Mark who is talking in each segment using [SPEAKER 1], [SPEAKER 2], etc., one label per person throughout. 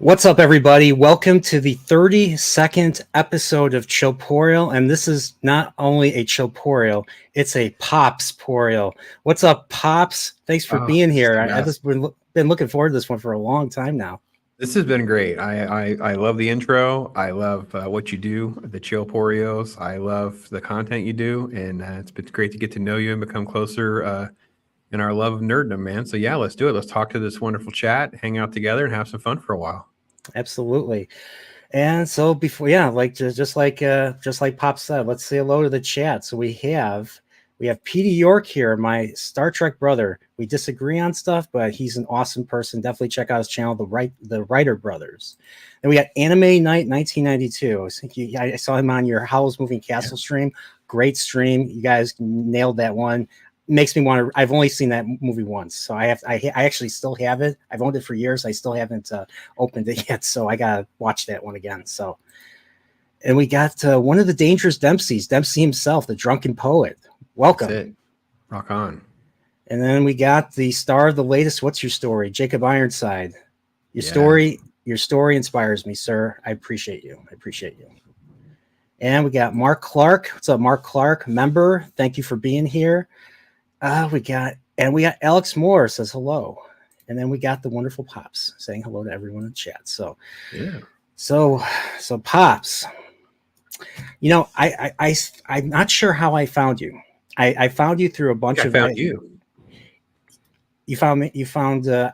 [SPEAKER 1] What's up, everybody? Welcome to the 32nd episode of Chillporeal, and this is not only a Chillporeal, it's a Pops-poreal. What's up, Pops? Thanks for being here. I've just been looking forward to this one for a long time now.
[SPEAKER 2] This has been great. I love the intro. I love what you do, the Chillporeals. I love the content you do, and it's been great to get to know you and become closer in our love of nerddom, man. So yeah, let's do it. Let's talk to this wonderful chat, hang out together, and have some fun for a while.
[SPEAKER 1] Absolutely. And so before, just like Pop said, let's say hello to the chat. So we have Petey York here, my Star Trek brother. We disagree on stuff, but he's an awesome person. Definitely check out his channel, the Writer Brothers. Then we got Anime Night 1992. I saw him on your Howl's Moving Castle stream. Great stream. You guys nailed that one. Makes me want to. I've only seen that movie once, so I actually still have it. I've owned it for years. I still haven't opened it yet, so I gotta watch that one again. So, and we got one of the Dangerous Dempseys, Dempsey himself, the drunken poet. Welcome.
[SPEAKER 2] That's it. Rock on.
[SPEAKER 1] And then we got the star of the latest What's Your Story, Jacob Ironside. Your story inspires me, sir. I appreciate you. And we got Mark Clark. What's up, Mark Clark? Member. Thank you for being here. We got Alex Moore says hello, and then we got the wonderful Pops saying hello to everyone in the chat. So
[SPEAKER 2] yeah,
[SPEAKER 1] so Pops, you know, I'm not sure how I found you. I found you through a bunch of.
[SPEAKER 2] You
[SPEAKER 1] found me. You found. Yeah,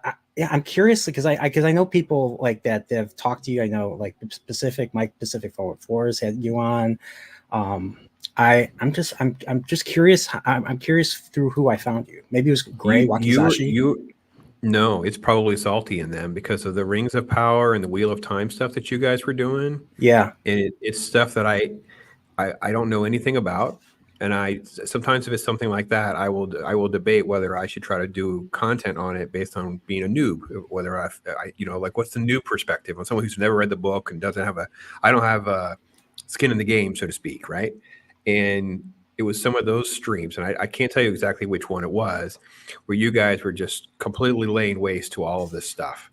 [SPEAKER 1] I'm curious because I know people like that have talked to you. I know like Mike Pacific Forward Floors had you on. I'm just curious. I'm curious through who I found you. Maybe it was Gray Wakizashi.
[SPEAKER 2] No, it's probably Salty in them because of the Rings of Power and the Wheel of Time stuff that you guys were doing.
[SPEAKER 1] Yeah,
[SPEAKER 2] and it's stuff that I don't know anything about. And sometimes if it's something like that, I will debate whether I should try to do content on it based on being a noob, whether I like what's the new perspective on someone who's never read the book and I don't have a skin in the game, so to speak, right? And it was some of those streams, and I can't tell you exactly which one it was, where you guys were just completely laying waste to all of this stuff.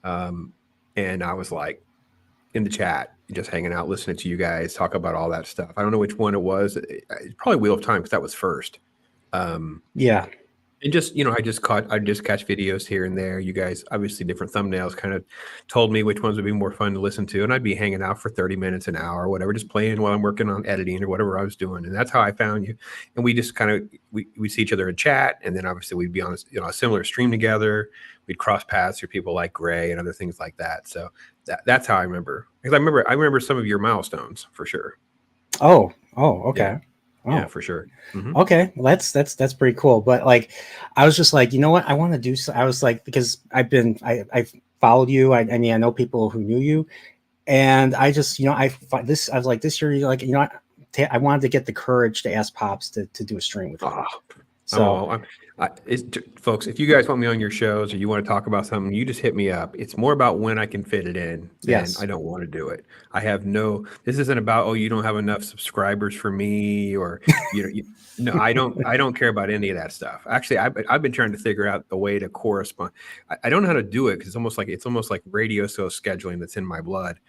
[SPEAKER 2] And I was like in the chat, just hanging out, listening to you guys talk about all that stuff. I don't know which one it was. It's probably Wheel of Time because that was first.
[SPEAKER 1] Yeah.
[SPEAKER 2] And just, I just catch videos here and there. You guys, obviously different thumbnails kind of told me which ones would be more fun to listen to. And I'd be hanging out for 30 minutes, an hour, or whatever, just playing while I'm working on editing or whatever I was doing. And that's how I found you. And we just kind of, we see each other in chat. And then obviously we'd be on a similar stream together. We'd cross paths through people like Gray and other things like that. So that's how I remember. Because I remember some of your milestones for sure.
[SPEAKER 1] Oh, okay.
[SPEAKER 2] Yeah. Oh. Yeah, for sure.
[SPEAKER 1] Mm-hmm. Okay, well, that's pretty cool. But like, I was just like, you know what, I want to do. So I was like, because I followed you. I mean, I know people who knew you, and I just, I was like, this year, like, I wanted to get the courage to ask Pops to do a stream with you. So,
[SPEAKER 2] folks, if you guys want me on your shows or you want to talk about something, you just hit me up. It's more about when I can fit it in.
[SPEAKER 1] Yes.
[SPEAKER 2] And I don't want to do it. This isn't about, you don't have enough subscribers for me, or, no, I don't care about any of that stuff. Actually, I've been trying to figure out the way to correspond. I don't know how to do it because it's almost like radio show scheduling that's in my blood,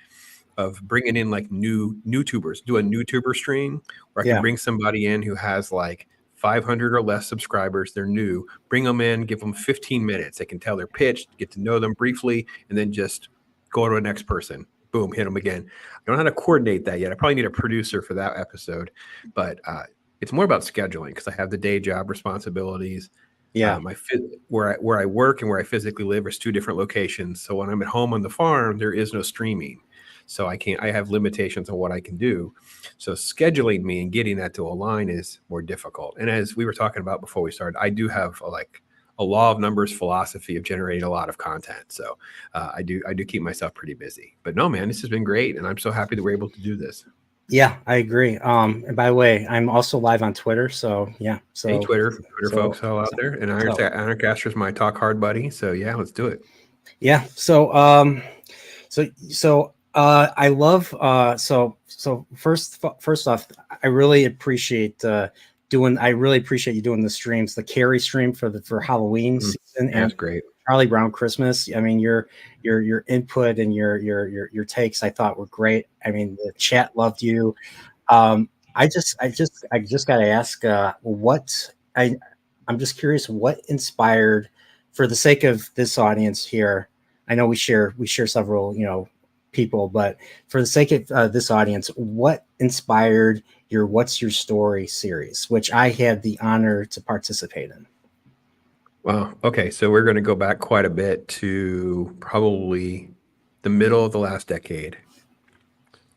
[SPEAKER 2] of bringing in like new YouTubers, do a YouTuber stream where I can bring somebody in who has like 500 or less subscribers. They're new. Bring them in, give them 15 minutes. They can tell their pitch, get to know them briefly, and then just go to the next person. Boom, hit them again. I don't know how to coordinate that yet. I probably need a producer for that episode, but it's more about scheduling because I have the day job responsibilities.
[SPEAKER 1] Yeah,
[SPEAKER 2] where I work and where I physically live is two different locations. So when I'm at home on the farm, there is no streaming. So I have limitations on what I can do. So scheduling me and getting that to align is more difficult. And as we were talking about before we started, I do have a law of numbers philosophy of generating a lot of content. So I do keep myself pretty busy. But no, man, this has been great. And I'm so happy that we're able to do this.
[SPEAKER 1] Yeah, I agree. And by the way, I'm also live on Twitter. So yeah. So
[SPEAKER 2] hey, Twitter folks all out there. And Ironcaster is my talk hard buddy. So yeah, let's do it.
[SPEAKER 1] Yeah. So I love so first off, I really appreciate you doing the streams, the Carrie stream for Halloween season.
[SPEAKER 2] That's great.
[SPEAKER 1] probably around Christmas. I mean, your input and your takes I thought were great. I mean, the chat loved you. I just got to ask, I'm just curious what inspired, for the sake of this audience here. I know we share several people, but for the sake of this audience, what inspired your "What's Your Story" series, which I had the honor to participate in?
[SPEAKER 2] Wow. Okay. So we're going to go back quite a bit to probably the middle of the last decade.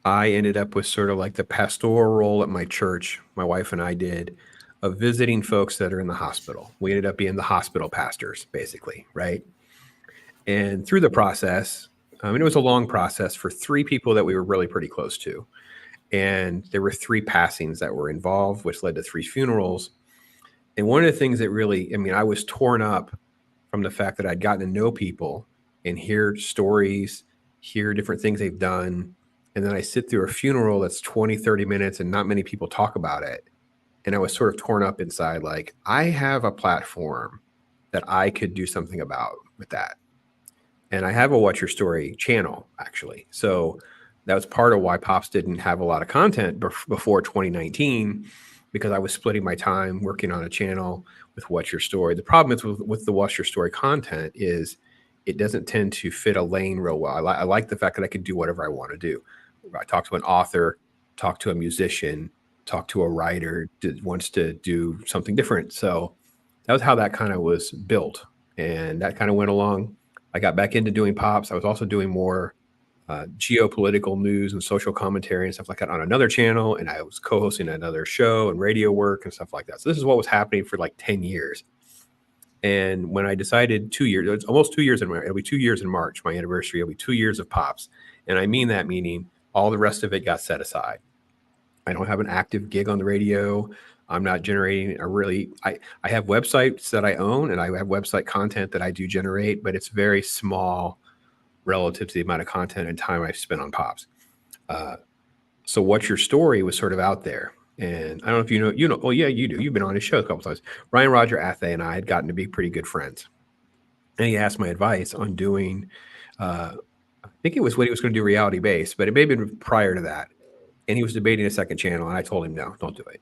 [SPEAKER 2] I ended up with sort of like the pastoral role at my church, my wife and I did, of visiting folks that are in the hospital. We ended up being the hospital pastors, basically, right? And through the process, it was a long process for three people that we were really pretty close to. And there were three passings that were involved, which led to three funerals. And one of the things that really, I was torn up from the fact that I'd gotten to know people and hear stories, hear different things they've done. And then I sit through a funeral that's 20, 30 minutes and not many people talk about it. And I was sort of torn up inside, like, I have a platform that I could do something about with that. And I have a What's Your Story channel, actually. So that was part of why Pops didn't have a lot of content before 2019, because I was splitting my time working on a channel with What's Your Story. The problem is with the What's Your Story content is it doesn't tend to fit a lane real well. I like the fact that I can do whatever I want to do. I talk to an author, talk to a musician, talk to a writer that wants to do something different. So that was how that kind of was built. And that kind of went along. I got back into doing Pops. I was also doing more geopolitical news and social commentary and stuff like that on another channel. And I was co-hosting another show and radio work and stuff like that. So this is what was happening for like 10 years. And when I decided 2 years, it's almost 2 years it'll be 2 years in March, my anniversary, it'll be 2 years of Pops. And I mean that meaning all the rest of it got set aside. I don't have an active gig on the radio. I'm not generating I have websites that I own and I have website content that I do generate, but it's very small relative to the amount of content and time I've spent on Pops. So What's Your Story was sort of out there. And I don't know if you know, oh yeah, you do. You've been on his show a couple times. Ryan Roger Athay and I had gotten to be pretty good friends. And he asked my advice on doing, I think it was when he was going to do reality based, but it may have been prior to that. And he was debating a second channel. And I told him, no, don't do it.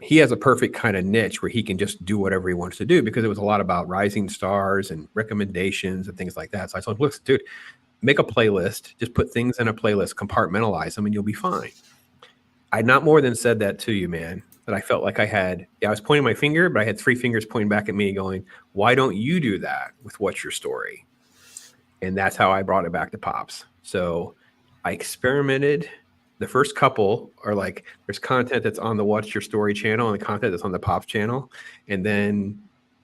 [SPEAKER 2] He has a perfect kind of niche where he can just do whatever he wants to do, because it was a lot about rising stars and recommendations and things like that. So I told him, look, dude, make a playlist, just put things in a playlist, compartmentalize them, and you'll be fine. I not more than said that to you, man, that I felt like I was pointing my finger, but I had three fingers pointing back at me going, why don't you do that with What's Your Story? And that's how I brought it back to Pops. So I experimented. The first couple are like, there's content that's on the What's Your Story channel and the content that's on the Pops channel. And then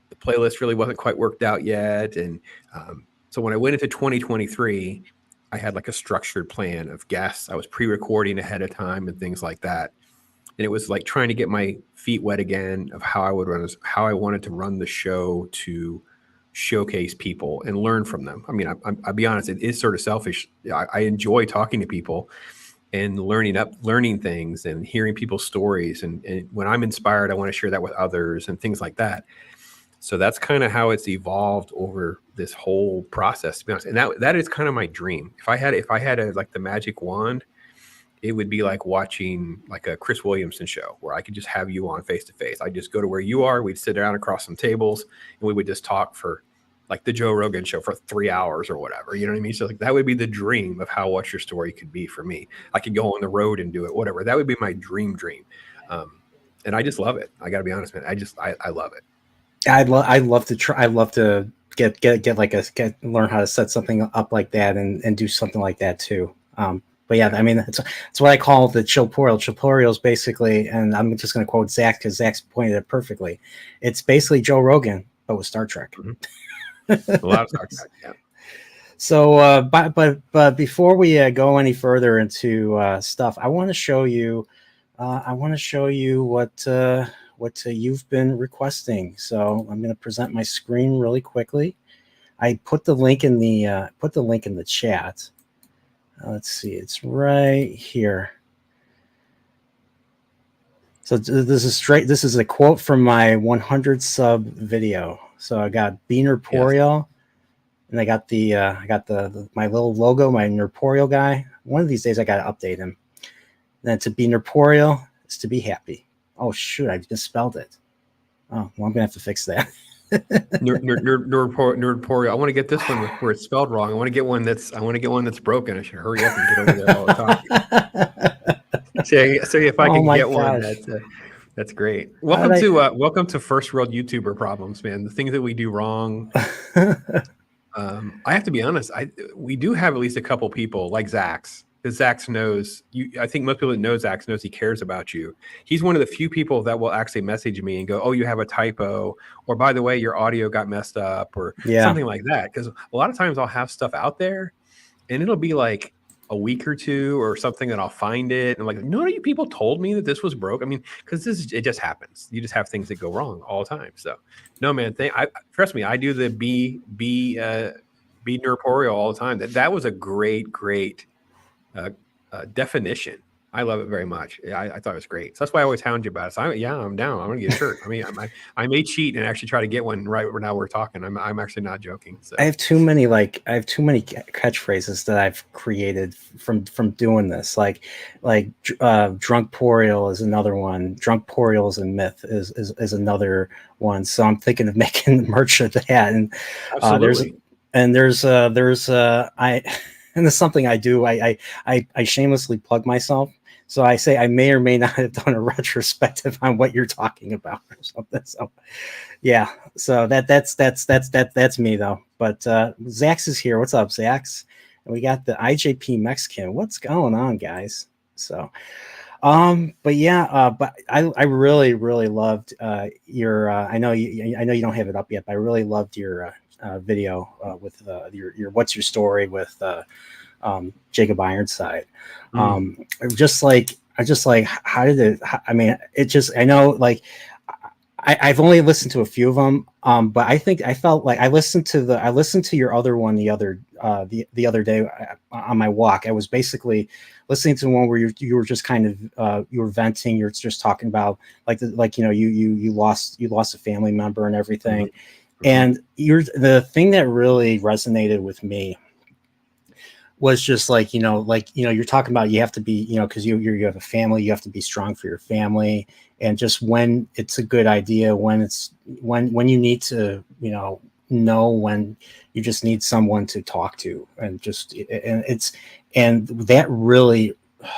[SPEAKER 2] the playlist really wasn't quite worked out yet. And so when I went into 2023, I had like a structured plan of guests. I was pre-recording ahead of time and things like that. And it was like trying to get my feet wet again of how I wanted to run the show to showcase people and learn from them. I mean, I'll be honest, it is sort of selfish. I enjoy talking to people and learning things and hearing people's stories. And when I'm inspired, I want to share that with others and things like that. So that's kind of how it's evolved over this whole process, to be honest. And that is kind of my dream. If I had like the magic wand, it would be like watching like a Chris Williamson show where I could just have you on face to face. I'd just go to where you are. We'd sit down across some tables and we would just talk for like the Joe Rogan show for 3 hours or whatever. You know what I mean? So like that would be the dream of how What's Your Story could be for me. I could go on the road and do it, whatever. That would be my dream. And I just love it. I got to be honest, man. I love it.
[SPEAKER 1] I'd love to try. I'd love to learn how to set something up like that and do something like that too. But yeah, I mean, it's what I call the Chillporeal. Chillporeal is basically, and I'm just going to quote Zach because Zach's pointed it perfectly. It's basically Joe Rogan, but with Star Trek.
[SPEAKER 2] Mm-hmm. A lot of Star Trek, yeah.
[SPEAKER 1] So, but before we go any further into stuff, I want to show you. What you've been requesting. So I'm going to present my screen really quickly. I put the link in the chat. Let's see, it's right here. So this is a quote from my 100 sub video. So I got Nerdporeal. and I got my little logo, my Nerdporeal guy. One of these days I got to update him. And then to be Nerdporeal is to be happy. Oh shoot, I misspelled it. Oh, well, I'm gonna have to fix that.
[SPEAKER 2] Nerdporeal. I want to get this one where it's spelled wrong. I want to get one that's broken. I should hurry up and get over there while we're talking. So if I
[SPEAKER 1] Oh
[SPEAKER 2] can
[SPEAKER 1] my
[SPEAKER 2] get one,
[SPEAKER 1] gosh.
[SPEAKER 2] that's great.
[SPEAKER 1] How did
[SPEAKER 2] Welcome to first world YouTuber problems, man. The things that we do wrong. I have to be honest. We do have at least a couple people like Zach's. Because Zach knows you. I think most people that know Zach knows he cares about you. He's one of the few people that will actually message me and go, "Oh, you have a typo," or "By the way, your audio got messed up," or
[SPEAKER 1] Yeah.
[SPEAKER 2] something like that. Because a lot of times I'll have stuff out there, and it'll be like a week or two or something, and I'll find it, and I'm like, "No, you people told me that this was broke." I mean, because it just happens. You just have things that go wrong all the time. So, no, man. Trust me. I do the be Nerdporeal all the time. That was a great definition. I love it very much. I thought it was great. So that's why I always hound you about it. So I'm down. I'm gonna get a shirt. I mean, I may cheat and actually try to get one right now we're talking. I'm actually not joking. So
[SPEAKER 1] I have too many catchphrases that I've created from doing this. Drunk Porial is another one. Drunk Porial is a myth is another one. So I'm thinking of making merch of that. And
[SPEAKER 2] absolutely.
[SPEAKER 1] there's I and it's something I do. I shamelessly plug myself. So I say I may or may not have done a retrospective on what you're talking about or something. So yeah, so that's me though. But Zax is here. What's up, Zax? And we got the IJP Mexican. What's going on, guys? So but yeah, but I really loved your I know you don't have it up yet, but I really loved your video with your what's your story with Jacob Ironside. I just like how did it? I mean, it just I know like I've only listened to a few of them, but I think I felt like I listened to your other one the other day on my walk. I was basically listening to one where you were just kind of you were venting. You're just talking about you lost a family member and everything, and the thing that really resonated with me was just you're talking about you have to be because you have a family, you have to be strong for your family, and just when it's a good idea, when you need to know when you just need someone to talk to, and that really,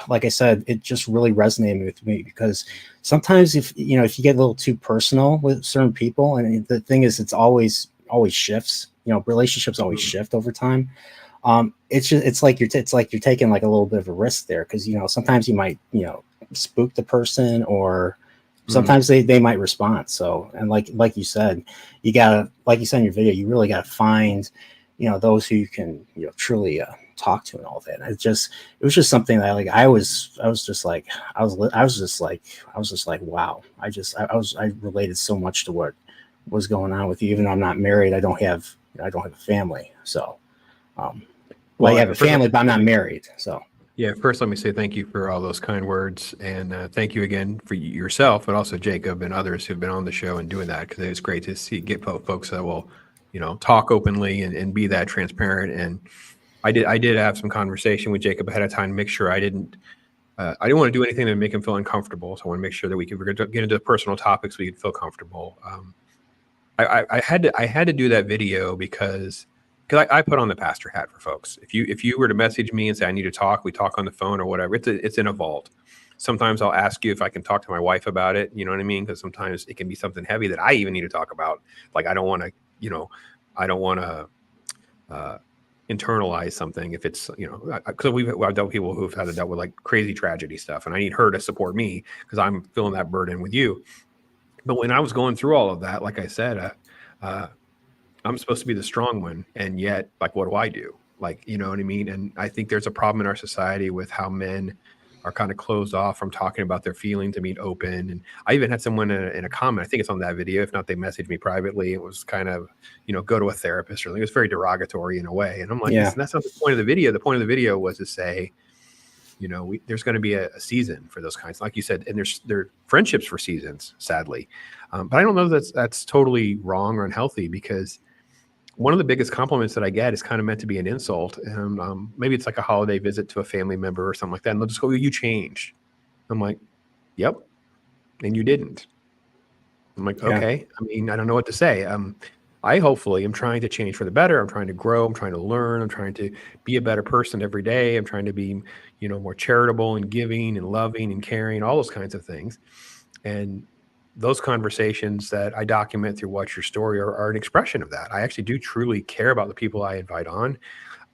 [SPEAKER 1] like I said, it just really resonated with me, because sometimes if you get a little too personal with certain people, and the thing is it's always shifts, relationships always shift over time. It's like you're taking like a little bit of a risk there, because sometimes you might spook the person, or sometimes they might respond. So, and like you said, you gotta, like you said in your video, you really gotta find those who you can truly talk to and all that. And it was just something that I was just like wow. I related so much to what was going on with you. Even though I'm not married, I don't have a family. So well, I have a family, but I'm not married. So
[SPEAKER 2] yeah, first let me say thank you for all those kind words, and thank you again for yourself, but also Jacob and others who've been on the show and doing that, because it's great to get folks that will talk openly and be that transparent. And I did have some conversation with Jacob ahead of time to make sure I didn't want to do anything to make him feel uncomfortable. So I want to make sure that we could get into personal topics we could feel comfortable. I had to do that video because I put on the pastor hat for folks. If you were to message me and say I need to talk, we talk on the phone or whatever. It's in a vault. Sometimes I'll ask you if I can talk to my wife about it. You know what I mean? Because sometimes it can be something heavy that I even need to talk about. Like I don't want to internalize something if it's because I've dealt with people who've had to dealt with like crazy tragedy stuff, and I need her to support me because I'm feeling that burden with you. But when I was going through all of that, like I said, I'm supposed to be the strong one, and yet, like, what do I do? Like, you know what I mean? And I think there's a problem in our society with how men are kind of closed off from talking about their feelings and being open. And I even had someone in a comment, I think it's on that video. If not, they messaged me privately. It was kind of, go to a therapist or something. It was very derogatory in a way. And I'm like,
[SPEAKER 1] yeah,
[SPEAKER 2] that's not the point of the video. The point of the video was to say, there's going to be a season for those kinds, like you said, and there are friendships for seasons, sadly. But I don't know that's totally wrong or unhealthy, because one of the biggest compliments that I get is kind of meant to be an insult. And maybe it's like a holiday visit to a family member or something like that. And they'll just go, "You changed." I'm like, "Yep. And you didn't." I'm like,
[SPEAKER 1] Yeah.
[SPEAKER 2] "Okay." I mean, I don't know what to say. I hopefully am trying to change for the better. I'm trying to grow. I'm trying to learn. I'm trying to be a better person every day. I'm trying to be, more charitable and giving and loving and caring, all those kinds of things. And those conversations that I document through Watch Your Story are an expression of that. I actually do truly care about the people I invite on.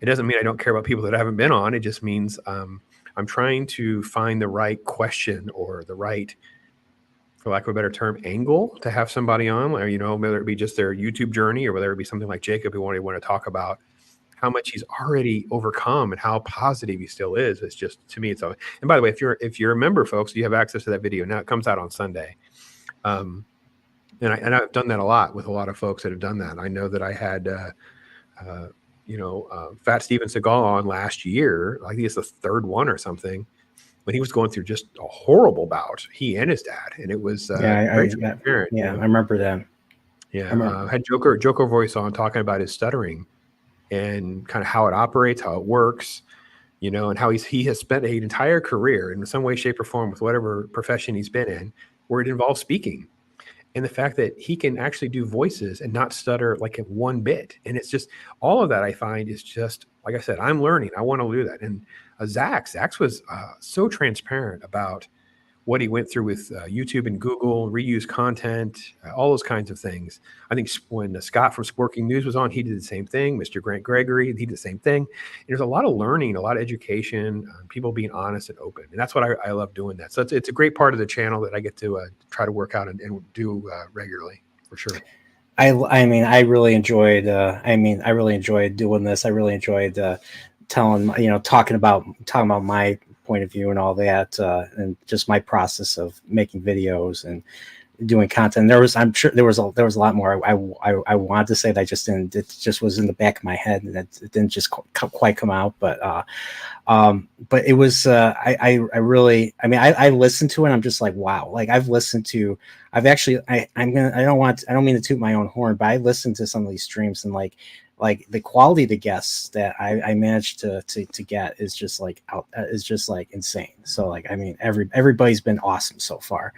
[SPEAKER 2] It doesn't mean I don't care about people that haven't been on. It just means I'm trying to find the right question or the right, for lack of a better term, angle to have somebody on, or, whether it be just their YouTube journey or whether it be something like Jacob, who want to talk about how much he's already overcome and how positive he still is. It's just, to me, it's and by the way, if you're a member, folks, you have access to that video now. It comes out on Sunday. And I've done that a lot with a lot of folks that have done that. I know that I had, Fat Steven Seagal on last year. I think it's the third one or something, when he was going through just a horrible bout, he and his dad, and it was very transparent.
[SPEAKER 1] I remember that.
[SPEAKER 2] Yeah, had Joker voice on talking about his stuttering and kind of how it operates, how it works, and how he has spent an entire career in some way, shape, or form with whatever profession he's been in, where it involves speaking. And the fact that he can actually do voices and not stutter like one bit. And it's just, all of that I find is just, like I said, I'm learning. I want to do that. And Zach was so transparent about what he went through with YouTube and Google, reuse content, all those kinds of things. I think when Scott from Sporking News was on, he did the same thing. Mr. Grant Gregory, he did the same thing. And there's a lot of learning, a lot of education, people being honest and open. And that's what I love doing that. So it's a great part of the channel that I get to try to work out and do regularly, for sure.
[SPEAKER 1] I mean, I really enjoyed doing this. I really enjoyed talking about my point of view and all that, and just my process of making videos and doing content. I'm sure there was a lot more I wanted to say that I just didn't. It just was in the back of my head, and it didn't just quite come out. But it was I really, I mean, I listened to it. And I'm just like, wow. Like I don't mean to toot my own horn, but I listened to some of these streams, and like the quality of the guests that I managed to get is just like insane. So like, I mean, everybody's been awesome so far.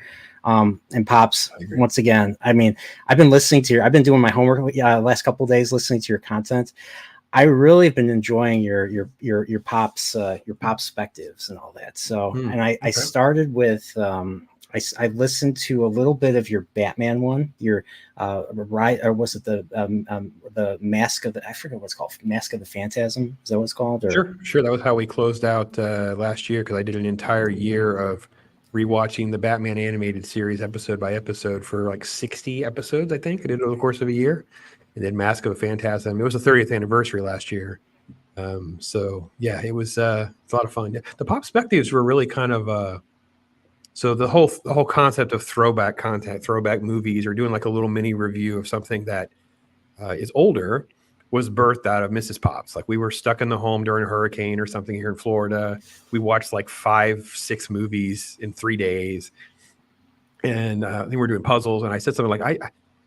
[SPEAKER 1] And Pops, once again, I mean, I've been doing my homework last couple of days, listening to your content. I really have been enjoying your Pops perspectives and all that. So, and I started with, I listened to a little bit of your Batman one, your or was it the Mask of the, I forget what it's called, Mask of the Phantasm? Is that what it's called? Or?
[SPEAKER 2] Sure. That was how we closed out last year, because I did an entire year of rewatching the Batman animated series episode by episode for like 60 episodes, I think. I did it over the course of a year. And then Mask of a Phantasm. It was the 30th anniversary last year. So yeah, it was a lot of fun. The pop perspectives were really kind of so the whole concept of throwback content, throwback movies, or doing like a little mini review of something that is older, was birthed out of Mrs. Pops. Like, we were stuck in the home during a hurricane or something here in Florida. We watched like 5-6 movies in 3 days, and I think we were doing puzzles. And I said something like,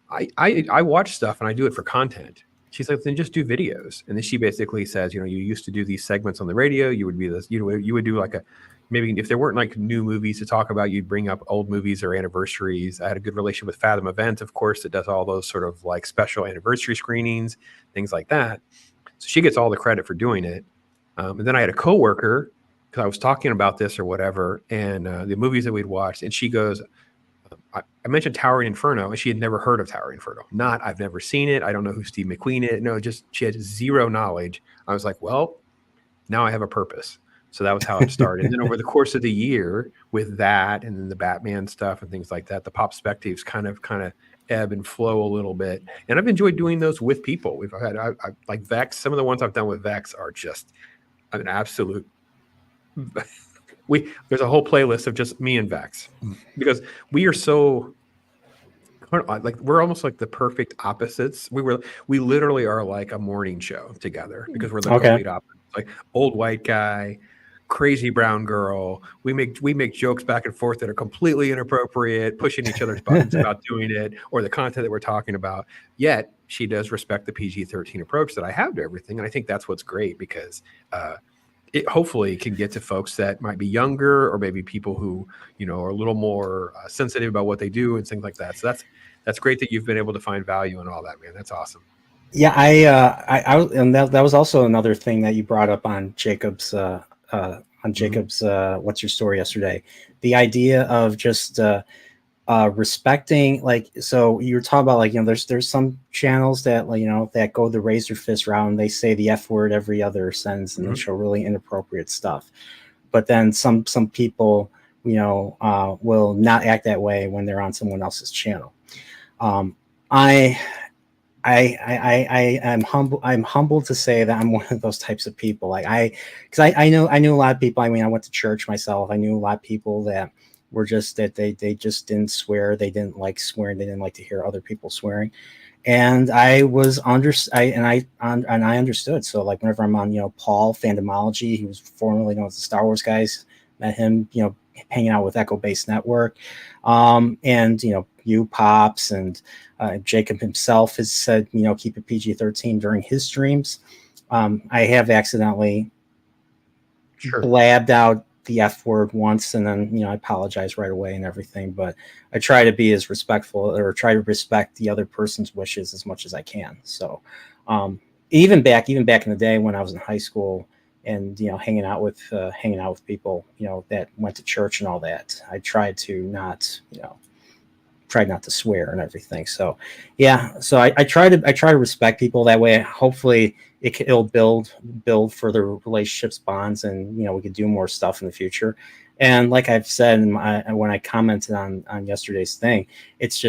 [SPEAKER 2] I watch stuff and I do it for content. She's like, then just do videos. And then she basically says, you used to do these segments on the radio. You would be this, you would do like maybe if there weren't like new movies to talk about, you'd bring up old movies or anniversaries. I had a good relationship with Fathom Events, of course, that does all those sort of like special anniversary screenings, things like that. So she gets all the credit for doing it. And then I had a coworker, because I was talking about this or whatever, and the movies that we'd watched, and she goes, I mentioned Towering Inferno, and she had never heard of Towering Inferno. I've never seen it. I don't know who Steve McQueen is. No, just she had zero knowledge. I was like, well, now I have a purpose. So that was how it started. And then over the course of the year, with that and then the Batman stuff and things like that, the pop perspectives kind of ebb and flow a little bit. And I've enjoyed doing those with people. We've had I like Vex. Some of the ones I've done with Vex are just an absolute. There's a whole playlist of just me and Vex, because we are so like, we're almost like the perfect opposites. We literally are like a morning show together, because we're the complete opposite. Like, old white guy, crazy brown girl. We make jokes back and forth that are completely inappropriate, pushing each other's buttons about doing it, or the content that we're talking about. Yet she does respect the PG-13 approach that I have to everything, and I think that's what's great because it hopefully can get to folks that might be younger, or maybe people who are a little more sensitive about what they do and things like that. So that's great that you've been able to find value in all that, man. That's awesome.
[SPEAKER 1] Yeah, and that was also another thing that you brought up on Jacob's what's your story yesterday, the idea of just respecting, like, so you were talking about, like, there's some channels that, like, that go the razor fist route, and they say the F word every other sentence, and they show really inappropriate stuff. But then some people will not act that way when they're on someone else's channel. I am humble. I'm humbled to say that I'm one of those types of people. Like because I knew a lot of people. I mean, I went to church myself. I knew a lot of people that were just that they just didn't swear. They didn't like swearing. They didn't like to hear other people swearing. And I was I understood. So, like, whenever I'm on, Paul Fandomology, he was formerly known as the Star Wars guys. Met him, hanging out with Echo Base Network, and you Pops and Jacob himself has said, keep it PG-13 during his streams. I have accidentally blabbed out the F word once, and then I apologize right away and everything. But I try to be as respectful, or try to respect the other person's wishes as much as I can. So even back in the day when I was in high school, and hanging out with people that went to church and all that, I tried not to swear and everything. So yeah, so I try to respect people that way. Hopefully it'll build further relationships, bonds, and we can do more stuff in the future. And like I've said when I commented on yesterday's thing, it's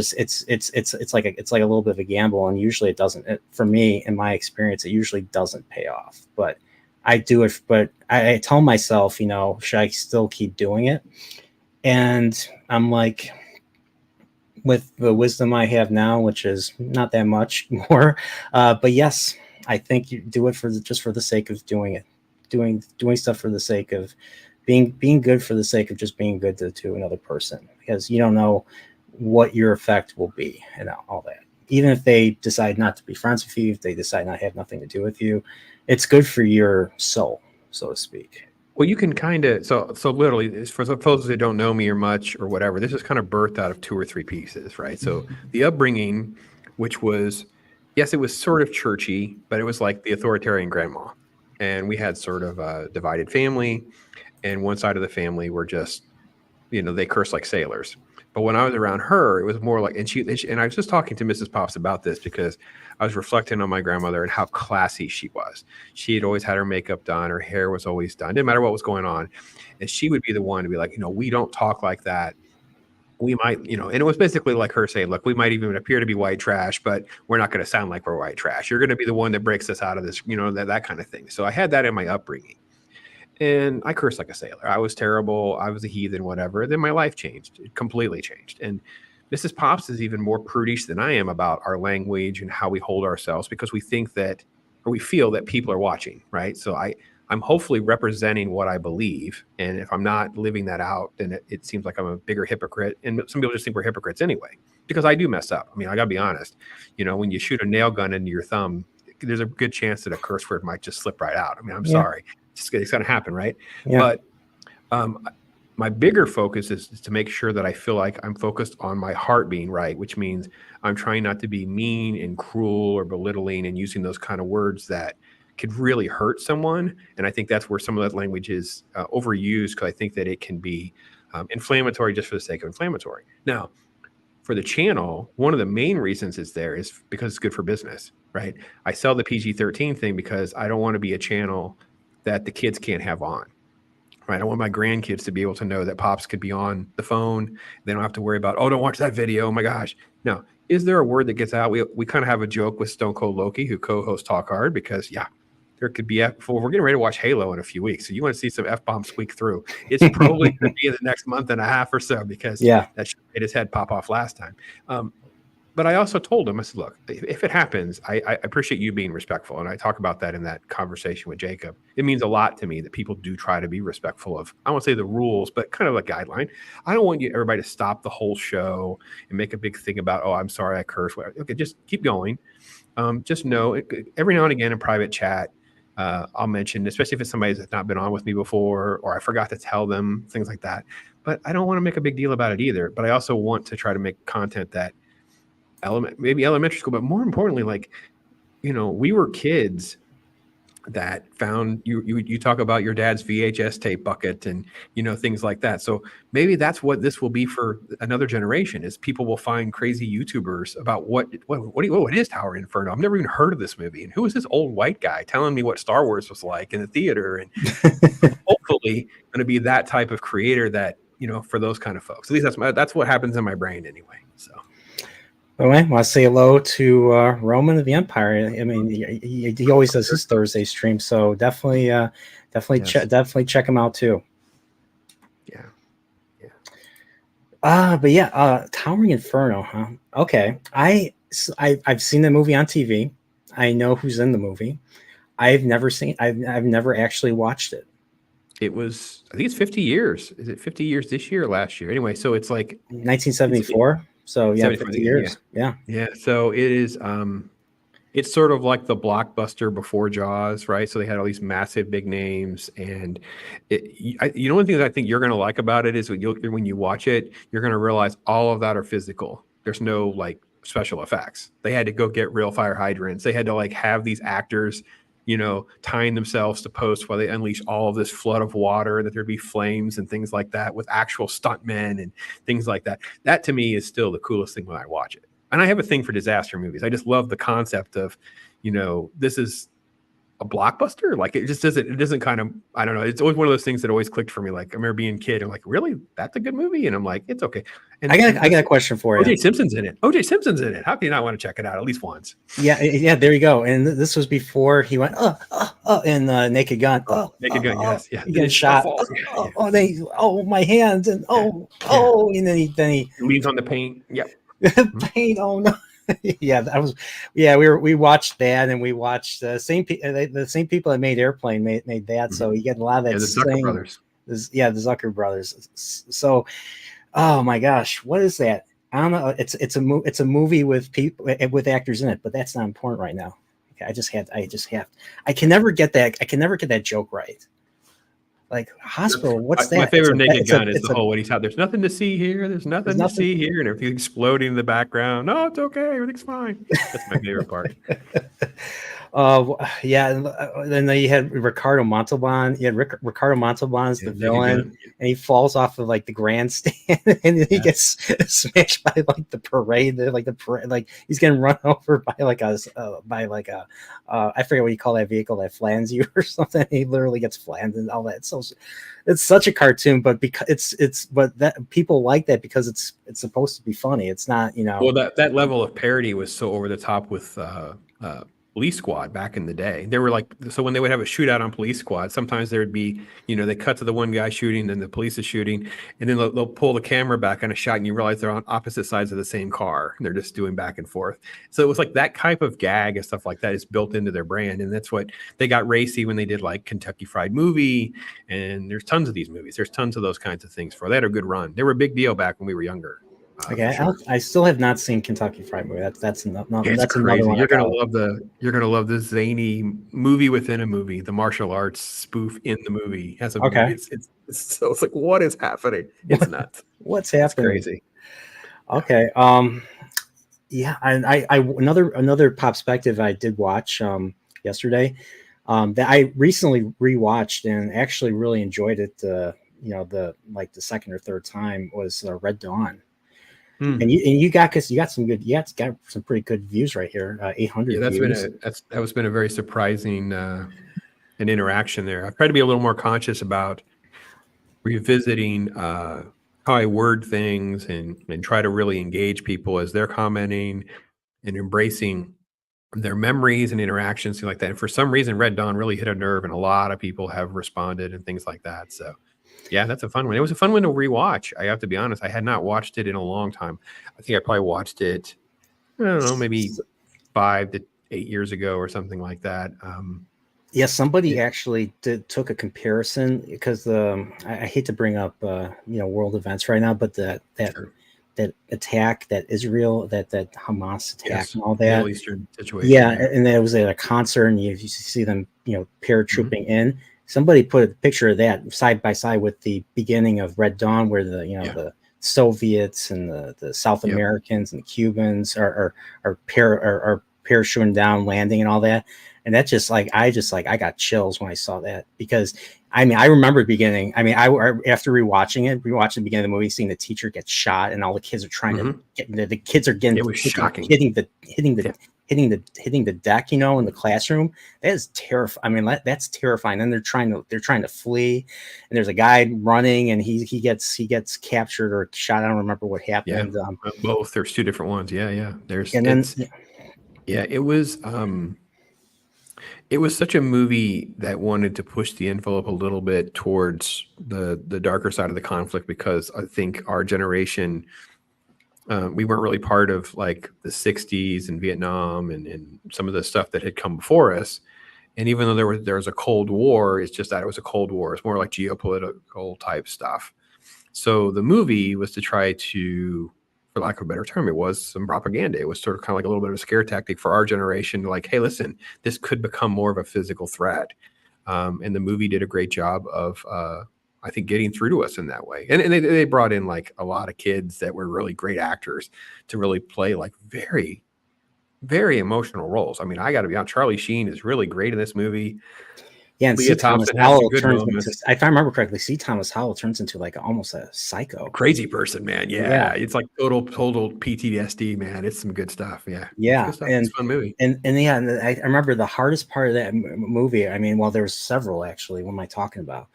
[SPEAKER 1] like a little bit of a gamble, and usually it doesn't. For me, in my experience, it usually doesn't pay off. But I do it. But I tell myself, should I still keep doing it? And I'm like, with the wisdom I have now, which is not that much more, but yes, I think you do it for the sake of doing it, doing stuff for the sake of being good, for the sake of just being good to another person, because you don't know what your effect will be and all that. Even if they decide not to be friends with you, if they decide not to have nothing to do with you, it's good for your soul, so to speak.
[SPEAKER 2] Well, you can kind of, so literally, for those that don't know me or much or whatever, this is kind of birthed out of 2 or 3 pieces, right? So the upbringing, which was, yes, it was sort of churchy, but it was like the authoritarian grandma. And we had sort of a divided family, and one side of the family were just, they curse like sailors. But when I was around her, it was more like, and I was just talking to Mrs. Pops about this because I was reflecting on my grandmother and how classy she was. She had always had her makeup done. Her hair was always done. Didn't matter what was going on. And she would be the one to be like, we don't talk like that. We might, and it was basically like her saying, look, we might even appear to be white trash, but we're not going to sound like we're white trash. You're going to be the one that breaks us out of this, that kind of thing. So I had that in my upbringing. And I cursed like a sailor. I was terrible. I was a heathen, whatever. Then my life changed. It completely changed. And Mrs. Pops is even more prudish than I am about our language and how we hold ourselves, because we think that, or we feel that people are watching, right? So I'm hopefully representing what I believe. And if I'm not living that out, then it seems like I'm a bigger hypocrite. And some people just think we're hypocrites anyway, because I do mess up. I mean, I got to be honest. When you shoot a nail gun into your thumb, there's a good chance that a curse word might just slip right out. I mean, I'm sorry. It's going to happen, right? Yeah. But my bigger focus is to make sure that I feel like I'm focused on my heart being right, which means I'm trying not to be mean and cruel or belittling and using those kind of words that could really hurt someone. And I think that's where some of that language is overused, because I think that it can be inflammatory just for the sake of inflammatory. Now, for the channel, one of the main reasons it's there is because it's good for business, right? I sell the PG-13 thing because I don't want to be a channel that the kids can't have on, right? I want my grandkids to be able to know that Pops could be on the phone. They don't have to worry about, oh, don't watch that video. Oh my gosh. Now, is there a word that gets out? We kind of have a joke with Stone Cold Loki, who co-hosts Talk Hard, because there could be we're getting ready to watch Halo in a few weeks. So you want to see some F-bombs squeak through. It's probably going to be in the next month and a half or so, because that shit made his head pop off last time. but I also told him, I said, look, if it happens, I appreciate you being respectful. And I talk about that in that conversation with Jacob. It means a lot to me that people do try to be respectful of, I won't say the rules, but kind of a guideline. I don't want everybody to stop the whole show and make a big thing about, oh, I'm sorry, I cursed. Okay, just keep going. Just know every now and again in private chat, I'll mention, especially if it's somebody that's not been on with me before, or I forgot to tell them, things like that. But I don't want to make a big deal about it either. But I also want to try to make content that maybe elementary school, but more importantly, like, we were kids that found you talk about your dad's VHS tape bucket and things like that. So maybe that's what this will be for another generation, is people will find crazy YouTubers about what is Tower Inferno. I've never even heard of this movie, and who is this old white guy telling me what Star Wars was like in the theater? And hopefully going to be that type of creator that for those kind of folks. At least that's what happens in my brain anyway. So.
[SPEAKER 1] Anyway, I want to say hello to Roman of the Empire. I mean, he always does his Thursday stream, so definitely check him out too.
[SPEAKER 2] Yeah.
[SPEAKER 1] But yeah, Towering Inferno, huh? Okay, I've seen the movie on TV. I know who's in the movie. I've never actually watched it.
[SPEAKER 2] It was, I think it's 50 years. Is it 50 years this year or last year? Anyway, so it's like
[SPEAKER 1] 1974. So yeah, 50 years. Yeah.
[SPEAKER 2] So it is. It's sort of like the blockbuster before Jaws, right? So they had all these massive big names, and one thing that I think you're going to like about it is when you watch it, you're going to realize all of that are physical. There's no like special effects. They had to go get real fire hydrants. They had to like have these actors, tying themselves to posts while they unleash all of this flood of water, that there'd be flames and things like that with actual stuntmen and things like that. That to me is still the coolest thing when I watch it. And I have a thing for disaster movies. I just love the concept of, this is a blockbuster. Like it doesn't kind of, I don't know. It's always one of those things that always clicked for me. Like I remember being a kid. I'm like, really? That's a good movie? And I'm like, it's okay. And
[SPEAKER 1] I got a question for you.
[SPEAKER 2] OJ Simpson's in it. OJ Simpson's in it. How can you not want to check it out at least once?
[SPEAKER 1] Yeah. There you go. And this was before he went in Naked Gun.
[SPEAKER 2] Naked Gun. Yes. Yeah.
[SPEAKER 1] He gets shot. My hands and and then he
[SPEAKER 2] leans on the paint. Yep.
[SPEAKER 1] Paint. Oh no. We watched that, and we watched the same people that made Airplane made that. Mm-hmm. So you get a lot of that.
[SPEAKER 2] The Zucker brothers.
[SPEAKER 1] The Zucker brothers. So, oh my gosh, what is that? I don't know. It's a movie with people with actors in it, but that's not important right now. Okay, I can never get that. I can never get that joke right. Like hospital, what's that?
[SPEAKER 2] My favorite Naked Gun is the whole when he's out. There's nothing to see here. There's nothing to see here, and everything's exploding in the background. No, it's okay. Everything's fine. That's my favorite part.
[SPEAKER 1] And then you had Ricardo Montalban. You had Ricardo Montalban's the villain, and he falls off of like the grandstand, and then he gets smashed by like the parade. Like he's getting run over by I forget what you call that vehicle that flans you or something. He literally gets flanned and all that. So it's such a cartoon, but because that people like that because it's supposed to be funny. It's not,
[SPEAKER 2] Well, that level of parody was so over the top with Police Squad back in the day. They were like, so when they would have a shootout on Police Squad, sometimes there would be, they cut to the one guy shooting, then the police is shooting, and then they'll pull the camera back on a shot, and you realize they're on opposite sides of the same car, and they're just doing back and forth. So it was like that type of gag and stuff like that is built into their brand, and that's what they got racy when they did like Kentucky Fried Movie, and there's tons of these movies. There's tons of those kinds of things. They had a good run. They were a big deal back when we were younger.
[SPEAKER 1] Okay, sure. I still have not seen Kentucky Fried Movie. That's
[SPEAKER 2] crazy. You're gonna love this zany movie within a movie. The martial arts spoof in the movie has a movie. It's like, what is happening? It's nuts.
[SPEAKER 1] What's happening?
[SPEAKER 2] It's crazy.
[SPEAKER 1] Okay. I another Popspective I did watch yesterday. That I recently rewatched and actually really enjoyed it. The second or third time was Red Dawn. And you got some pretty good views right here. 800.
[SPEAKER 2] Yeah, that's been a very surprising an interaction there. I've tried to be a little more conscious about revisiting how I word things and try to really engage people as they're commenting and embracing their memories and interactions, things like that. And for some reason, Red Dawn really hit a nerve, and a lot of people have responded and things like that. So. Yeah, that's a fun one. It was a fun one to rewatch. I have to be honest. I had not watched it in a long time. I think I probably watched it I don't know, maybe 5 to 8 years ago or something like that.
[SPEAKER 1] Yeah, somebody
[SPEAKER 2] It,
[SPEAKER 1] actually took a comparison because I hate to bring up world events right now, but
[SPEAKER 2] sure.
[SPEAKER 1] that attack, that Israel, that Hamas attack
[SPEAKER 2] Yes.
[SPEAKER 1] and all
[SPEAKER 2] Middle
[SPEAKER 1] that.
[SPEAKER 2] Eastern situation.
[SPEAKER 1] Yeah,
[SPEAKER 2] Yeah.
[SPEAKER 1] and that was at a concert, and you see them,
[SPEAKER 2] Hmm.
[SPEAKER 1] paratrooping in. Somebody put a picture of that side by side with the beginning of Red Dawn, where
[SPEAKER 2] Yeah.
[SPEAKER 1] the Soviets and the South
[SPEAKER 2] Yep.
[SPEAKER 1] Americans and the Cubans are parachuting down, landing, and all that. And that I got chills when I saw that because I mean I remember the beginning. I mean after rewatching the beginning of the movie, seeing the teacher get shot and all the kids are trying to
[SPEAKER 2] Hmm.
[SPEAKER 1] get the kids are getting
[SPEAKER 2] It was shocking.
[SPEAKER 1] hitting the deck, in the classroom. That is terrifying. I mean, that's terrifying. Then they're trying to flee, and there's a guy running, and he gets captured or shot. I don't remember what
[SPEAKER 2] Yeah.
[SPEAKER 1] happened.
[SPEAKER 2] Both. There's two different ones. Yeah. Yeah. There's
[SPEAKER 1] And then
[SPEAKER 2] it's yeah. It was such a movie that wanted to push the envelope a little bit towards the darker side of the conflict because I think our generation we weren't really part of like the 60s and Vietnam and some of the stuff that had come before us. And even though there was a Cold War, it's just that it was a Cold War. It's more like geopolitical type stuff. So the movie was to try to, for lack of a better term, it was some propaganda. It was sort of kind of like a little bit of a scare tactic for our generation to like, hey, listen, this could become more of a physical threat. And the movie did a great job of, I think, getting through to us in that way. And they brought in like a lot of kids that were really great actors to really play like very, very emotional roles. I mean, I got to be honest, Charlie Sheen is really great in this movie.
[SPEAKER 1] yeah, and C.
[SPEAKER 2] Leah
[SPEAKER 1] Thomas
[SPEAKER 2] Thompson has some
[SPEAKER 1] Howell
[SPEAKER 2] good
[SPEAKER 1] turns into,
[SPEAKER 2] moments.
[SPEAKER 1] if I remember correctly, C. Thomas Howell turns into like almost a psycho.
[SPEAKER 2] Crazy person, man.
[SPEAKER 1] Yeah,
[SPEAKER 2] Yeah, it's like total PTSD, man. It's some good stuff. Yeah, it's
[SPEAKER 1] yeah,
[SPEAKER 2] good stuff. It's a fun movie.
[SPEAKER 1] and yeah, and I remember the hardest part of that movie. I mean, well, there was several actually. What am I talking about?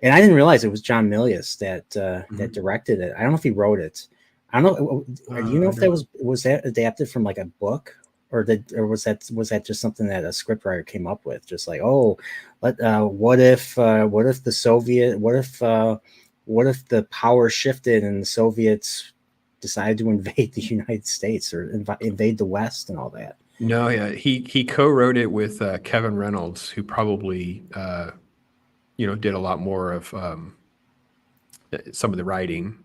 [SPEAKER 1] And I didn't realize it was John Milius that
[SPEAKER 2] Mhm.
[SPEAKER 1] directed it. I don't know if he wrote it. I don't know. Do you know
[SPEAKER 2] I
[SPEAKER 1] if that
[SPEAKER 2] don't.
[SPEAKER 1] was that adapted from like a book, or was that just something that a scriptwriter came up with? Just like, oh, what if the Soviet what if the power shifted and the Soviets decided to invade the United States or invade the West and all that?
[SPEAKER 2] No, yeah, he co-wrote it with Kevin Reynolds, who probably did a lot more of some of the writing.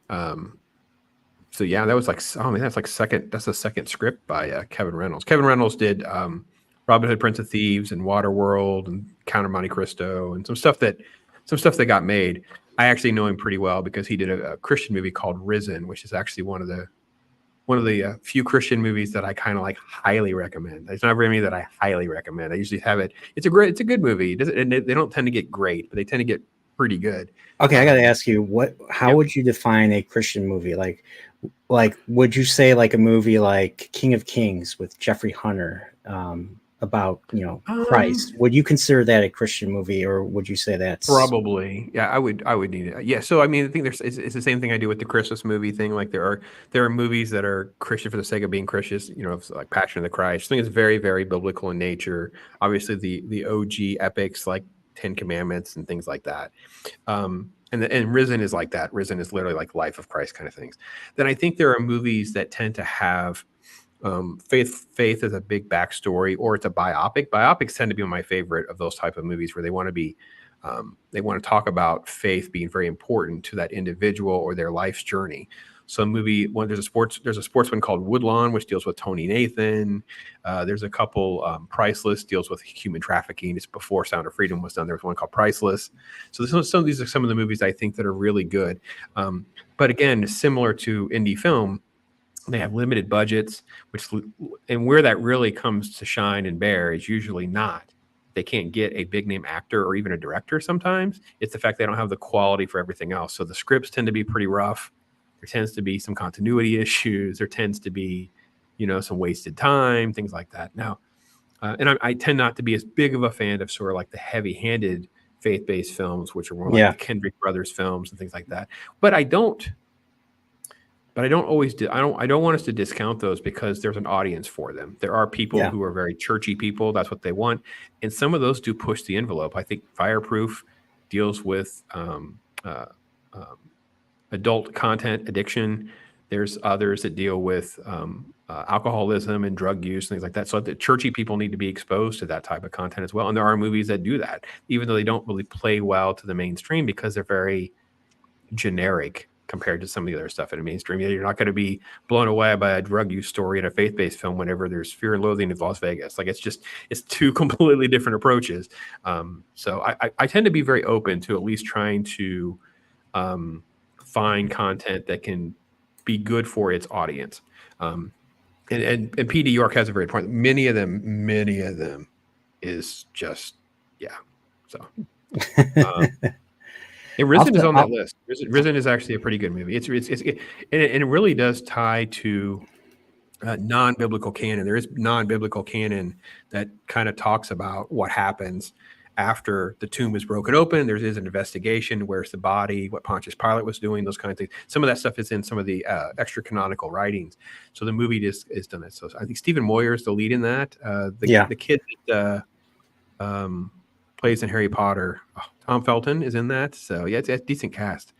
[SPEAKER 2] So yeah, that was like, oh man, that's the second script by Kevin Reynolds. Kevin Reynolds did Robin Hood, Prince of Thieves, and Waterworld, and Count of Monte Cristo, and some stuff that got made. I actually know him pretty well because he did a Christian movie called Risen, which is actually one of the few Christian movies that I kind of like highly recommend. There's not very many that I highly recommend. I usually have it. It's a good movie. And they don't tend to get great, but they tend to get pretty good.
[SPEAKER 1] Okay, I got to
[SPEAKER 2] Um,
[SPEAKER 1] ask you, how
[SPEAKER 2] yep.
[SPEAKER 1] would you define a Christian movie? Like would you say like a movie like King of Kings with Jeffrey Hunter, about Christ?
[SPEAKER 2] Um,
[SPEAKER 1] Would you consider that a Christian movie, or would you say that's
[SPEAKER 2] Probably, yeah. I would need it. Yeah. So I mean, I think it's the same thing I do with the Christmas movie thing. Like there are movies that are Christian for the sake of being Christian. It's like Passion of the Christ. I think it's very very biblical in nature. Obviously, the OG epics like Ten Commandments and things like that. And Risen is like that. Risen is literally like life of Christ kind of things. Then I think there are movies that tend to have faith is a big backstory, or it's a biopic. Biopics tend to be my favorite of those type of movies where they want to talk about faith being very important to that individual or their life's journey. So there's a sportsman called Woodlawn, which deals with Tony Nathan. There's a couple, Priceless deals with human trafficking. It's before Sound of Freedom was done. There was one called Priceless. So some of these are some of the movies I think that are really good. But again, similar to indie film, they have limited budgets, and where that really comes to shine and bear is usually not they can't get a big name actor or even a director. Sometimes it's the fact they don't have the quality for everything else. So the scripts tend to be pretty rough. There tends to be some continuity issues. There tends to be, some wasted time, things like that. Now, and I tend not to be as big of a fan of sort of like the heavy-handed faith-based films, which are more like
[SPEAKER 1] yeah.
[SPEAKER 2] the Kendrick brothers films and things like that. But I don't always do. I don't want us to discount those because there's an audience for them. There are people
[SPEAKER 1] Yeah.
[SPEAKER 2] who are very churchy people. That's what they want, and some of those do push the envelope. I think Fireproof deals with um, adult content addiction. There's others that deal with alcoholism and drug use, things like that. So the churchy people need to be exposed to that type of content as well. And there are movies that do that, even though they don't really play well to the mainstream because they're very generic compared to some of the other stuff in the mainstream. You're not going to be blown away by a drug use story in a faith-based film whenever there's Fear and Loathing in Las Vegas. Like it's two completely different approaches. So I tend to be very open to at least trying to find content that can be good for its audience. And PD York has a very point. Many of them is just, yeah. So, and Risen is on that list. Risen is actually a pretty good movie. And it really does tie to non-biblical canon. There is non-biblical canon that kind of talks about what happens after the tomb is broken open. There is an investigation. Where's the body? What Pontius Pilate was doing? Those kind of things. Some of that stuff is in some of the extra canonical writings. So the movie is done that. So I think Stephen Moyer is the lead in that. The kid that plays in Harry Potter, Tom Felton is in that. So yeah, it's a decent cast.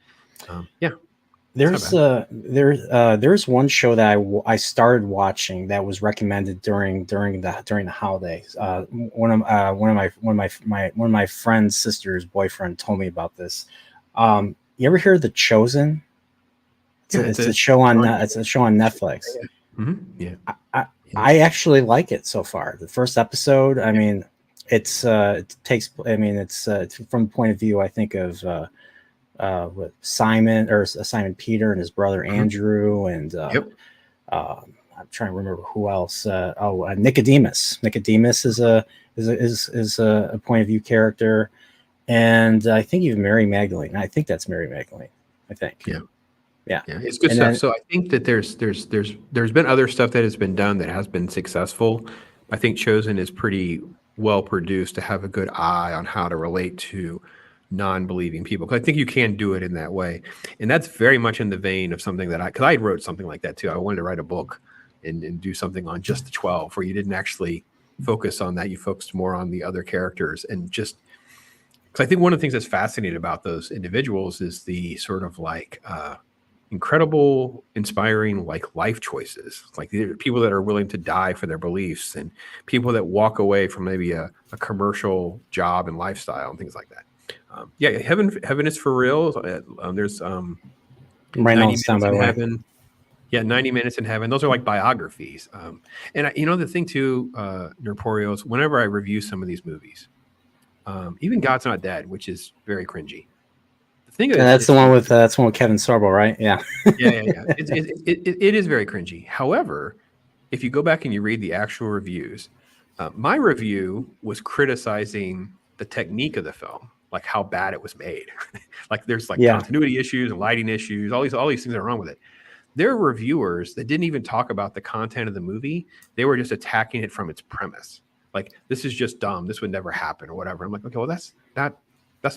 [SPEAKER 2] Yeah.
[SPEAKER 1] There's one show that I started watching that was recommended during the holidays. One of my friend's sister's boyfriend told me about this. You ever hear of The Chosen? It's a show on Netflix.
[SPEAKER 2] Mm-hmm. Yeah.
[SPEAKER 1] I actually like it so far. The first episode, I mean, it's from the point of view, I think, of with Simon Peter and his brother Andrew, and I'm trying to remember who else. Nicodemus. Nicodemus is a point of view character, and I think even Mary Magdalene. I think that's Mary Magdalene. I think. Yeah,
[SPEAKER 2] it's good stuff. So I think that there's been other stuff that has been done that has been successful. I think Chosen is pretty well produced to have a good eye on how to relate to non-believing people, because I think you can do it in that way, and that's very much in the vein of something that I wrote something like that too. I wanted to write a book and do something on just the 12, where you didn't actually focus on that, you focused more on the other characters, and just because I think one of the things that's fascinating about those individuals is the sort of like incredible, inspiring, like life choices, like the people that are willing to die for their beliefs, and people that walk away from maybe a commercial job and lifestyle and things like that. Heaven is for real. There's 90 Minutes in Heaven. Yeah, 90 Minutes in Heaven. Those are like biographies. And the thing too, Nerdporeal, is whenever I review some of these movies, even God's Not Dead, which is very cringy. The thing
[SPEAKER 1] that's the one with Kevin Sorbo, right? Yeah.
[SPEAKER 2] Yeah. It is very cringy. However, if you go back and you read the actual reviews, my review was criticizing the technique of the film, like how bad it was made. Like there's continuity issues and lighting issues, all these things that are wrong with it. There are reviewers that didn't even talk about the content of the movie. They were just attacking it from its premise. Like, this is just dumb. This would never happen or whatever. I'm like, okay, well, that's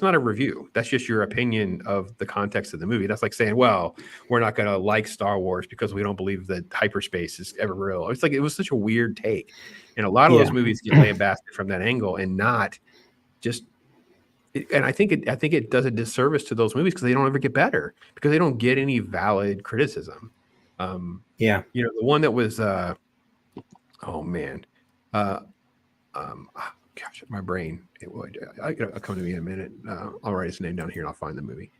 [SPEAKER 2] not a review. That's just your opinion of the context of the movie. That's like saying, well, we're not going to like Star Wars because we don't believe that hyperspace is ever real. It's like, it was such a weird take. And a lot of those movies get lambasted from that angle, and not just, and I think it does a disservice to those movies because they don't ever get better, because they don't get any valid criticism. The one that was, gosh, my brain. It'll come to me in a minute. I'll write his name down here and I'll find the movie.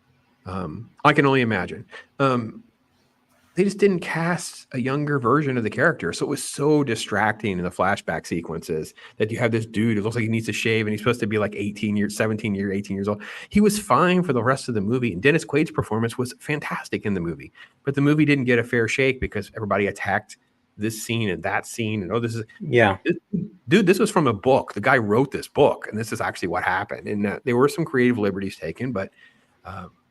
[SPEAKER 2] I Can Only Imagine. They just didn't cast a younger version of the character. So it was so distracting in the flashback sequences that you have this dude who looks like he needs to shave, and he's supposed to be like 18 years old. He was fine for the rest of the movie. And Dennis Quaid's performance was fantastic in the movie. But the movie didn't get a fair shake because everybody attacked this scene and that scene. And this was from a book. The guy wrote this book, and this is actually what happened. And there were some creative liberties taken. But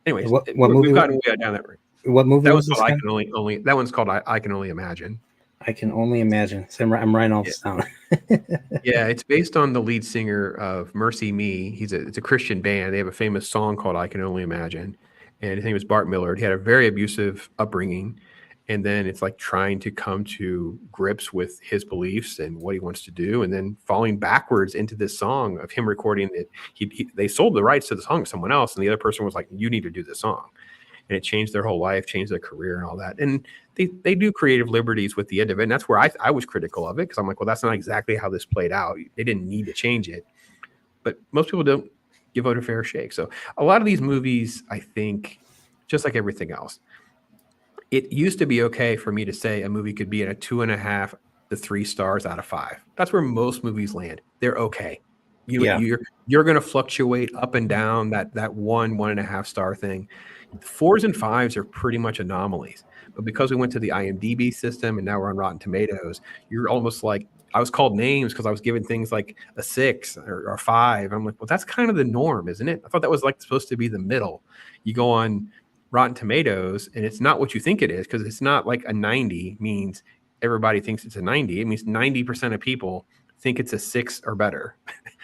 [SPEAKER 2] anyways, we've gotten way down that route.
[SPEAKER 1] What movie
[SPEAKER 2] that was called? That one's called I Can Only Imagine.
[SPEAKER 1] I Can Only Imagine. So I'm writing all this down.
[SPEAKER 2] Yeah, it's based on the lead singer of Mercy Me. It's a Christian band. They have a famous song called I Can Only Imagine. And his name was Bart Millard. He had a very abusive upbringing. And then it's like trying to come to grips with his beliefs and what he wants to do, and then falling backwards into this song of him recording it. They sold the rights to the song to someone else, and the other person was like, "You need to do this song." and it changed their whole life, changed their career and all that. And they do creative liberties with the end of it. And that's where I was critical of it, because I'm like, well, that's not exactly how this played out. They didn't need to change it. But most people don't give it a fair shake. So a lot of these movies, I think, just like everything else, it used to be okay for me to say a movie could be at a 2.5 to 3 stars out of 5. That's where most movies land. They're okay.
[SPEAKER 1] Yeah.
[SPEAKER 2] You're going to fluctuate up and down that 1.5 star thing. 4s and 5s are pretty much anomalies. But because we went to the IMDb system and now we're on Rotten Tomatoes, you're almost like, I was called names because I was given things like a 6 or a 5. I'm like, well, that's kind of the norm, isn't it? I thought that was like supposed to be the middle. You go on Rotten Tomatoes and it's not what you think it is, because it's not like a 90 means everybody thinks it's a 90. It means 90% of people think it's a 6 or better.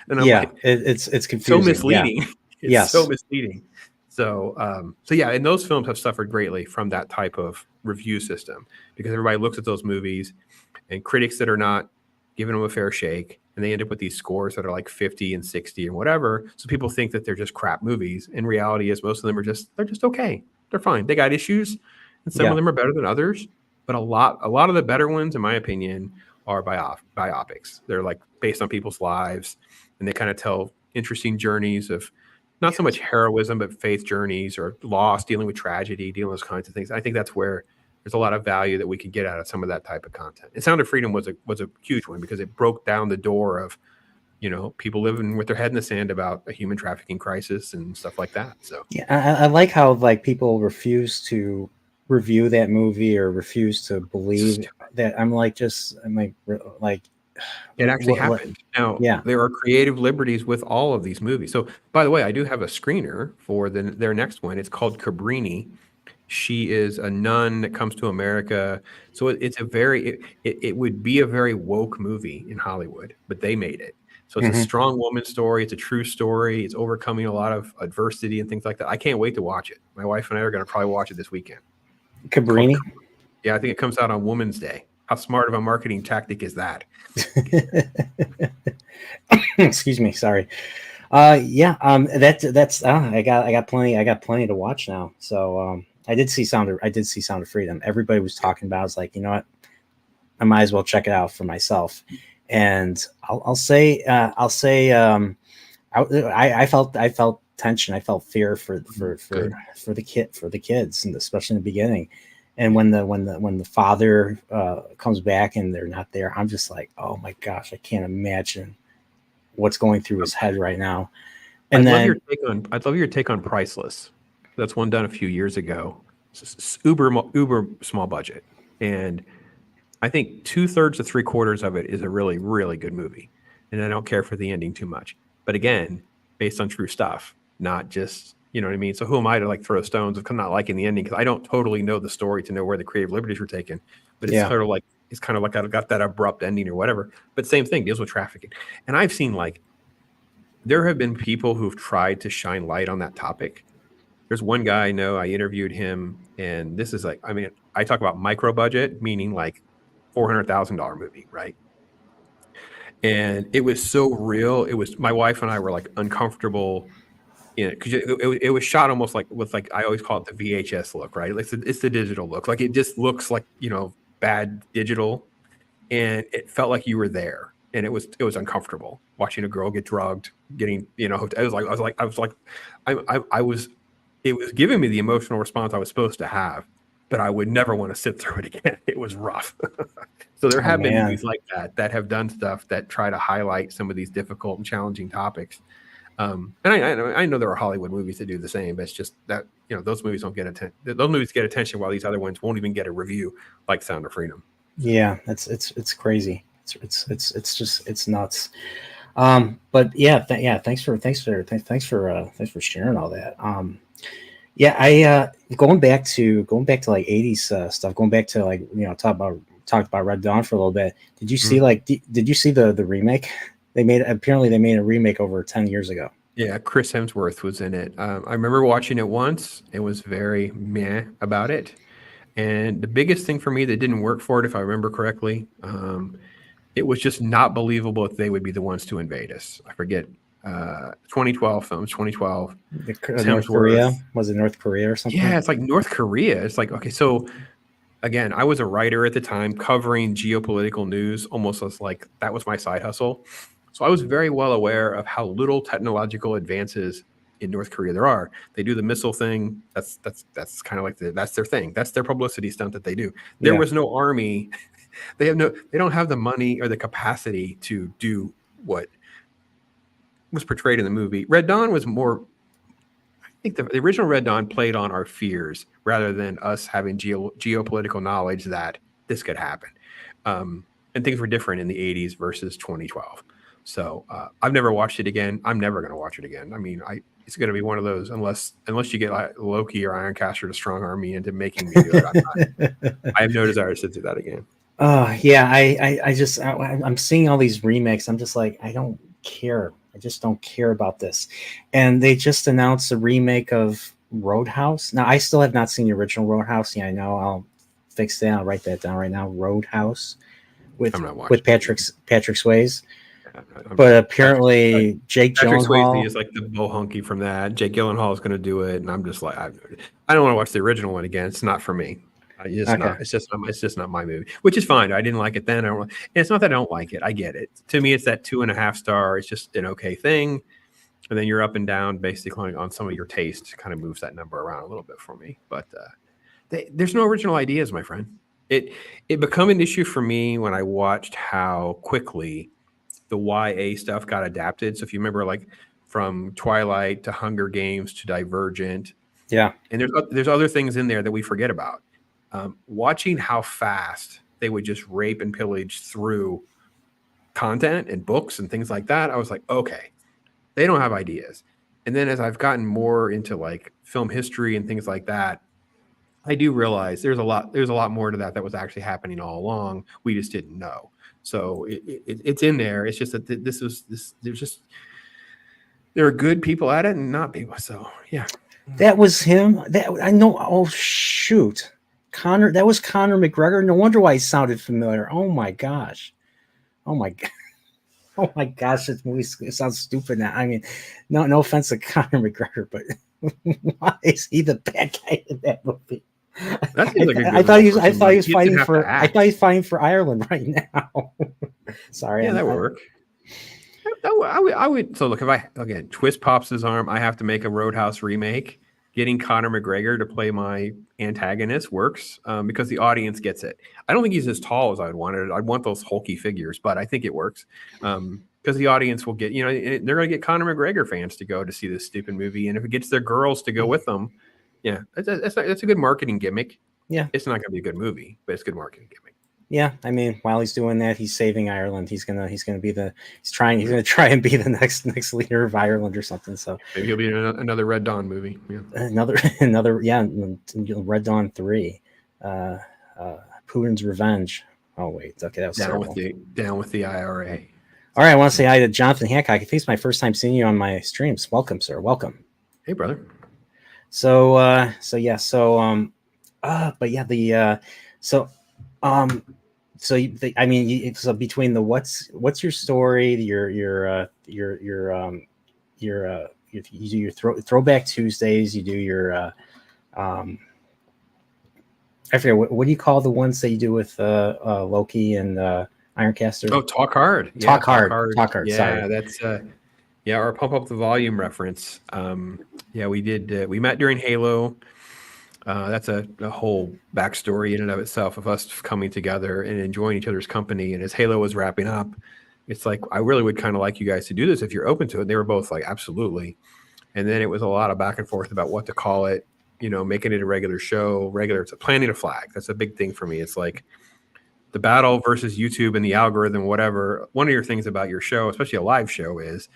[SPEAKER 2] And I'm like,
[SPEAKER 1] it's confusing.
[SPEAKER 2] so misleading.
[SPEAKER 1] Yeah.
[SPEAKER 2] It's
[SPEAKER 1] Yes.
[SPEAKER 2] so misleading. So yeah, and those films have suffered greatly from that type of review system, because everybody looks at those movies and critics that are not giving them a fair shake, and they end up with these scores that are like 50 and 60 and whatever. So people think that they're just crap movies. And reality is most of them are they're just okay. They're fine. They got issues, and some of them are better than others. But a lot of the better ones, in my opinion, are biopics. They're like based on people's lives, and they kind of tell interesting journeys of not so much heroism, but faith journeys or loss, dealing with tragedy, dealing with those kinds of things. I think that's where there's a lot of value that we could get out of some of that type of content. And Sound of Freedom was a huge one, because it broke down the door of, people living with their head in the sand about a human trafficking crisis and stuff like that. So
[SPEAKER 1] yeah, I like how like people refuse to review that movie or refuse to believe that. I'm like,
[SPEAKER 2] it actually happened. Now,
[SPEAKER 1] yeah.
[SPEAKER 2] There are creative liberties with all of these movies. So, by the way, I do have a screener for their next one. It's called Cabrini. She is a nun that comes to America. So it would be a very woke movie in Hollywood, but they made it. So it's a strong woman story. It's a true story. It's overcoming a lot of adversity and things like that. I can't wait to watch it. My wife and I are going to probably watch it this weekend.
[SPEAKER 1] Cabrini?
[SPEAKER 2] Yeah, I think it comes out on Women's Day. How smart of a marketing tactic is that?
[SPEAKER 1] Excuse me, sorry. That's I got plenty to watch now. So I did see Sound of Freedom. Everybody was talking about it. I was like, you know what? I might as well check it out for myself. And I felt tension. I felt fear for the kids, and especially in the beginning. And when the father comes back and they're not there, I'm just like, oh my gosh, I can't imagine what's going through his head right now. And
[SPEAKER 2] I'd love your take on Priceless. That's one done a few years ago. It's uber small budget, and I think 2/3 to 3/4 of it is a really, really good movie. And I don't care for the ending too much. But again, based on true stuff, not just, you know what I mean? So who am I to like throw stones of not liking the ending? Because I don't totally know the story to know where the creative liberties were taken. But it's kind of like I got that abrupt ending or whatever. But same thing, deals with trafficking. And I've seen there have been people who've tried to shine light on that topic. There's one guy I know, I interviewed him, and this is like, I mean, I talk about micro budget, meaning like $400,000 movie, right? And it was so real. It was, my wife and I were like uncomfortable in it, because it was shot almost like with like, I always call it the VHS look, right? It's the digital look. Like it just looks like, bad digital, and it felt like you were there, and it was uncomfortable watching a girl get drugged, getting, it was giving me the emotional response I was supposed to have, but I would never want to sit through it again. It was rough. So there have been movies like that have done stuff that try to highlight some of these difficult and challenging topics. And I know there are Hollywood movies that do the same, but it's just that, those movies don't get attention. Those movies get attention while these other ones won't even get a review, like Sound of Freedom.
[SPEAKER 1] Yeah, it's crazy. It's nuts. But thanks for sharing all that. I going back to like 80s stuff, going back to like, talked about Red Dawn for a little bit. Did you see did you see the remake? They made a remake over 10 years ago.
[SPEAKER 2] Yeah, Chris Hemsworth was in it. I remember watching it once. It was very meh about it. And the biggest thing for me that didn't work for it, if I remember correctly, it was just not believable that they would be the ones to invade us. I forget 2012 films. 2012.
[SPEAKER 1] North Korea,
[SPEAKER 2] Hemsworth.
[SPEAKER 1] was it North Korea or something?
[SPEAKER 2] Yeah, it's like North Korea. It's like, okay, so again, I was a writer at the time covering geopolitical news, almost as like that was my side hustle. So I was very well aware of how little technological advances in North Korea there are. They do the missile thing. That's kind of like that's their thing. That's their publicity stunt that they do. There
[SPEAKER 1] Yeah.
[SPEAKER 2] was no army. They don't have the money or the capacity to do what was portrayed in the movie. Red Dawn was more, I think the original Red Dawn played on our fears rather than us having geopolitical knowledge that this could happen. And things were different in the 80s versus 2012. So I've never watched it again. I'm never going to watch it again. I mean, it's going to be one of those unless you get like Loki or Ironcaster to strong arm me into making me do it. I have no desire to do that again.
[SPEAKER 1] Yeah, I'm seeing all these remakes. I'm just like, I don't care. I just don't care about this. And they just announced a remake of Roadhouse. Now, I still have not seen the original Roadhouse. Yeah, I know. I'll fix that. I'll write that down right now. Roadhouse with Patrick Swayze. But apparently, Jake
[SPEAKER 2] Patrick
[SPEAKER 1] Gyllenhaal
[SPEAKER 2] Swayze is like the bohunky from that. Jake Gyllenhaal is going to do it, and I'm just like, I don't want to watch the original one again. It's not for me. It's just not my movie, which is fine. I didn't like it then. And it's not that I don't like it. I get it. To me, it's that 2.5 star. It's just an okay thing, and then you're up and down basically on some of your taste. Kind of moves that number around a little bit for me. But there's no original ideas, my friend. It became an issue for me when I watched how quickly the YA stuff got adapted. So if you remember, like from Twilight to Hunger Games to Divergent,
[SPEAKER 1] yeah,
[SPEAKER 2] and there's other things in there that we forget about. Watching how fast they would just rape and pillage through content and books and things like that, I was like, okay, they don't have ideas. And then as I've gotten more into like film history and things like that, I do realize there's a lot more to that was actually happening all along. We just didn't know. So it's in there. It's just that there are good people at it and not people. So yeah,
[SPEAKER 1] that was him. That I know. Oh shoot, Conor. That was Conor McGregor. No wonder why he sounded familiar. Oh my gosh. Oh my god. Oh my gosh, this movie sounds stupid now. I mean, no offense to Conor McGregor, but why is he the bad guy in that movie? I thought he was fighting for Ireland right now. Sorry,
[SPEAKER 2] yeah, that would work. I would. So look, if Twist pops his arm, I have to make a Roadhouse remake. Getting Conor McGregor to play my antagonist works because the audience gets it. I don't think he's as tall as I'd wanted. I'd want those hulky figures, but I think it works because the audience will get. They're going to get Conor McGregor fans to go to see this stupid movie, and if it gets their girls to go with them, yeah, that's a good marketing gimmick.
[SPEAKER 1] Yeah,
[SPEAKER 2] it's not going to be a good movie, but it's a good marketing gimmick.
[SPEAKER 1] Yeah, I mean, while he's doing that, he's saving Ireland. He's gonna try and be the next leader of Ireland or something. So
[SPEAKER 2] maybe he'll be in another Red Dawn movie. Yeah.
[SPEAKER 1] Another Red Dawn 3, Putin's Revenge. Oh wait, okay, that was
[SPEAKER 2] down with the IRA.
[SPEAKER 1] All right, I want to say hi to Jonathan Hancock. I think it's my first time seeing you on my streams. Welcome, sir. Welcome.
[SPEAKER 2] Hey, brother.
[SPEAKER 1] So between the what's your story, you do your throwback Tuesdays, you do your I forget what do you call the ones that you do with Loki and Ironcaster?
[SPEAKER 2] Oh, Talk Hard.
[SPEAKER 1] Talk hard.
[SPEAKER 2] Yeah, sorry. That's our Pump Up the Volume reference. We did. We met during Halo. That's a whole backstory in and of itself of us coming together and enjoying each other's company. And as Halo was wrapping up, it's like, I really would kind of like you guys to do this if you're open to it. They were both like, absolutely. And then it was a lot of back and forth about what to call it, making it a regular show, it's planting a flag. That's a big thing for me. It's like the battle versus YouTube and the algorithm, whatever. One of your things about your show, especially a live show is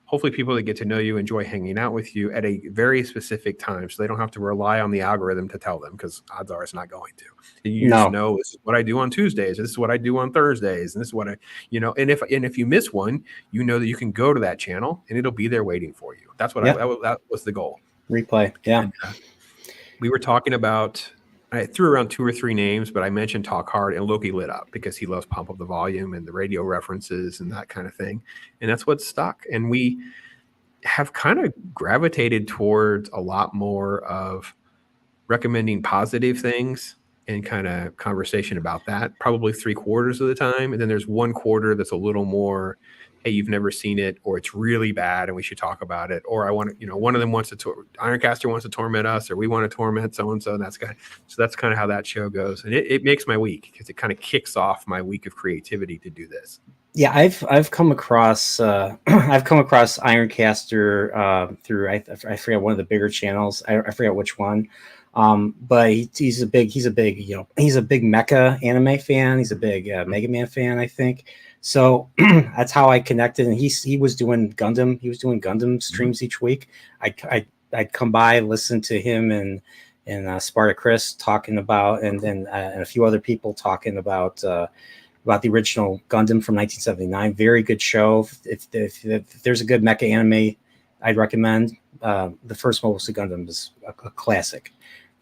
[SPEAKER 2] hopefully people that get to know you enjoy hanging out with you at a very specific time, so they don't have to rely on the algorithm to tell them, because odds are it's not going to. You just know, this is what I do on Tuesdays, this is what I do on Thursdays, and this is what I, and if you miss one, that you can go to that channel and it'll be there waiting for you. That's what that was the goal.
[SPEAKER 1] Replay, yeah.
[SPEAKER 2] And, we were talking about I threw around 2 or 3 names, but I mentioned Talk Hard, and Loki lit up because he loves Pump Up the Volume and the radio references and that kind of thing. And that's what stuck. And we have kind of gravitated towards a lot more of recommending positive things and kind of conversation about that, probably 3/4 of the time. And then there's 1/4 that's a little more, hey, you've never seen it, or it's really bad and we should talk about it. Or I want to, one of them wants to, Ironcaster wants to torment us, or we want to torment so-and-so. And that's kind of how that show goes. And it makes my week because it kind of kicks off my week of creativity to do this.
[SPEAKER 1] Yeah, I've come across I've come across Ironcaster through I forget one of the bigger channels. I forget which one. But he's a big he's a big mecha anime fan. He's a big Mega Man fan, I think. So that's how I connected. And he was doing Gundam. He was doing Gundam streams each week. I'd come by, listen to him and Sparta Chris talking about, and then and a few other people talking about the original Gundam from 1979. Very good show. If there's a good mecha anime, I'd recommend. The first Mobile Gundam is a classic.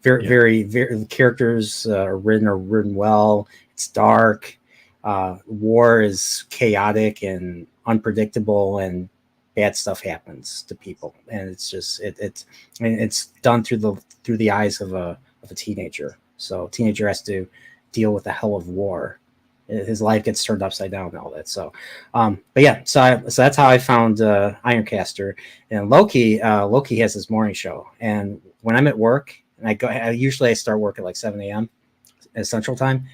[SPEAKER 1] Very, the characters are written well. It's dark. War is chaotic and unpredictable, and bad stuff happens to people. And it's just it's done through the eyes of a teenager. So a teenager has to deal with the hell of war. His life gets turned upside down and all that. So, but yeah, so that's how I found Ironcaster. And Loki has his morning show, and when I'm at work and I start work at like 7 a.m. at Central Time.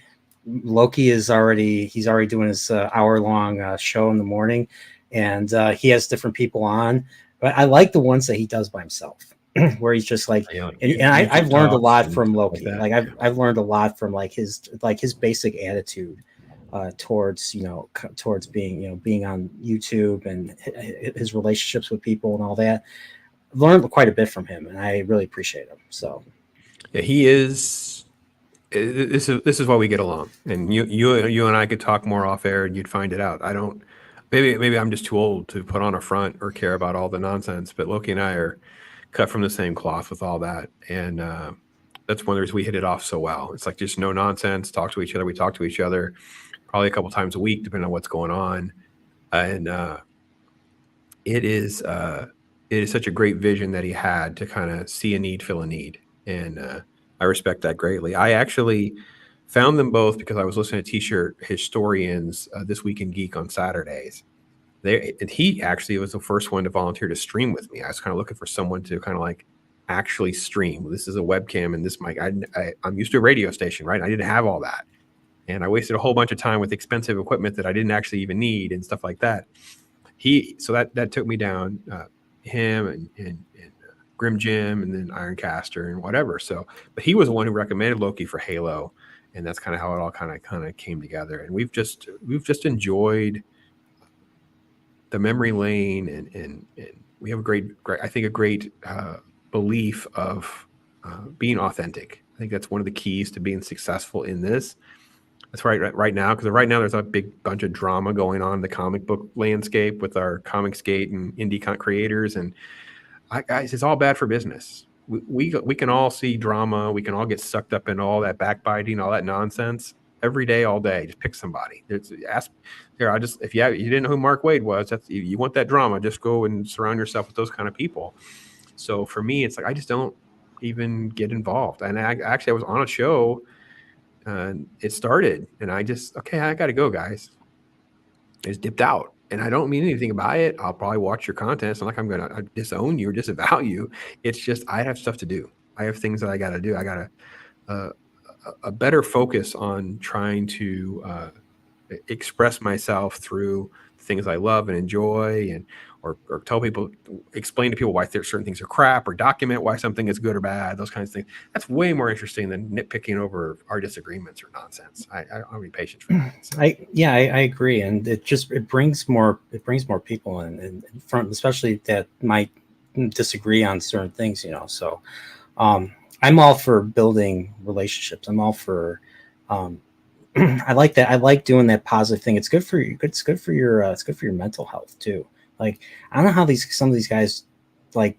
[SPEAKER 1] Loki he's already doing his hour-long show in the morning, and he has different people on. But I like the ones that he does by himself, where he's just like, I've learned a lot from Loki. Like I've learned a lot from his basic attitude towards being on YouTube and his relationships with people and all that. I've learned quite a bit from him, and I really appreciate him. So
[SPEAKER 2] yeah, he is. This is why we get along, and you and I could talk more off air, and you'd find it out. I don't. Maybe I'm just too old to put on a front or care about all the nonsense. But Loki and I are cut from the same cloth with all that, and that's one of the reasons we hit it off so well. It's like just no nonsense. Talk to each other. We talk to each other probably a couple times a week, depending on what's going on, and it is such a great vision that he had to kind of see a need, fill a need, and I respect that greatly. I actually found them both because I was listening to T-Shirt Historians This Week in Geek on Saturdays. And he actually was the first one to volunteer to stream with me. I was kind of looking for someone to kind of like actually stream. This is a webcam and this mic. I'm used to a radio station, right? I didn't have all that. And I wasted a whole bunch of time with expensive equipment that I didn't actually even need and stuff like that. So that took me down, him and Grim Jim and then Ironcaster and whatever. So, but he was the one who recommended Loki for Halo, and that's kind of how it all kind of came together. And we've just enjoyed the memory lane, and we have a great belief of being authentic. I think that's one of the keys to being successful in this. That's right now, because right now there's a big bunch of drama going on in the comic book landscape with our Comicsgate and indie creators, and guys, it's all bad for business. We can all see drama. We can all get sucked up in all that backbiting, all that nonsense every day, all day. Just pick somebody. If you didn't know who Mark Waid was, you want that drama, just go and surround yourself with those kind of people. So for me, it's like I just don't even get involved. And I was on a show, and it started, and I got to go, guys. I just dipped out. And I don't mean anything by it. I'll probably watch your content. It's not like I'm going to disown you or disavow you. It's just I have stuff to do. I have things that I got to do. I got a better focus on trying to express myself through things I love and enjoy, or tell people, explain to people why certain things are crap, or document why something is good or bad. Those kinds of things. That's way more interesting than nitpicking over our disagreements or nonsense. I don't have any patience for that. So.
[SPEAKER 1] I agree, and it brings more people in front, especially that might disagree on certain things. So I'm all for building relationships. I'm all for I like that. I like doing that positive thing. It's good for you. It's good for your mental health too. Like, I don't know how some of these guys like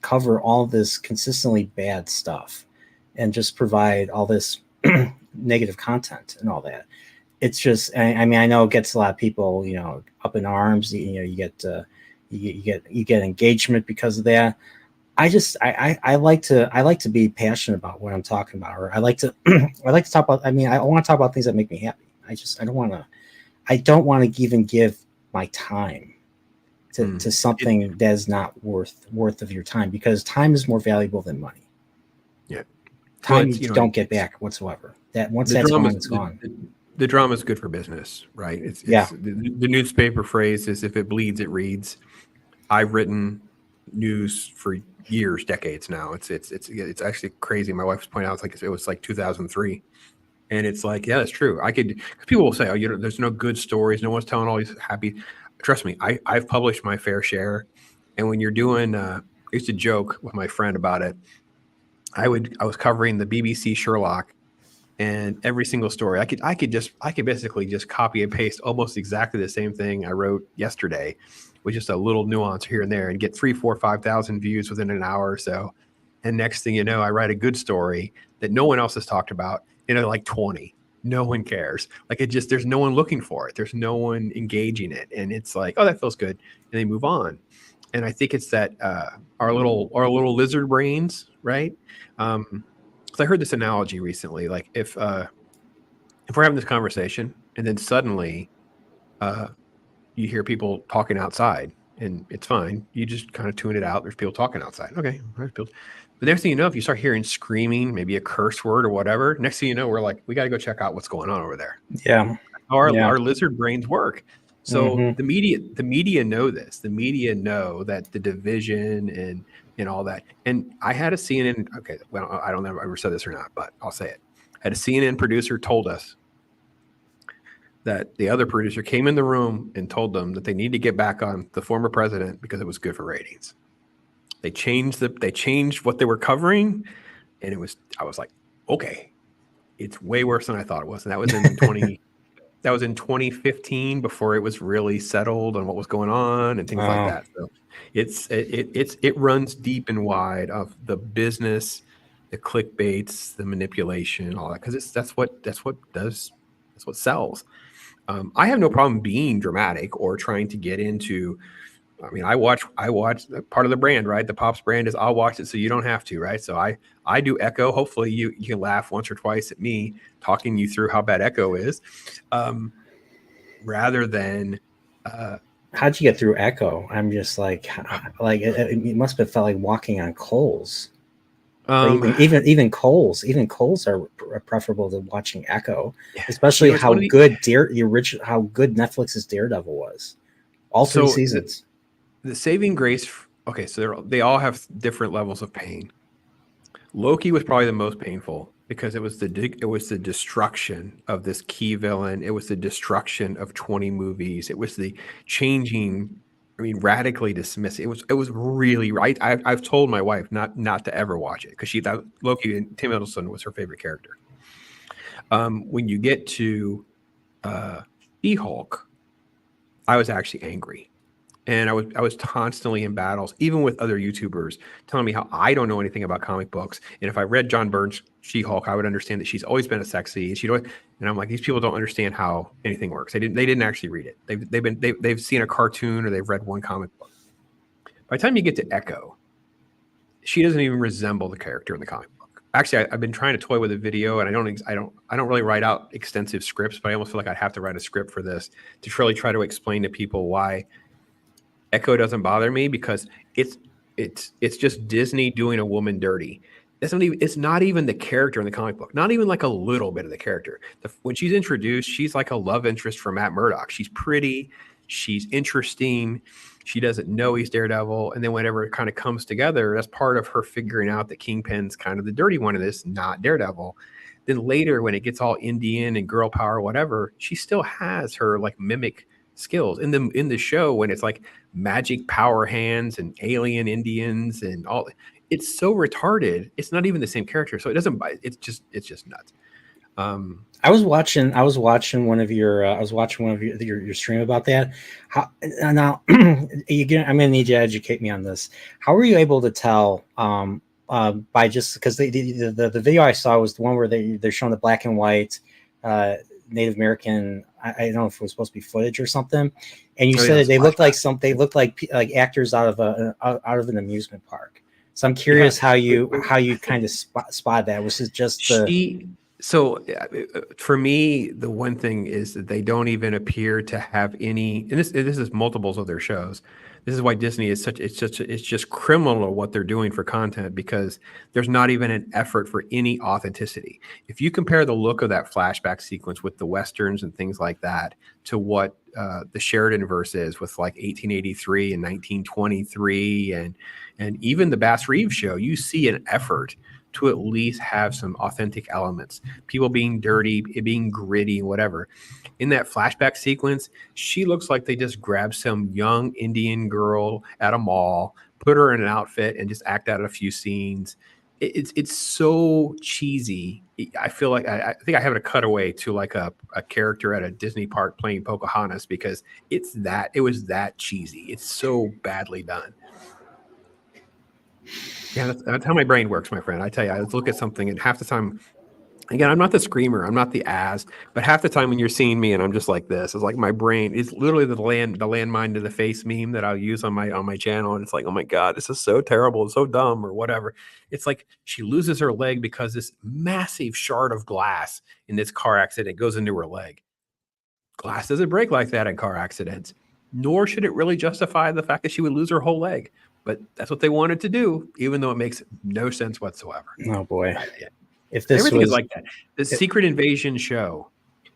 [SPEAKER 1] cover all this consistently bad stuff, and just provide all this negative content and all that. It's just, I mean, I know it gets a lot of people, up in arms. You get you get engagement because of that. I like to be passionate about what I'm talking about, or I like to I like to talk about. I mean, I want to talk about things that make me happy. I don't want to even give my time to something that is not worth of your time, because time is more valuable than money.
[SPEAKER 2] Yeah,
[SPEAKER 1] Time you don't get back whatsoever. That once that's gone, it's gone.
[SPEAKER 2] The drama is good for business, right? It's the newspaper phrase is, if it bleeds, it reads. I've written news for years, decades now. It's actually crazy. My wife was pointing out, it was like 2003, and it's like, yeah, that's true. Cause people will say, oh, there's no good stories. No one's telling all these happy. Trust me, I've published my fair share, and when you're doing, I used to joke with my friend about it. I was covering the BBC Sherlock, and every single story I could basically just copy and paste almost exactly the same thing I wrote yesterday, with just a little nuance here and there, and get 3, 4, 5,000 views within an hour or so. And next thing you know, I write a good story that no one else has talked about, like 20. No one cares. There's no one looking for it. There's no one engaging it. And it's like, oh, that feels good. And they move on. And I think it's that our little lizard brains, right? Because I heard this analogy recently. Like if we're having this conversation and then suddenly you hear people talking outside, and it's fine. You just kind of tune it out. There's people talking outside. Okay. There's people. But next thing you know, if you start hearing screaming, maybe a curse word or whatever, next thing you know, we're like, we got to go check out what's going on over there.
[SPEAKER 1] Yeah.
[SPEAKER 2] Our lizard brains work. So the media know this. The media know that the division and all that. And I had a CNN. Okay. Well, I don't know if I ever said this or not, but I'll say it. I had a CNN producer told us that the other producer came in the room and told them that they need to get back on the former president because it was good for ratings. They changed what they were covering, and I was like, okay, it's way worse than I thought it was. And that was in 2015, before it was really settled on what was going on and things like that. So it runs deep and wide of the business, the clickbaits, the manipulation, all that, because that's what sells. I have no problem being dramatic or trying to get into. I mean, I watch part of the brand, right? The Pops brand is I'll watch it so you don't have to, right? So I do Echo. Hopefully you can laugh once or twice at me talking you through how bad Echo is, rather than.
[SPEAKER 1] How'd you get through Echo? I'm just like it must have felt like walking on coals. Even coals are preferable to watching Echo, especially how good Netflix's Daredevil was. All 3 seasons.
[SPEAKER 2] The saving grace. Okay, so they all have different levels of pain. Loki was probably the most painful because it was the destruction of this key villain. It was the destruction of 20 movies. It was the changing. I mean, radically dismiss it. It was really right. I've told my wife not to ever watch it because she thought Loki and Tim Hiddleston was her favorite character. When you get to She-Hulk, I was actually angry. And I was constantly in battles, even with other YouTubers, telling me how I don't know anything about comic books. And if I read John Byrne's She-Hulk, I would understand that she's always been a sexy. And I'm like, these people don't understand how anything works. They didn't actually read it. They've seen a cartoon or they've read one comic book. By the time you get to Echo, she doesn't even resemble the character in the comic book. Actually, I've been trying to toy with a video, and I don't really write out extensive scripts, but I almost feel like I'd have to write a script for this to really try to explain to people why Echo doesn't bother me, because it's just Disney doing a woman dirty. It's not even the character in the comic book, not even like a little bit of the character. When she's introduced, she's like a love interest for Matt Murdock. She's pretty, she's interesting. She doesn't know he's Daredevil. And then whenever it kind of comes together, that's part of her figuring out that Kingpin's kind of the dirty one of this, not Daredevil. Then later, when it gets all Indian and girl power, whatever, she still has her like mimic skills in the show, when it's like magic power hands and alien Indians and all. It's so retarded. It's not even the same character, so it doesn't. It's just nuts.
[SPEAKER 1] I was watching one of your stream about that. Now I'm going to need you to educate me on this. How were you able to tell by just because the video I saw was the one where they're showing the black and white Native American. I don't know if it was supposed to be footage or something. And you said they looked like like actors out of an amusement park. So I'm curious how you kind of spot that. Was it just
[SPEAKER 2] for me, the one thing is that they don't even appear to have any, and this is multiples of their shows. This is why Disney is it's just criminal what they're doing for content, because there's not even an effort for any authenticity. If you compare the look of that flashback sequence with the Westerns and things like that to what the Sheridan verse is with like 1883 and 1923 and even the Bass Reeves show, you see an effort to at least have some authentic elements, people being dirty, it being gritty, whatever. In that flashback sequence, she looks like they just grabbed some young Indian girl at a mall, put her in an outfit, and just act out a few scenes. It's so cheesy. I feel like I think I have a cutaway to like a character at a Disney park playing Pocahontas, because it was that cheesy. It's so badly done. Yeah, that's how my brain works, my friend. I tell you, I look at something, and half the time, again, I'm not the screamer, I'm not the ass, but half the time when you're seeing me and I'm just like this, it's like my brain is literally the landmine to the face meme that I'll use on my channel, and it's like, oh my god, this is so terrible and so dumb or whatever. It's like she loses her leg because this massive shard of glass in this car accident goes into her leg. Glass doesn't break like that in car accidents, nor should it really justify the fact that she would lose her whole leg. But that's what they wanted to do, even though it makes no sense whatsoever.
[SPEAKER 1] Oh boy.
[SPEAKER 2] If this everything is like that. The Secret Invasion show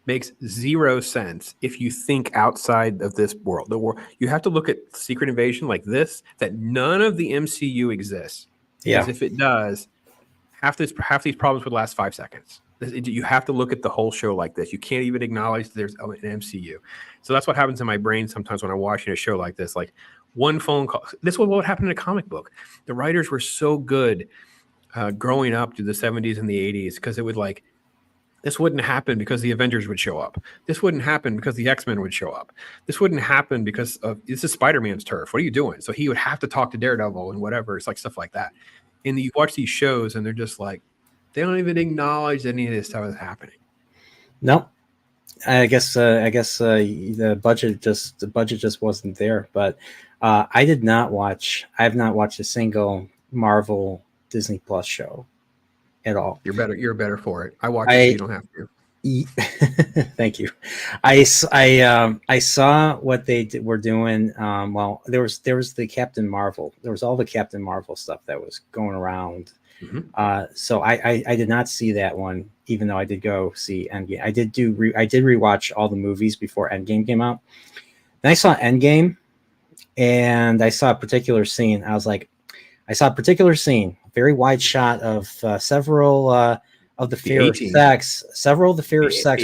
[SPEAKER 2] makes zero sense if you think outside of this world. The world, you have to look at Secret Invasion like this, that none of the MCU exists. Because if it does, half these problems would last 5 seconds. You have to look at the whole show like this. You can't even acknowledge there's an MCU. So that's what happens in my brain sometimes when I'm watching a show like this. Like one phone call. This was what happened in a comic book. The writers were so good growing up through the 70s and the 80s, because it would like, this wouldn't happen because the Avengers would show up. This wouldn't happen because the X-Men would show up. This wouldn't happen because this is Spider-Man's turf. What are you doing? So he would have to talk to Daredevil and whatever. It's like stuff like that. And you watch these shows and they're just like, they don't even acknowledge any of this stuff is happening.
[SPEAKER 1] No, I guess the budget just wasn't there. But I have not watched a single Marvel Disney Plus show at all.
[SPEAKER 2] You're better for it. I watch it so you don't have
[SPEAKER 1] to. Thank you. I saw what they were doing. Well, there was the Captain Marvel. There was all the Captain Marvel stuff that was going around. Mm-hmm. So I did not see that one, even though I did go see Endgame. I did rewatch all the movies before Endgame came out. Then I saw Endgame, and I saw a particular scene. Very wide shot of several of the fairer sex,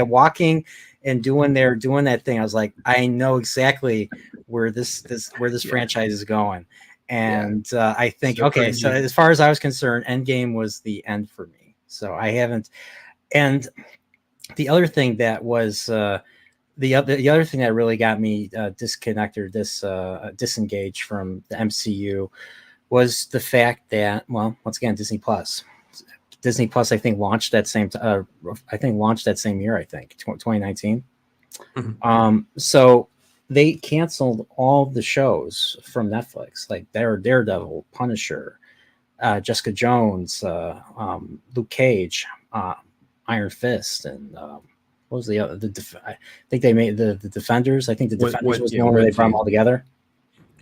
[SPEAKER 1] walking and doing that thing. I was like, I know exactly where this franchise is going. And I think, so okay, so as far as I was concerned, Endgame was the end for me. So I haven't. And the other thing that was the other thing that really got me disconnected or disengaged from the MCU was the fact that, well, once again, Disney Plus, I think launched that same year, 2019. Mm-hmm. So they canceled all the shows from Netflix, like Daredevil, Punisher, Jessica Jones, Luke Cage, Iron Fist, and what was the other? I think they made the Defenders. I think the Defenders was the one where they brought them all together.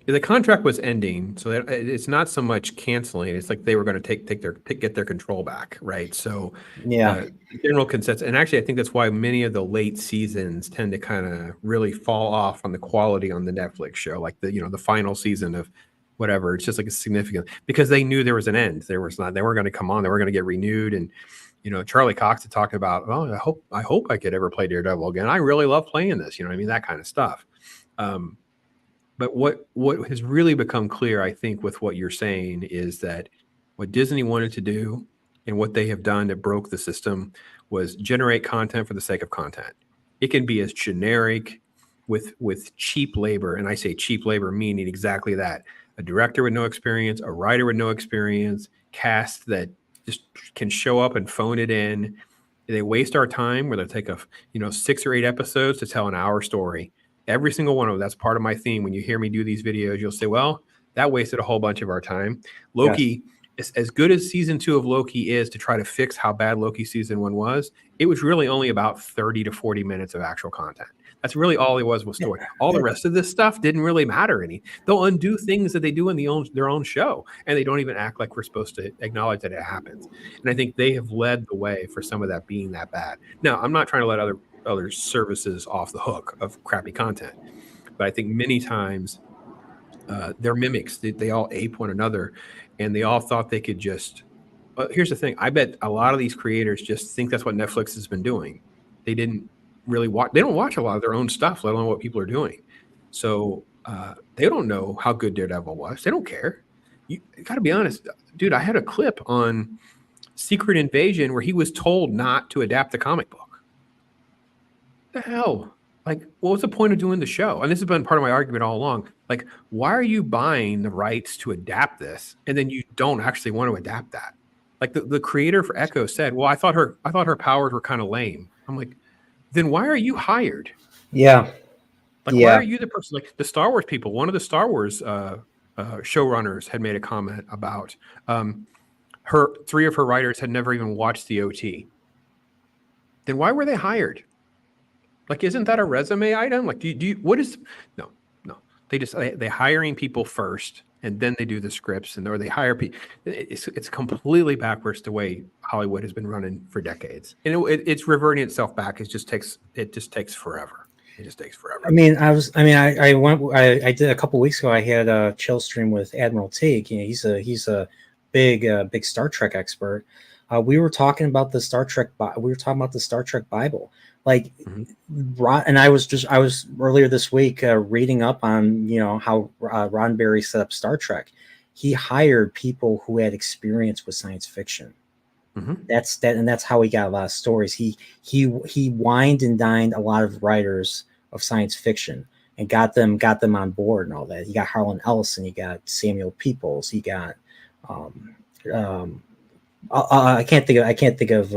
[SPEAKER 2] The contract was ending, so it's not so much canceling. It's like they were going to get their control back, right? So general consensus, and actually, I think that's why many of the late seasons tend to kind of really fall off on the quality on the Netflix show, like the final season of whatever. It's just like a significant, because they knew there was an end. They weren't going to come on. They were going to get renewed, and Charlie Cox had talked about, oh, I hope I could ever play Daredevil again. I really love playing this. You know what I mean? That kind of stuff. But what has really become clear, I think, with what you're saying is that what Disney wanted to do and what they have done that broke the system was generate content for the sake of content. It can be as generic with cheap labor, and I say cheap labor meaning exactly that. a director with no experience, a writer with no experience, cast that just can show up and phone it in. They waste our time where they take 6 or 8 episodes to tell an hour story. Every single one of them. That's part of my theme. When you hear me do these videos, you'll say, well, that wasted a whole bunch of our time. Loki, as good as season 2 of Loki is to try to fix how bad Loki season 1 was, it was really only about 30 to 40 minutes of actual content. That's really all it was story. All the rest of this stuff didn't really matter any. They'll undo things that they do in their own show, and they don't even act like we're supposed to acknowledge that it happens. And I think they have led the way for some of that being that bad. Now, I'm not trying to let other services off the hook of crappy content, but I think many times they're mimics. They all ape one another, and they all thought they could just. Here's the thing: I bet a lot of these creators just think that's what Netflix has been doing. They didn't really watch. They don't watch a lot of their own stuff, let alone what people are doing. So they don't know how good Daredevil was. They don't care. You got to be honest, dude. I had a clip on Secret Invasion where he was told not to adapt the comic book. The hell? Like, what was the point of doing the show? And this has been part of my argument all along. Like, why are you buying the rights to adapt this, and then you don't actually want to adapt that? Like the creator for Echo said, well, I thought her powers were kind of lame. I'm like, then why are you hired?
[SPEAKER 1] Yeah.
[SPEAKER 2] Like, why are you the person? Like the Star Wars people, one of the Star Wars showrunners had made a comment about 3 of her writers had never even watched the OT. Then why were they hired? Like, isn't that a resume item? Like, what is, no. They hiring people first, and then they do the scripts, or they hire people. It's completely backwards the way Hollywood has been running for decades, and it's reverting itself back. It just takes forever. It just takes forever.
[SPEAKER 1] I mean, I did a couple weeks ago. I had a chill stream with Admiral Teague. He's a big Star Trek expert. We were talking about the Star Trek. We were talking about the Star Trek Bible. Like, and I was earlier this week reading up on how Roddenberry set up Star Trek. He hired people who had experience with science fiction. That's how he got a lot of stories. He wined and dined a lot of writers of science fiction and got them on board and all that. He got Harlan Ellison, he got Samuel Peoples, he got I can't think of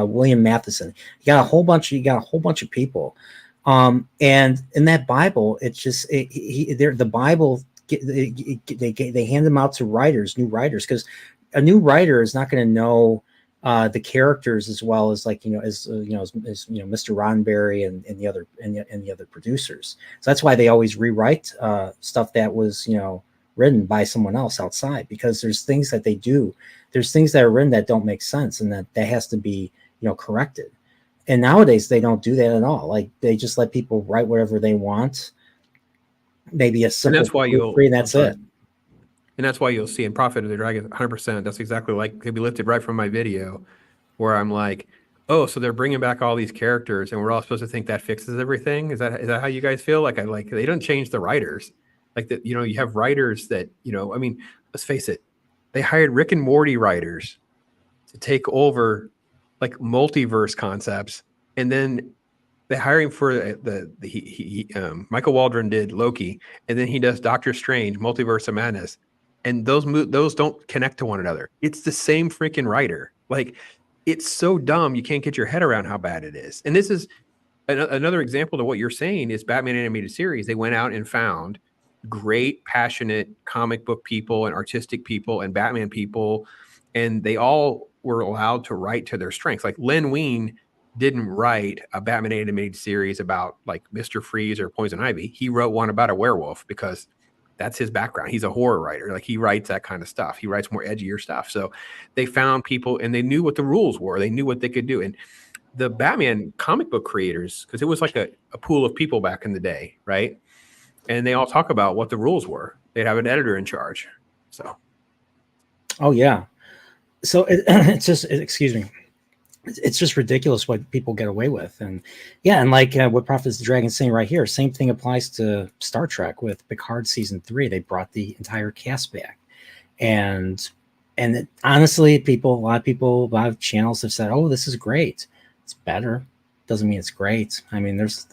[SPEAKER 1] William Matheson. You got a whole bunch of people, and in that Bible, it's just the Bible. They hand them out to new writers, because a new writer is not going to know the characters as well as Mr. Roddenberry and the other producers. So that's why they always rewrite stuff that was written by someone else outside, because there's things that they do. There's things that are written that don't make sense, and that has to be, corrected. And nowadays they don't do that at all. Like, they just let people write whatever they want. Maybe a simple,
[SPEAKER 2] and that's why
[SPEAKER 1] that's it.
[SPEAKER 2] And that's why you'll see in Prophet of the Dragon 100%. That's exactly like could be lifted right from my video, where I'm like, oh, so they're bringing back all these characters, and we're all supposed to think that fixes everything. Is that how you guys feel? Like, they don't change the writers. Like that, you have writers that I mean, let's face it. They hired Rick and Morty writers to take over like multiverse concepts, and then they hire him for Michael Waldron did Loki, and then he does Doctor Strange, Multiverse of Madness, and those don't connect to one another. It's the same freaking writer. Like, it's so dumb you can't get your head around how bad it is. And this is another example to what you're saying is Batman animated series. They went out and found great, passionate comic book people and artistic people and Batman people, and they all were allowed to write to their strengths. Like, Len Wein didn't write a Batman animated series about like Mr. Freeze or Poison Ivy. He wrote one about a werewolf because that's his background. He's a horror writer. Like, he writes that kind of stuff. He writes more edgier stuff. So they found people, and they knew what the rules were. They knew what they could do. And the Batman comic book creators, because it was like a pool of people back in the day, right? And they all talk about what the rules were. They'd have an editor in charge. So,
[SPEAKER 1] oh yeah. So it's just, excuse me, it's just ridiculous what people get away with. And yeah, and like what Prophet of the Dragon is saying right here, same thing applies to Star Trek with Picard season 3. They brought the entire cast back, and honestly, a lot of channels have said, "Oh, this is great. It's better." Doesn't mean it's great. I mean, that's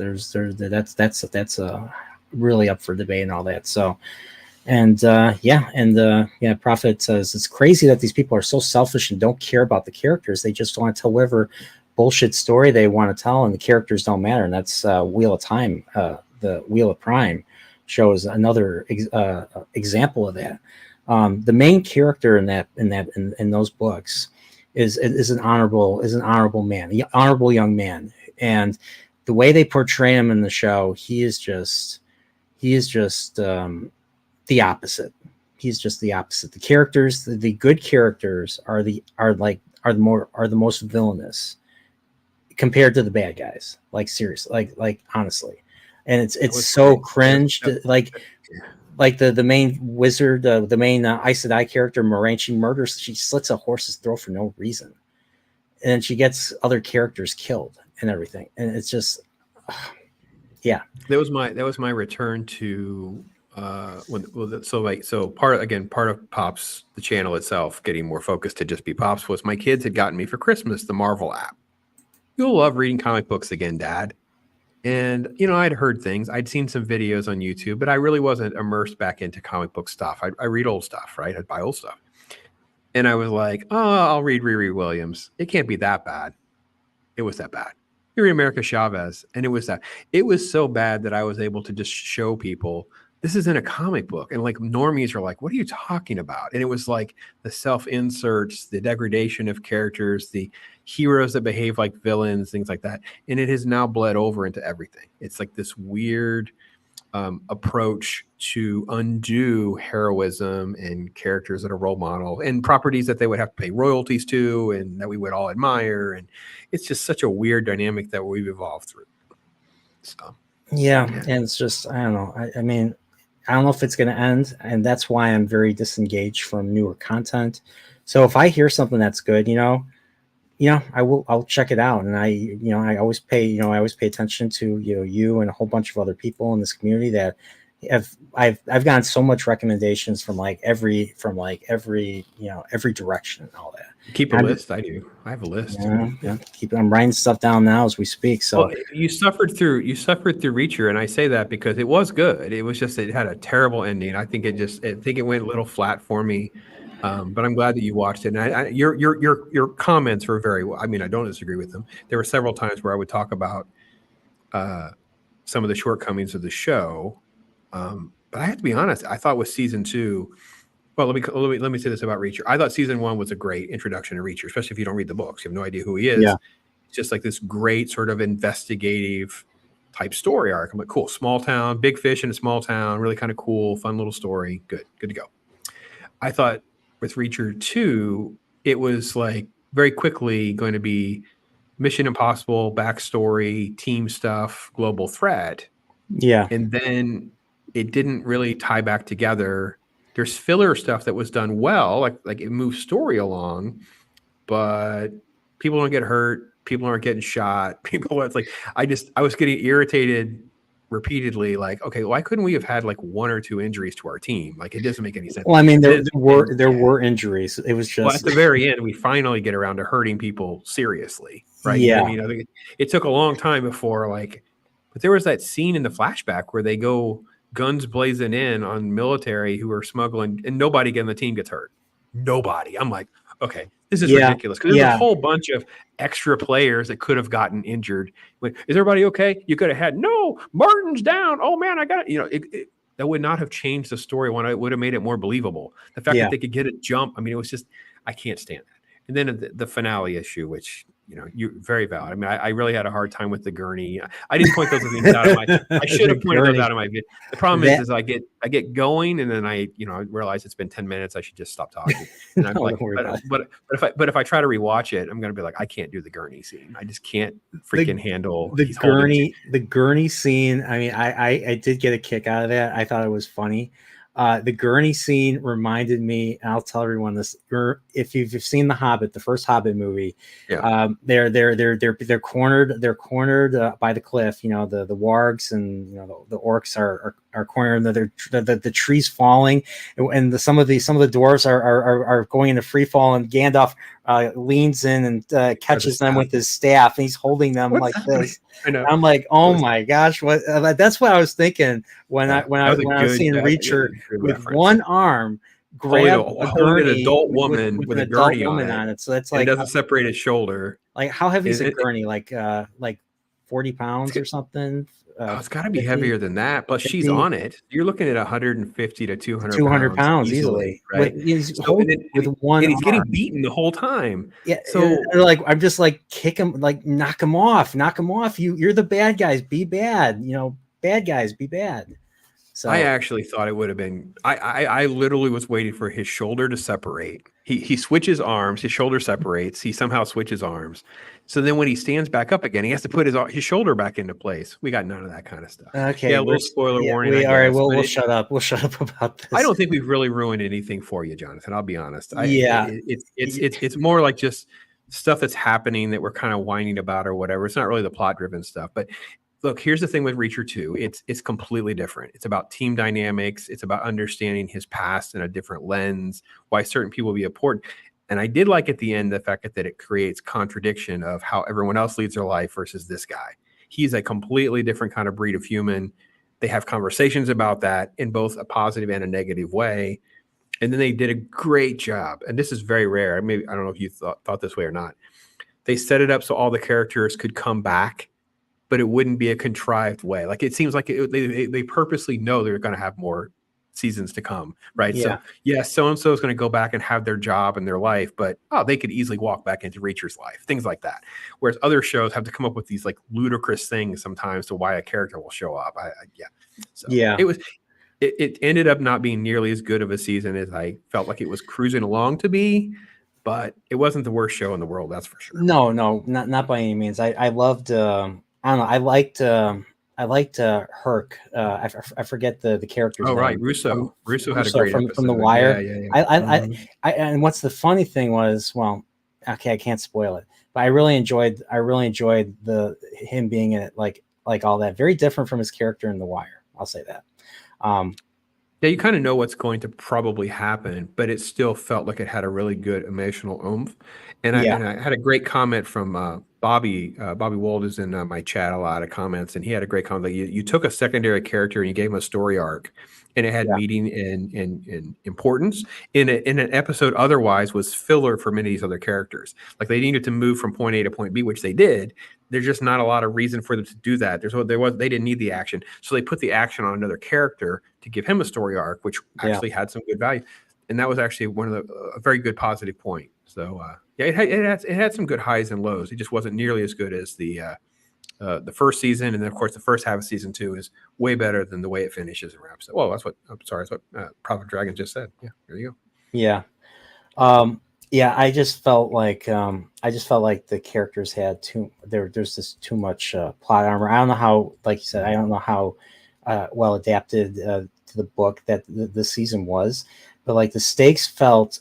[SPEAKER 1] really up for debate and all that. So And Prophet says it's crazy that these people are so selfish and don't care about the characters. They just want to tell whatever bullshit story they want to tell, and the characters don't matter. And that's Wheel of Time, the Wheel of Prime shows another example of that. The main character in those books is an honorable man, an honorable young man, and the way they portray him in the show, he is just the opposite. He's just the opposite. The characters, the good characters, are the most villainous compared to the bad guys. Like seriously, like honestly, and it's so cringe. Like the main wizard, the main Aes Sedai character, Moraine, she slits a horse's throat for no reason, and then she gets other characters killed and everything, and it's just, yeah.
[SPEAKER 2] That was my return to part of Pops, the channel itself, getting more focused to just be Pops, was my kids had gotten me for Christmas the Marvel app. You'll love reading comic books again, Dad. And, I'd heard things. I'd seen some videos on YouTube, but I really wasn't immersed back into comic book stuff. I read old stuff, right? I'd buy old stuff. And I was like, oh, I'll read Riri Williams. It can't be that bad. It was that bad. You read America Chavez, and it was that. It was so bad that I was able to just show people, this isn't a comic book. And like normies are like, what are you talking about? And it was like the self-inserts, the degradation of characters, the heroes that behave like villains, things like that. And it has now bled over into everything. It's like this weird approach to undo heroism and characters that are role model and properties that they would have to pay royalties to and that we would all admire. And it's just such a weird dynamic that we've evolved through. So,
[SPEAKER 1] yeah. And it's just, I don't know. I mean, I don't know if it's going to end, and that's why I'm very disengaged from newer content. So if I hear something that's good, I'll check it out. And I always pay attention to, you and a whole bunch of other people in this community that I've gotten so much recommendations from every direction and all that.
[SPEAKER 2] Keep a list. I do. I have a list.
[SPEAKER 1] Yeah. I'm writing stuff down now as we speak. So
[SPEAKER 2] you suffered through Reacher, and I say that because it was good. It was just, it had a terrible ending. I think it went a little flat for me. But I'm glad that you watched it. And your comments were very well. I mean, I don't disagree with them. There were several times where I would talk about some of the shortcomings of the show. But I have to be honest. I thought with season 2. Well, let me say this about Reacher. I thought season 1 was a great introduction to Reacher, especially if you don't read the books. You have no idea who he is.
[SPEAKER 1] Yeah.
[SPEAKER 2] It's just like this great sort of investigative type story arc. I'm like, cool, small town, big fish in a small town, really kind of cool, fun little story. Good to go. I thought with Reacher 2, it was like very quickly going to be Mission Impossible, backstory, team stuff, global threat.
[SPEAKER 1] Yeah.
[SPEAKER 2] And then it didn't really tie back together. There's filler stuff that was done well, like it moves story along, but people don't get hurt. People aren't getting shot. It's like, I was getting irritated repeatedly, like, okay, why couldn't we have had like 1 or 2 injuries to our team? Like, it doesn't make any sense.
[SPEAKER 1] Well, I mean, there were injuries. It was just,
[SPEAKER 2] well, at the very end, we finally get around to hurting people seriously, right?
[SPEAKER 1] Yeah.
[SPEAKER 2] I mean, I think it took a long time before, but there was that scene in the flashback where they go guns blazing in on military who are smuggling, and nobody on the team gets hurt. Nobody. I'm like, okay, this is ridiculous, because there's a whole bunch of extra players that could have gotten injured. Is everybody okay? You could have had, no, Martin's down. Oh man, I got it. That would not have changed the story. It would have made it more believable. The fact that they could get a jump. I mean, it was just, I can't stand that. And then the finale issue, which, you're very valid. I mean, I really had a hard time with the gurney. I didn't point those things out of I should have pointed those out of my video. The problem is I get going, and then I realize it's been 10 minutes. I should just stop talking. And I'm like, but if I try to rewatch it, I'm going to be like, I can't do the gurney scene. I just can't freaking handle
[SPEAKER 1] the gurney scene. I mean, I did get a kick out of that. I thought it was funny. The gurney scene reminded me, and I'll tell everyone this: if you've seen The Hobbit, the first Hobbit movie, they're cornered by the cliff. The wargs and the orcs are cornered. The trees falling, and some of the dwarves are going into free fall, and Gandalf leans in and
[SPEAKER 2] Or the
[SPEAKER 1] catches them
[SPEAKER 2] staff.
[SPEAKER 1] with his staff, and he's holding them
[SPEAKER 2] What's
[SPEAKER 1] like
[SPEAKER 2] happening?
[SPEAKER 1] this.
[SPEAKER 2] I know.
[SPEAKER 1] And I'm like, oh my gosh, what? That's what I was thinking when
[SPEAKER 2] Yeah, that was a
[SPEAKER 1] I was
[SPEAKER 2] good,
[SPEAKER 1] seeing Reacher
[SPEAKER 2] good
[SPEAKER 1] with
[SPEAKER 2] reference.
[SPEAKER 1] one arm
[SPEAKER 2] Holding
[SPEAKER 1] grab a
[SPEAKER 2] an
[SPEAKER 1] gurney
[SPEAKER 2] adult woman
[SPEAKER 1] with
[SPEAKER 2] with
[SPEAKER 1] an
[SPEAKER 2] a
[SPEAKER 1] adult
[SPEAKER 2] gurney on
[SPEAKER 1] woman
[SPEAKER 2] it,
[SPEAKER 1] on it. So that's
[SPEAKER 2] and it doesn't separate his shoulder.
[SPEAKER 1] like how heavy is a
[SPEAKER 2] It, it,
[SPEAKER 1] gurney? Like 40 pounds or something?
[SPEAKER 2] Oh, it's got to be
[SPEAKER 1] 50,
[SPEAKER 2] heavier than that. Plus, she's
[SPEAKER 1] 50
[SPEAKER 2] on it. You're looking at 150 to
[SPEAKER 1] to
[SPEAKER 2] 200
[SPEAKER 1] 200
[SPEAKER 2] pounds
[SPEAKER 1] pounds
[SPEAKER 2] easily,
[SPEAKER 1] easily.
[SPEAKER 2] right?
[SPEAKER 1] He's
[SPEAKER 2] So,
[SPEAKER 1] holding with one
[SPEAKER 2] and he's getting
[SPEAKER 1] arm.
[SPEAKER 2] beaten the whole time.
[SPEAKER 1] Yeah,
[SPEAKER 2] So,
[SPEAKER 1] like I'm just like kick him, like knock him off. You're the bad guys. Be bad. Bad guys be bad.
[SPEAKER 2] I
[SPEAKER 1] So
[SPEAKER 2] actually thought it would have been. I literally was waiting for his shoulder to separate. He switches arms. His shoulder separates. He somehow switches arms. So then when he stands back up again, he has to put his shoulder back into place. We got none of that kind of stuff.
[SPEAKER 1] okay,
[SPEAKER 2] Yeah, a little spoiler warning, I
[SPEAKER 1] all right.
[SPEAKER 2] guess. But
[SPEAKER 1] We'll shut up. We'll shut up about
[SPEAKER 2] I
[SPEAKER 1] this.
[SPEAKER 2] don't think we've really ruined anything for you, Jonathan. I'll be honest.
[SPEAKER 1] Yeah,
[SPEAKER 2] It's more like just stuff that's happening that we're kind of whining about or whatever. It's not really the plot driven stuff. But look, here's the thing with Reacher 2. It's completely different. It's about team dynamics. It's about understanding his past in a different lens, why certain people will be important. And I did like at the end the fact that it creates contradiction of how everyone else leads their life versus this guy. He's a completely different kind of breed of human. They have conversations about that in both a positive and a negative way. And then they did a great job. And this is very rare. Maybe I don't know if you thought this way or not. They set it up so all the characters could come back, but it wouldn't be a contrived way. Like it seems like they purposely know they're going to have more seasons to come, right?
[SPEAKER 1] yeah,
[SPEAKER 2] So yes, so and so is going to go back and have their job and their life, but they could easily walk back into Reacher's life, things like that. Whereas other shows have to come up with these like ludicrous things sometimes to why a character will show up. Yeah, so
[SPEAKER 1] yeah.
[SPEAKER 2] it ended up not being nearly as good of a season as I felt like it was cruising along to be, but it wasn't the worst show in the world, that's for sure.
[SPEAKER 1] No, not by any means. I loved. I don't know. I liked Herc. I forget the character's
[SPEAKER 2] Oh,
[SPEAKER 1] name.
[SPEAKER 2] right. Russo had a
[SPEAKER 1] Russo
[SPEAKER 2] great
[SPEAKER 1] from The
[SPEAKER 2] episode.
[SPEAKER 1] Wire.
[SPEAKER 2] Yeah.
[SPEAKER 1] And what's the funny thing was, well, okay, I can't spoil it, but I really enjoyed the him being in it, like all that. Very different from his character in The Wire. I'll say that.
[SPEAKER 2] Yeah, you kind of know what's going to probably happen, but it still felt like it had a really good emotional oomph.
[SPEAKER 1] Yeah,
[SPEAKER 2] I had a great comment from Bobby. Bobby Wold is in my chat, a lot of comments, and he had a great comment. Like you took a secondary character and you gave him a story arc, and it had
[SPEAKER 1] yeah,
[SPEAKER 2] meaning and importance in an episode otherwise was filler for many of these other characters. Like they needed to move from point A to point B, which they did. There's just not a lot of reason for them to do that. They didn't need the action, so they put the action on another character to give him a story arc, which
[SPEAKER 1] yeah.
[SPEAKER 2] actually had some good value, and that was actually one of a very good positive point. So yeah, it had some good highs and lows. It just wasn't nearly as good as the first season, and then of course the first half of season 2 is way better than the way it finishes and wraps up. Well, that's what Prophet Dragon just said. Yeah, there you go.
[SPEAKER 1] Yeah. Yeah, I just felt like the characters had there's just too much plot armor. I don't know how, like you said, I don't know how well adapted to the book that the season was, but like the stakes felt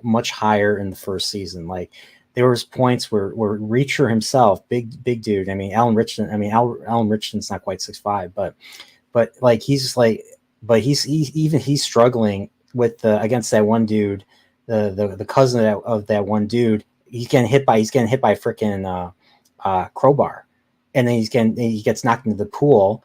[SPEAKER 1] much higher in the first season. Like there was points where Reacher himself, big dude. I mean, Alan Richardson's not quite 6'5", but like he's struggling with against that one dude, the cousin of that one dude. He's getting hit by a freaking crowbar, and then he gets knocked into the pool,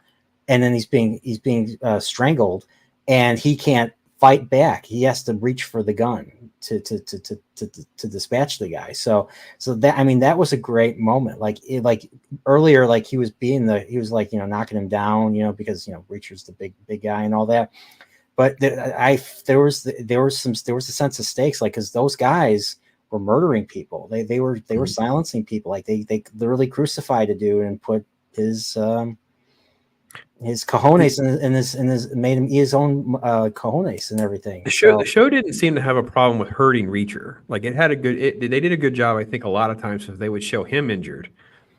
[SPEAKER 1] and then he's being strangled, and he can't fight back. He has to reach for the gun to dispatch the guy. So that, I mean, that was a great moment. Like earlier, like he was like, knocking him down, because Reacher's the big guy and all that. But there was a sense of stakes, like, because those guys were murdering people. They were silencing people. Like they literally crucified a dude and put his cojones in his made him eat his own cojones and everything.
[SPEAKER 2] The show didn't seem to have a problem with hurting Reacher. Like it had they did a good job, I think, a lot of times if they would show him injured.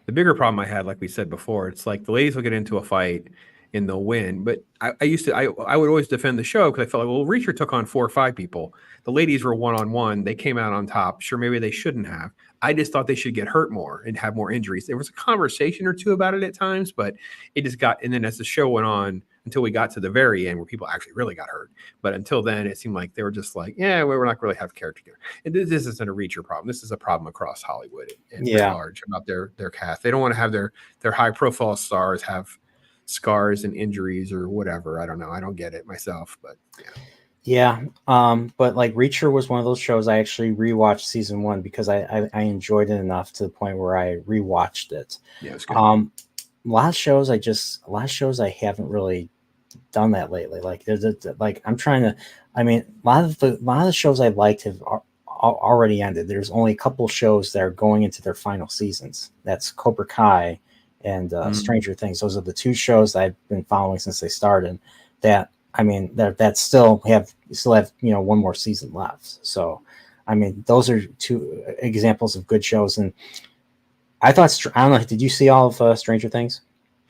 [SPEAKER 2] The bigger problem I had, like we said before, it's like the ladies will get into a fight and they'll win. But I would always defend the show because I felt like, well, Reacher took on 4 or 5 people. The ladies were one-on-one. They came out on top. Sure, maybe they shouldn't have. I just thought they should get hurt more and have more injuries. There was a conversation or two about it at times, but it just got, and then as the show went on, until we got to the very end where people actually really got hurt. But until then, it seemed like they were just like, yeah, we're not really have character here. And this isn't a Reacher problem. This is a problem across Hollywood and writ large about their cast. They don't want to have their high profile stars have scars and injuries or whatever. I don't know. I don't get it myself, but
[SPEAKER 1] yeah. But like Reacher was one of those shows I actually rewatched season 1 because I enjoyed it enough to the point where I rewatched it.
[SPEAKER 2] Yeah, it's good.
[SPEAKER 1] A lot of shows I haven't really done that lately. Like I'm trying to. I mean, a lot of the shows I liked have already ended. There's only a couple shows that are going into their final seasons. That's Cobra Kai and Stranger Things. Those are the 2 shows that I've been following since they started. That still have one more season left. So, I mean, those are 2 examples of good shows. And I thought, I don't know, did you see all of Stranger Things?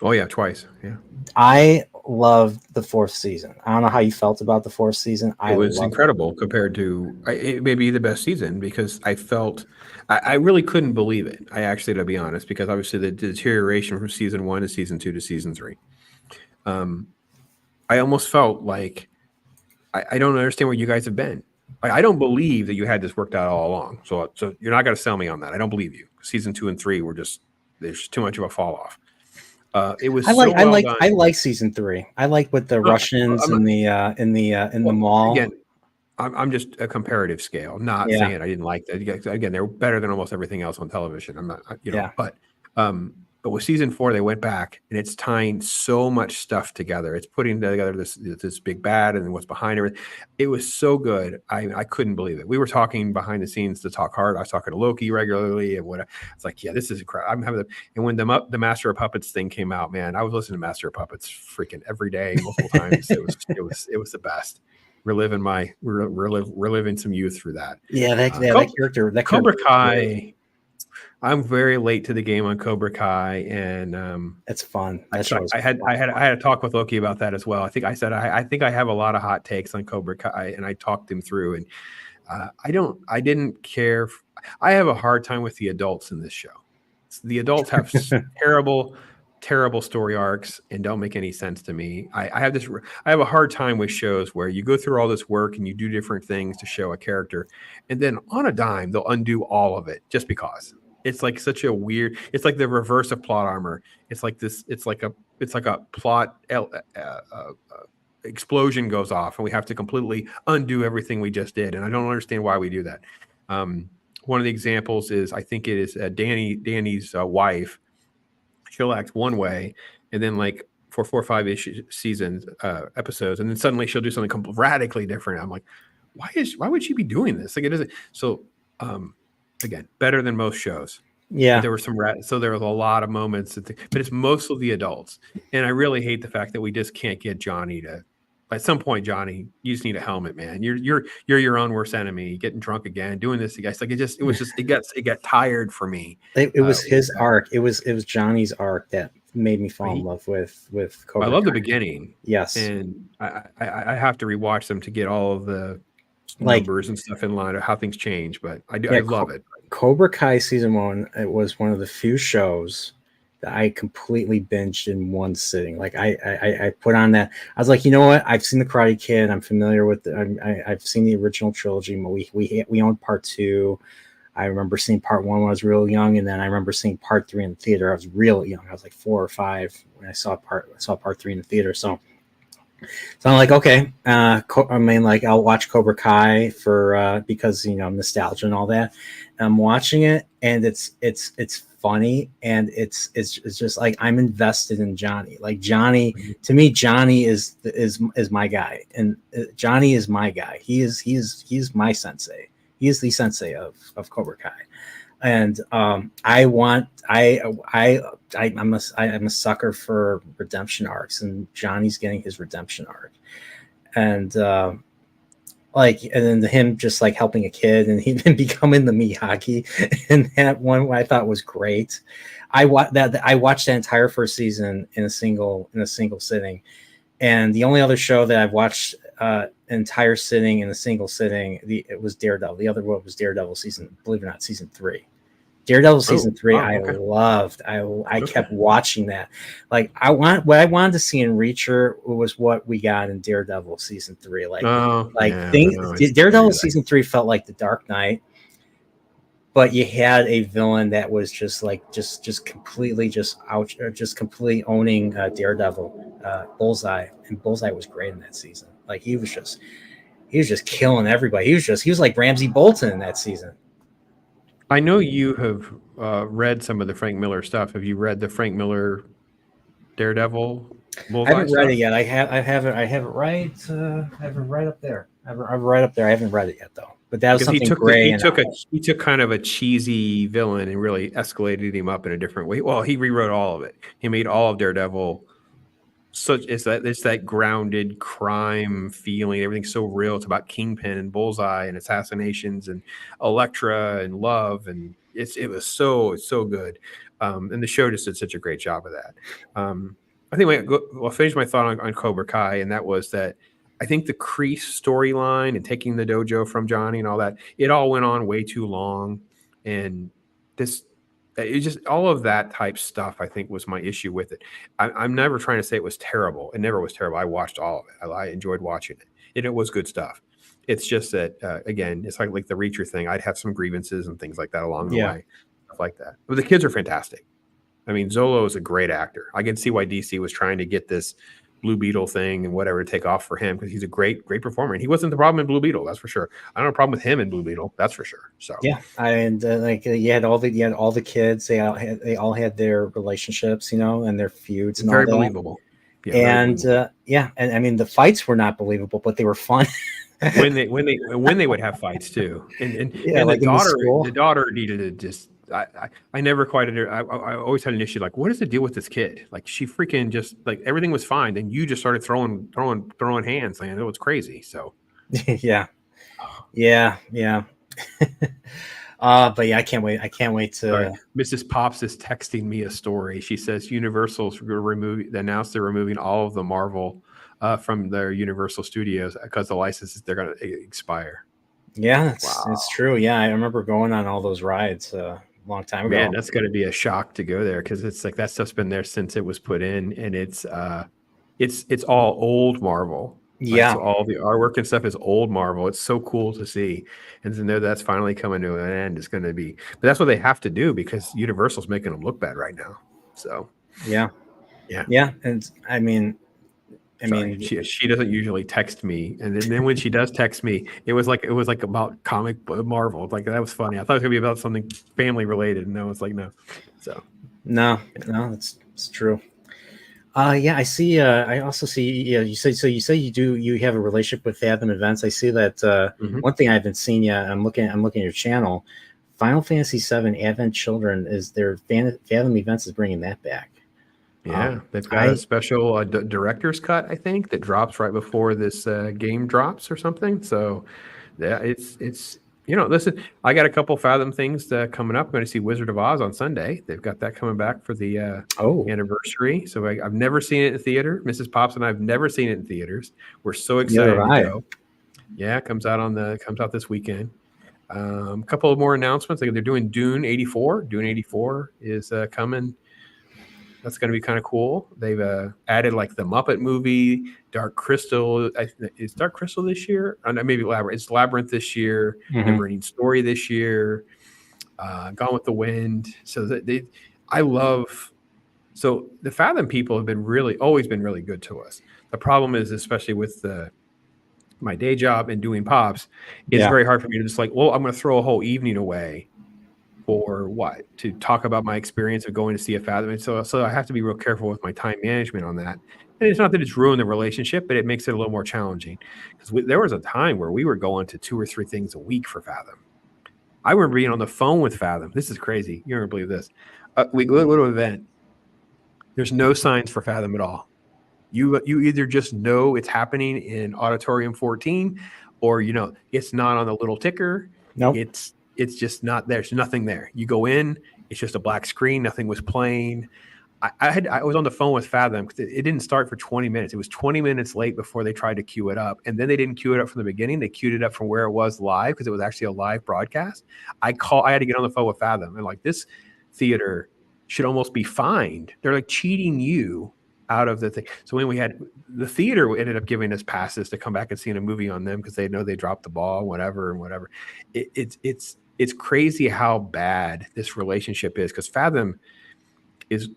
[SPEAKER 2] Oh yeah, twice. Yeah,
[SPEAKER 1] I loved the 4th season. I don't know how you felt about the 4th season.
[SPEAKER 2] it was incredible compared to it may be the best season because I felt I really couldn't believe it. I actually, to be honest, because obviously the deterioration from season 1 to season 2 to season 3. I almost felt like I don't understand where you guys have been. Like, I don't believe that you had this worked out all along. So you're not going to sell me on that. I don't believe you. Season 2 and 3 were just there's too much of a fall off. It was
[SPEAKER 1] I
[SPEAKER 2] so well done.
[SPEAKER 1] I like season 3. I like with the Russians in the mall.
[SPEAKER 2] Again, I'm just a comparative scale, not saying I didn't like that. Again, they're better than almost everything else on television. I'm not, but with season 4, they went back and it's tying so much stuff together. It's putting together this big bad and what's behind everything. It was so good. I couldn't believe it. We were talking behind the scenes to talk hard. I was talking to Loki regularly and what it's like. Yeah, this is incredible. I'm having and when the Master of Puppets thing came out, man, I was listening to Master of Puppets freaking every day, multiple times. It was the best. Reliving some youth through that.
[SPEAKER 1] Yeah, that character. That
[SPEAKER 2] Cobra Kai. I'm very late to the game on Cobra Kai, and
[SPEAKER 1] it's fun.
[SPEAKER 2] I had a talk with Loki about that as well. I think I said I think I have a lot of hot takes on Cobra Kai, and I talked him through. And I didn't care. I have a hard time with the adults in this show. The adults have terrible story arcs and don't make any sense to me. I have a hard time with shows where you go through all this work and you do different things to show a character, and then on a dime they'll undo all of it just because. It's like such a weird. It's like the reverse of plot armor. It's like this. It's like a plot explosion goes off, and we have to completely undo everything we just did. And I don't understand why we do that. One of the examples is I think it is Danny's wife. She'll act one way, and then like for 4 or 5 seasons episodes, and then suddenly she'll do something radically different. I'm like, why would she be doing this? Like, it isn't so. Again, better than most shows.
[SPEAKER 1] Yeah,
[SPEAKER 2] but there were so there was a lot of moments, but it's mostly the adults, and I really hate the fact that we just can't get Johnny to. At some point, Johnny, you just need a helmet, man. You're your own worst enemy. Getting drunk again, doing this again. It's like it got tired for me.
[SPEAKER 1] It was his arc. It was Johnny's arc that made me fall in love with Cobra
[SPEAKER 2] I love
[SPEAKER 1] Kai.
[SPEAKER 2] the beginning.
[SPEAKER 1] Yes,
[SPEAKER 2] and I have to rewatch them to get all of the numbers and stuff in line of how things change, but I love it.
[SPEAKER 1] Cobra Kai season 1, it was one of the few shows that I completely binged in one sitting. Like I put on that. I was like, you know what? I've seen the Karate Kid. I'm familiar with. I've seen the original trilogy. We owned part 2. I remember seeing part 1 when I was real young, and then I remember seeing part 3 in the theater. I was real young. I was like 4 or 5 when I saw part 3 in the theater. So I'm like, okay. I'll watch Cobra Kai for because nostalgia and all that. And I'm watching it, and it's funny, and it's just like I'm invested in Johnny. Like Johnny, to me, Johnny is my guy, and Johnny is my guy. He is my sensei. He is the sensei of Cobra Kai, and I'm a sucker for redemption arcs, and Johnny's getting his redemption arc, and then him just like helping a kid and even becoming the Miyagi, and that one I thought was great. I watched that entire first season in a single sitting, and the only other show that I've watched entire sitting in a single sitting, it was Daredevil. The other one was Daredevil season 3. Daredevil
[SPEAKER 2] Oh,
[SPEAKER 1] season 3,
[SPEAKER 2] wow,
[SPEAKER 1] I
[SPEAKER 2] okay.
[SPEAKER 1] loved. I
[SPEAKER 2] Okay.
[SPEAKER 1] kept watching that. Like what I wanted to see in Reacher was what we got in Daredevil season 3.
[SPEAKER 2] Oh,
[SPEAKER 1] Like
[SPEAKER 2] yeah,
[SPEAKER 1] things.
[SPEAKER 2] no, I
[SPEAKER 1] Daredevil
[SPEAKER 2] agree with that.
[SPEAKER 1] season 3 felt like The Dark Knight, but you had a villain that was just like just completely just out, just completely owning Daredevil, Bullseye, and Bullseye was great in that season. Like he was just killing everybody. He was like Ramsey Bolton in that season.
[SPEAKER 2] I know you have read some of the Frank Miller stuff. Have you read the Frank Miller Daredevil
[SPEAKER 1] I
[SPEAKER 2] Bullseye
[SPEAKER 1] haven't read it
[SPEAKER 2] stuff?
[SPEAKER 1] yet. I have it right. I have it right up there. I have it right up there. I haven't read it yet though. But that was
[SPEAKER 2] Because
[SPEAKER 1] something gray and
[SPEAKER 2] he took kind of a cheesy villain and really escalated him up in a different way. Well, he rewrote all of it. He made all of Daredevil such it's that grounded crime feeling. Everything's so real. It's about Kingpin and Bullseye and assassinations and Elektra and love, and it was so good. And the show just did such a great job of that. I think I'll finish my thought on Cobra Kai, and that was that I think the Kreese storyline and taking the dojo from Johnny and all that, it all went on way too long, and this it just all of that type stuff I think was my issue with it. I'm never trying to say it was terrible. It never was terrible. I watched all of it. I enjoyed watching it, and it was good stuff. It's just that again, it's like the Reacher thing. I'd have some grievances and things like that along the
[SPEAKER 1] yeah,
[SPEAKER 2] way, stuff like that. But the kids are fantastic. I mean, Zolo is a great actor. I can see why DC was trying to get this Blue Beetle thing and whatever to take off for him because he's a great performer. And he wasn't the problem in Blue Beetle, that's for sure. I don't have a problem with him in Blue Beetle, that's for sure. So
[SPEAKER 1] yeah. And like you had all the kids. They all had their relationships, and their feuds and all
[SPEAKER 2] very
[SPEAKER 1] that.
[SPEAKER 2] believable. Yeah, very
[SPEAKER 1] And
[SPEAKER 2] believable.
[SPEAKER 1] yeah, and I mean the fights were not believable, but they were fun.
[SPEAKER 2] When they would have fights too,
[SPEAKER 1] Yeah,
[SPEAKER 2] and
[SPEAKER 1] like in the school.
[SPEAKER 2] the daughter needed to just I never quite I always had an issue like what is the deal with this kid, like she freaking just like everything was fine then you just started throwing hands and it was crazy so
[SPEAKER 1] Yeah, yeah. But yeah, I can't wait. I can't wait
[SPEAKER 2] sorry.
[SPEAKER 1] to.
[SPEAKER 2] Mrs. Pops is texting me a story. She says Universal's announced they're removing all of the Marvel from their Universal Studios because the licenses they're going to expire.
[SPEAKER 1] Yeah, it's
[SPEAKER 2] Wow.
[SPEAKER 1] true. Yeah, I remember going on all those rides a long time
[SPEAKER 2] Man,
[SPEAKER 1] ago.
[SPEAKER 2] that's going to be a shock to go there because it's like that stuff's been there since it was put in, and it's all old Marvel. Like
[SPEAKER 1] Yeah,
[SPEAKER 2] so, all the artwork and stuff is old Marvel. It's so cool to see, and to know that's finally coming to an end is going to be. But that's what they have to do because Universal's making them look bad right now. So
[SPEAKER 1] yeah,
[SPEAKER 2] yeah,
[SPEAKER 1] yeah. And I
[SPEAKER 2] sorry,
[SPEAKER 1] mean,
[SPEAKER 2] she doesn't usually text me, and then when she does text me, it was like about comic book Marvel. Like that was funny. I thought it was gonna be about something family related, and no, it's like no. So.
[SPEAKER 1] no, no, it's true. Yeah, I see. I also see. Yeah, you say so. You say you have a relationship with Fathom Events. I see that.
[SPEAKER 2] Mhm.
[SPEAKER 1] One thing I haven't seen yet. I'm looking at your channel. Final Fantasy VII Advent Children is their Fathom Events is bringing that back.
[SPEAKER 2] Yeah, they've got a
[SPEAKER 1] I
[SPEAKER 2] special director's cut, I think, that drops right before this game drops or something. So, yeah, it's listen, I got a couple Fathom things coming up. I'm going to see Wizard of Oz on Sunday. They've got that coming back for the
[SPEAKER 1] oh
[SPEAKER 2] anniversary. So I've never seen it in theater. Mrs. Pops and I've never seen it in theaters. We're so
[SPEAKER 1] neither
[SPEAKER 2] excited
[SPEAKER 1] have
[SPEAKER 2] to
[SPEAKER 1] I.
[SPEAKER 2] go. Yeah, it comes out this weekend. A couple of more announcements. They're doing Dune 84. Dune 84 is coming. That's going to be kind of cool. They've added like the Muppet movie, Dark Crystal. Is Dark Crystal this year? Maybe Labyrinth. It's Labyrinth this year.
[SPEAKER 1] Hmm.
[SPEAKER 2] Neverending Story this year. Gone with the Wind. So I love. So the Fathom people have been always been really good to us. The problem is, especially with my day job and doing pops, it's
[SPEAKER 1] Yeah,
[SPEAKER 2] very hard for me to just like, well, I'm going to throw a whole evening away for what? To talk about my experience of going to see a Fathom. And so I have to be real careful with my time management on that. And it's not that it's ruined the relationship, but it makes it a little more challenging because there was a time where we were going to 2 or 3 things a week for Fathom. I remember being on the phone with Fathom. This is crazy. You don't believe this. We go to an event. There's no signs for Fathom at all. You either just know it's happening in Auditorium 14, or it's not on the little ticker.
[SPEAKER 1] nope.
[SPEAKER 2] It's just not there. There's nothing there. You go in, it's just a black screen. Nothing was playing. I was on the phone with Fathom because it didn't start for 20 minutes. It was 20 minutes late before they tried to queue it up. And then they didn't queue it up from the beginning. They queued it up from where it was live because it was actually a live broadcast. I had to get on the phone with Fathom and like, this theater should almost be fined. They're like cheating you out of the thing. So when we had the theater ended up giving us passes to come back and see a movie on them because they know they dropped the ball, whatever. It's crazy how bad this relationship is because Fathom is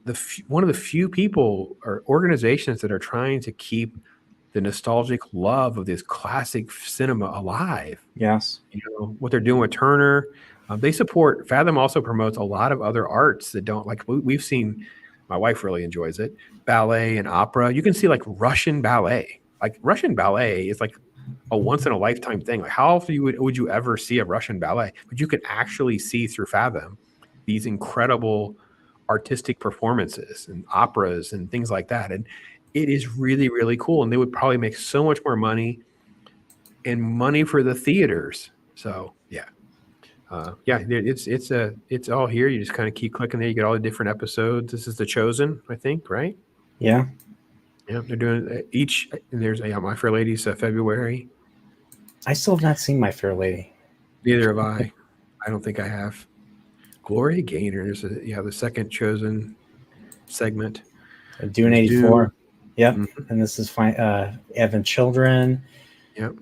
[SPEAKER 2] one of the few people or organizations that are trying to keep the nostalgic love of this classic cinema alive.
[SPEAKER 1] Yes.
[SPEAKER 2] You know, what they're doing with Turner. They support, Fathom also promotes a lot of other arts that don't, like we've seen, my wife really enjoys it, ballet and opera. You can see like Russian ballet. Like Russian ballet is like a once in a lifetime thing. Like how often would you ever see a Russian ballet? But you can actually see through Fathom these incredible artistic performances and operas and things like that. And it is really, really cool. And they would probably make so much more money and money for the theaters. So yeah. It's all here. You just kind of keep clicking there. You get all the different episodes. This is The Chosen, I think, right?
[SPEAKER 1] Yeah.
[SPEAKER 2] Yeah, they're doing each. And there's My Fair Lady's February.
[SPEAKER 1] I still have not seen My Fair Lady.
[SPEAKER 2] Neither have I. I don't think I have. Gloria Gaynor. There's the second Chosen segment.
[SPEAKER 1] Dune 84. Yep.
[SPEAKER 2] Mm-hmm.
[SPEAKER 1] And this is fine. Advent Children.
[SPEAKER 2] Yep.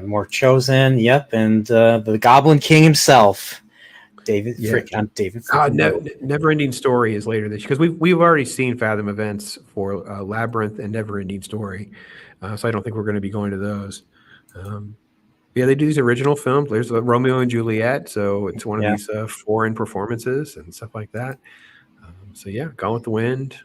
[SPEAKER 1] More Chosen. Yep. And the Goblin King himself, David. David.
[SPEAKER 2] Never Ending Story is later this year because we've already seen Fathom events for Labyrinth and Never Ending Story, so I don't think we're going to be going to those. They do these original films. There's Romeo and Juliet, so it's one of these foreign performances and stuff like that. Gone with the Wind.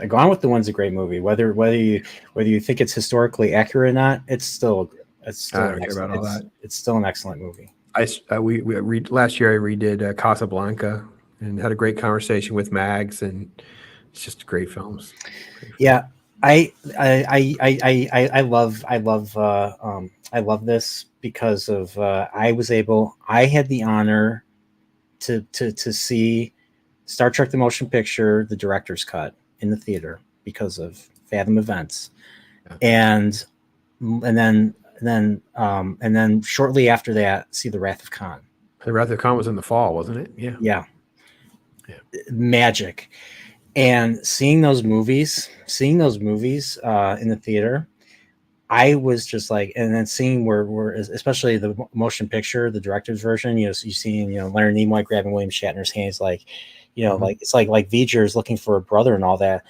[SPEAKER 1] Gone with the Wind's a great movie. Whether you think it's historically accurate or not, it's still
[SPEAKER 2] I don't care about all that.
[SPEAKER 1] It's still an excellent movie.
[SPEAKER 2] We last year I redid Casablanca and had a great conversation with Mags, and it's just great films.
[SPEAKER 1] Yeah, I love this because of I had the honor to see Star Trek the Motion Picture, the director's cut, in the theater because of Fathom events, and then shortly after that, see The Wrath of Khan.
[SPEAKER 2] The Wrath of Khan was in the fall, wasn't it?
[SPEAKER 1] Yeah. Magic. And seeing those movies in the theater, I was just like, and then seeing where especially the motion picture, the director's version, you seeing Leonard Nimoy grabbing William Shatner's hands, like, like it's like V'ger is looking for a brother and all that.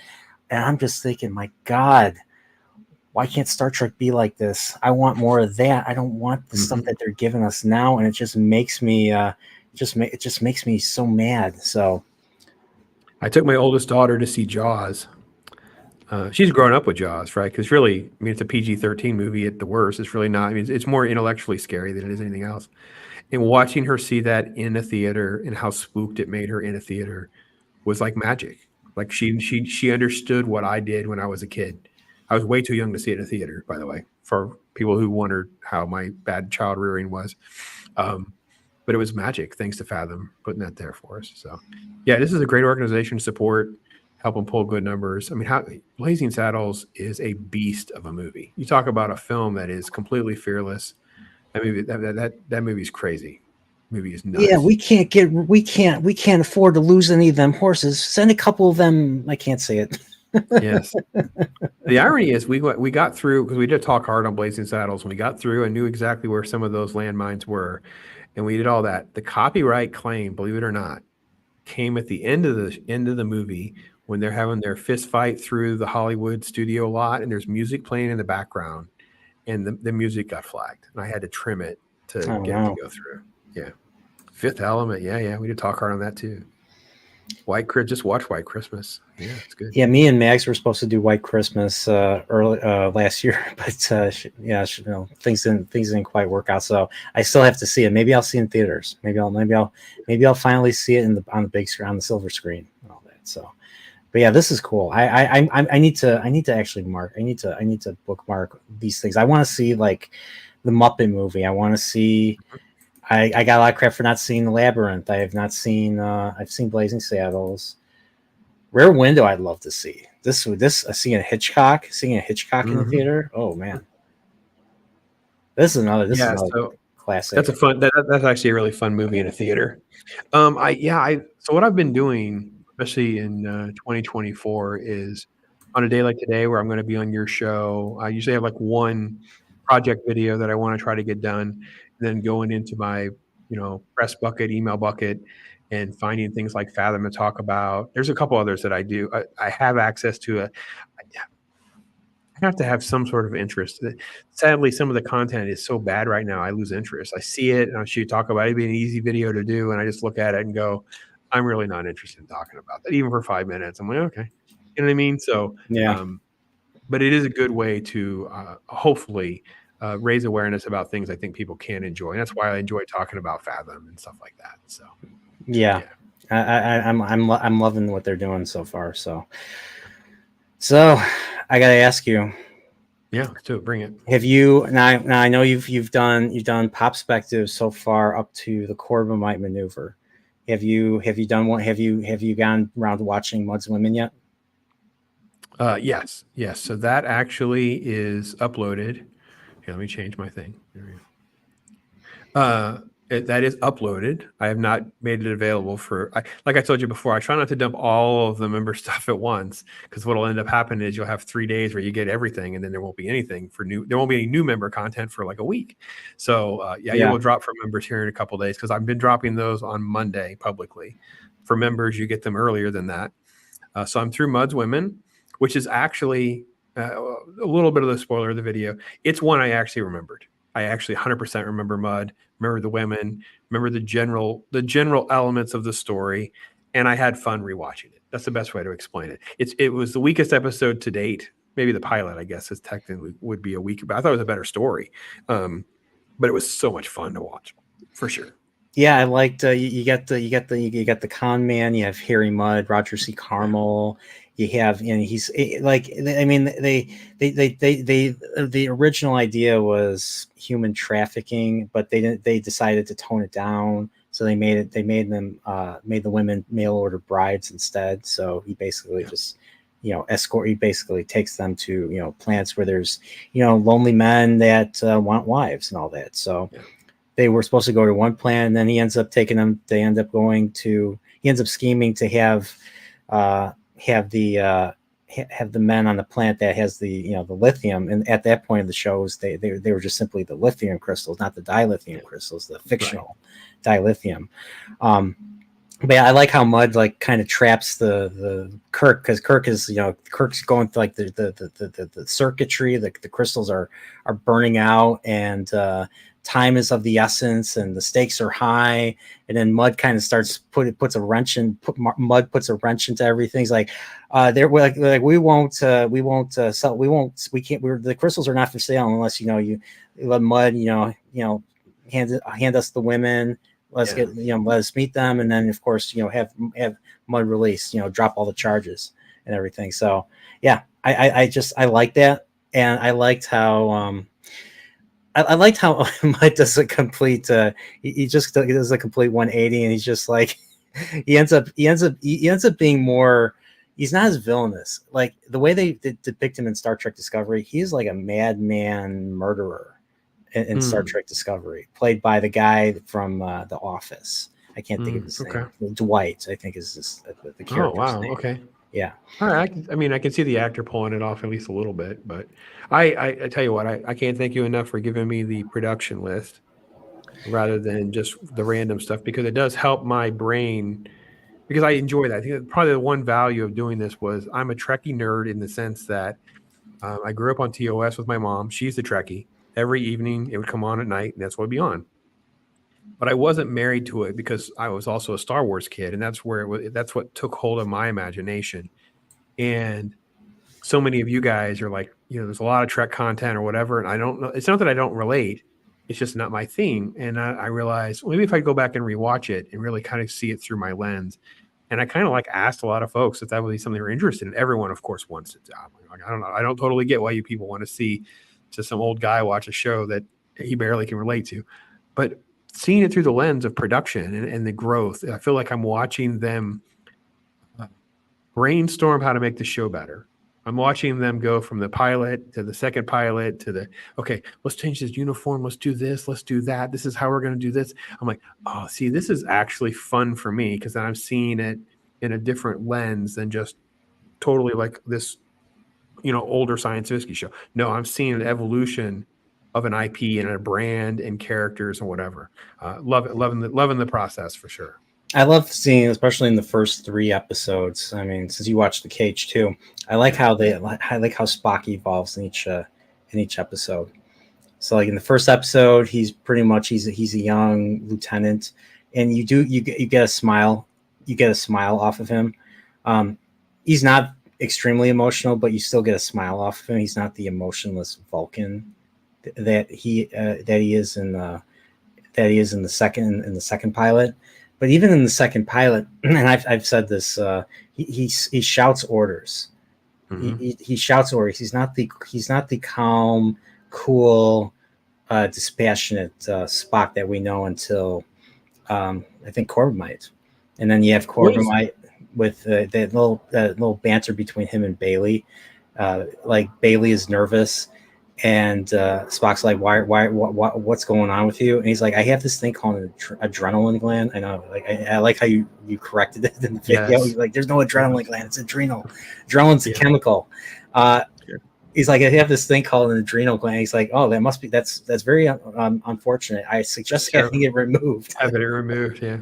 [SPEAKER 1] And I'm just thinking, my God, why can't Star Trek be like this? I want more of that. I don't want the stuff that they're giving us now, and it just makes me it just makes me so mad. So
[SPEAKER 2] I took my oldest daughter to see Jaws. She's grown up with Jaws, right? Because really, it's a PG-13 movie at the worst. It's really not. It's more intellectually scary than it is anything else. And watching her see that in a theater and how spooked it made her in a theater was like magic. Like she understood what I did when I was a kid. I was way too young to see it in a theater, by the way, for people who wondered how my bad child rearing was. But it was magic, thanks to Fathom putting that there for us. So, this is a great organization to support, help them pull good numbers. Blazing Saddles is a beast of a movie. You talk about a film that is completely fearless. That movie's crazy. Movie is nuts.
[SPEAKER 1] Yeah, we can't afford to lose any of them horses. Send a couple of them. I can't say it.
[SPEAKER 2] Yes. The irony is we got through, because we did talk hard on Blazing Saddles, and we got through and knew exactly where some of those landmines were, and we did all that. The copyright claim, believe it or not, came at the end of the movie when they're having their fist fight through the Hollywood studio lot, and there's music playing in the background, and the music got flagged, and I had to trim it to get it to go through. Yeah. Fifth Element. Yeah. We did talk hard on that too. Just watch White Christmas. Yeah, it's good.
[SPEAKER 1] Yeah, me and Mags were supposed to do White Christmas early last year, but things didn't quite work out. So I still have to see it. Maybe I'll see it in theaters. Maybe I'll finally see it on the big screen, on the silver screen, and all that. So, but yeah, this is cool. I need to actually mark. I need to bookmark these things. I want to see like the Muppet movie. I want to see I got a lot of crap for not seeing The Labyrinth. I have not seen. I've seen Blazing Saddles. Rear Window. I'd love to see this. Seeing a Hitchcock. Seeing a Hitchcock in the
[SPEAKER 2] Mhm.
[SPEAKER 1] theater. Oh man, this is another. This is
[SPEAKER 2] Yeah,
[SPEAKER 1] another
[SPEAKER 2] so
[SPEAKER 1] classic.
[SPEAKER 2] that's a fun. That's actually a really fun movie in a theater. I so what I've been doing, especially in 2024, is on a day like today where I'm going to be on your show. I usually have like one project video that I want to try to get done, and then going into my press bucket, email bucket, and finding things like Fathom to talk about. There's a couple others that I do. I have access to a. I have to have some sort of interest. Sadly, some of the content is so bad right now, I lose interest. I see it, and I see you talk about it. It'd be an easy video to do, and I just look at it and go, I'm really not interested in talking about that, even for 5 minutes. I'm like, okay, you know what I mean? So,
[SPEAKER 1] Yeah.
[SPEAKER 2] um, but it is a good way to hopefully raise awareness about things I think people can enjoy, and that's why I enjoy talking about Fathom and stuff like that. So,
[SPEAKER 1] Yeah.
[SPEAKER 2] yeah,
[SPEAKER 1] I'm loving what they're doing so far. So I got to ask you,
[SPEAKER 2] yeah, let's do it. Bring it.
[SPEAKER 1] have you now I know you've done Popspective so far up to the Corbomite maneuver. Have you done one? Have you gone around to watching Mud's Women yet?
[SPEAKER 2] Yes, yes. So that actually is uploaded. Here, let me change my thing. There we go. That is uploaded. I have not made it available like I told you before, I try not to dump all of the member stuff at once because what'll end up happening is you'll have 3 days where you get everything and then there won't be anything there won't be any new member content for like a week. So yeah, you
[SPEAKER 1] Yeah.
[SPEAKER 2] will drop for members here in a couple days because I've been dropping those on Monday publicly. For members, you get them earlier than that. So I'm through Mud's Women, which is actually a little bit of the spoiler of the video. It's one I actually remembered. I actually 100% remember Mud, remember the women, remember the general elements of the story, and I had fun rewatching it. That's the best way to explain it. It was the weakest episode to date. Maybe the pilot, I guess, is technically would be a weak, but I thought it was a better story. But it was so much fun to watch, for sure.
[SPEAKER 1] Yeah, I liked you got the con man. You have Harry Mudd, Roger C.
[SPEAKER 2] Yeah,
[SPEAKER 1] Carmel. You have, and he's like, I mean, the original idea was human trafficking, but they decided to tone it down. So they made the women mail order brides instead. So he basically
[SPEAKER 2] yeah,
[SPEAKER 1] just escort. He basically takes them to plants where there's lonely men that want wives and all that. So
[SPEAKER 2] yeah,
[SPEAKER 1] they were supposed to go to one plan, and then he ends up taking them. He ends up scheming to uh, have the uh, have the men on the plant that has the lithium. And at that point of the shows, they were just simply the lithium crystals, not the dilithium
[SPEAKER 2] yeah.
[SPEAKER 1] crystals, the
[SPEAKER 2] Right.
[SPEAKER 1] fictional dilithium. Um, but yeah, I like how Mud like kind of traps the Kirk, because Kirk's going through like the circuitry. The crystals are burning out, and time is of the essence, and the stakes are high. And then Mud kind of puts a wrench in. Mud puts a wrench into everything. He's like, we won't sell, we can't. The crystals are not for sale unless you let Mud hand us the women. Let's
[SPEAKER 2] Yeah.
[SPEAKER 1] let us meet them, and then of course have Mud release, drop all the charges and everything. So yeah, I like that, and I liked how I liked how Mud does a complete he does a complete 180, and he's just like he ends up being more. He's not as villainous like the way they depict him in Star Trek Discovery. He's like a madman murderer in Star
[SPEAKER 2] Mm,
[SPEAKER 1] Trek Discovery, played by the guy from The Office. I can't think of his
[SPEAKER 2] okay.
[SPEAKER 1] name. Dwight, I think, is the
[SPEAKER 2] Oh,
[SPEAKER 1] character's
[SPEAKER 2] wow.
[SPEAKER 1] name.
[SPEAKER 2] Okay.
[SPEAKER 1] Yeah,
[SPEAKER 2] All right. I mean, I can see the actor pulling it off at least a little bit, but I tell you what, I can't thank you enough for giving me the production list rather than just the random stuff because it does help my brain because I enjoy that. I think that probably the one value of doing this was I'm a Trekkie nerd in the sense that I grew up on TOS with my mom. She's a Trekkie. Every evening it would come on at night, and that's what would be on. But I wasn't married to it because I was also a Star Wars kid, and that's what took hold of my imagination. And so many of you guys are like, there's a lot of Trek content or whatever, and I don't know. It's not that I don't relate; it's just not my theme. And I realized well, maybe if I go back and rewatch it and really kind of see it through my lens, and I kind of like asked a lot of folks if that would be something they're interested in. Everyone, of course, wants it. Like, I don't know. I don't totally get why you people want to see just some old guy watch a show that he barely can relate to, but seeing it through the lens of production and the growth. I feel like I'm watching them brainstorm how to make the show better. I'm watching them go from the pilot to the second pilot to the, okay, let's change this uniform. Let's do this. Let's do that. This is how we're going to do this. I'm like, oh, see, this is actually fun for me because I'm seeing it in a different lens than just totally like this, older science fiction show. No, I'm seeing an evolution of an IP and a brand and characters and whatever. Love it, loving the process for sure.
[SPEAKER 1] I love seeing, especially in the first 3 episodes. I mean, since you watched The Cage too, I like how Spock evolves in each episode. So, like in the first episode, he's pretty much he's a young lieutenant, and you get a smile, off of him. He's not extremely emotional, but you still get a smile off of him. He's not the emotionless Vulcan that he is in the second pilot. But even in the second pilot, and I've said this, he shouts orders.
[SPEAKER 2] Mm-hmm.
[SPEAKER 1] He shouts orders. He's not the calm, cool, dispassionate Spock that we know until I think Corbomite, and then you have Corbomite with that little banter between him and Bailey. Like Bailey is nervous, and Spock's like, what's going on with you? And he's like, I have this thing called an adrenaline gland. I know, like I like how you corrected it in the video.
[SPEAKER 2] Yes.
[SPEAKER 1] He's like, there's no adrenaline gland, it's adrenal. Adrenaline's a chemical.
[SPEAKER 2] Sure.
[SPEAKER 1] He's like, I have this thing called an adrenal gland. He's like, oh, that's very unfortunate. I suggest having it removed.
[SPEAKER 2] Having it removed, yeah.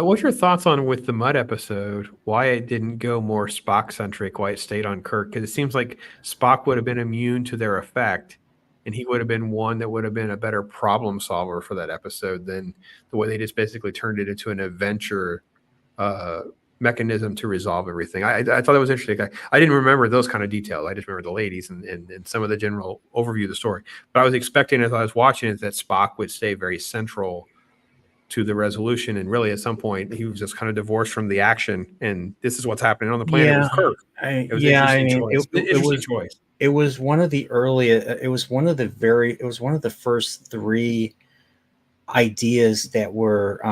[SPEAKER 2] What's your thoughts on with the Mud episode? Why it didn't go more Spock centric? Why it stayed on Kirk? Because it seems like Spock would have been immune to their effect, and he would have been one that would have been a better problem solver for that episode than the way they just basically turned it into an adventure mechanism to resolve everything. I thought that was interesting. I didn't remember those kind of details. I just remember the ladies and some of the general overview of the story. But I was expecting, as I was watching it, that Spock would stay very central to the resolution, and really at some point he was just kind of divorced from the action, and this is what's happening on the planet with Kirk. It was interesting choice.
[SPEAKER 1] It was one of the early. It was one of the first 3 ideas that were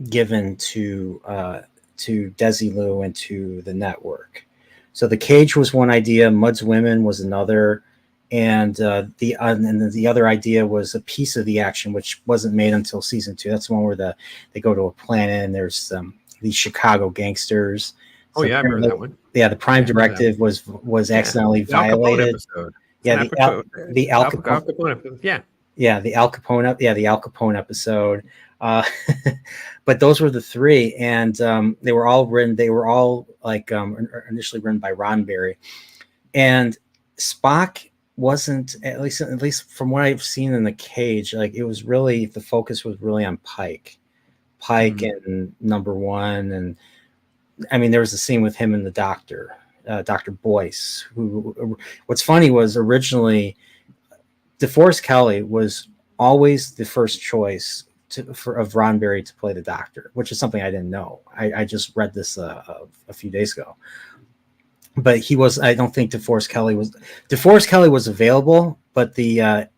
[SPEAKER 1] given to Desilu and to the network. So the Cage was one idea, Mud's Women was another, and the other idea was a piece of the action which wasn't made until season 2. That's the one where they go to a planet and there's these Chicago gangsters.
[SPEAKER 2] Oh, yeah, I remember that one.
[SPEAKER 1] Yeah, the Prime Directive was accidentally violated. Yeah, the Al Capone episode. Yeah, the Al Capone episode. But those were the 3, and they were all written. They were all initially written by Roddenberry, and Spock wasn't, at least from what I've seen in The Cage, like it was really, the focus was really on Pike and Number One, and I mean there was a scene with him and the Doctor, Dr. Boyce. Who, what's funny was originally DeForest Kelley was always the first choice of Roddenberry to play the Doctor, which is something I didn't know. I just read this a few days ago. But I don't think DeForest Kelley was available, but the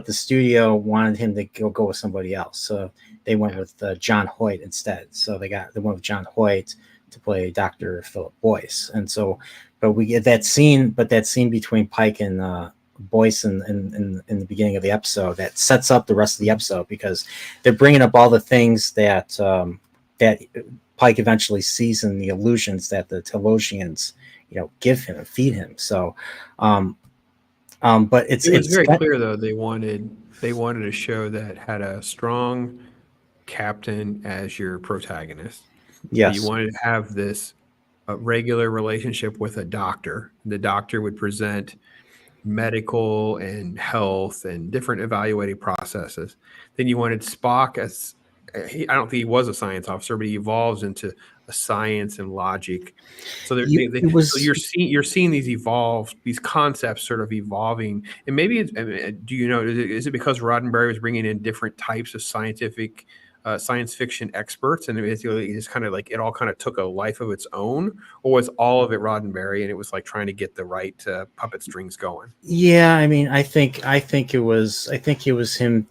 [SPEAKER 1] studio wanted him to go with somebody else, so they went with John Hoyt instead. So they went with John Hoyt to play Dr. Philip Boyce, and so, but we get that scene between Pike and Boyce in the beginning of the episode that sets up the rest of the episode, because they're bringing up all the things that that Pike eventually sees in the illusions that the Telosians give him and feed him. So but it's
[SPEAKER 2] very clear though they wanted a show that had a strong captain as your protagonist.
[SPEAKER 1] Yes,
[SPEAKER 2] you wanted to have this regular relationship with a doctor. The doctor would present medical and health and different evaluating processes. Then you wanted Spock as I don't think he was a science officer, but he evolves into a science and logic. So you're seeing these concepts sort of evolving. And maybe do you know, is it because Roddenberry was bringing in different types of scientific science fiction experts, and it just kind of like it all kind of took a life of its own, or was all of it Roddenberry, and it was like trying to get the right puppet strings going?
[SPEAKER 1] Yeah, I mean, I think it was him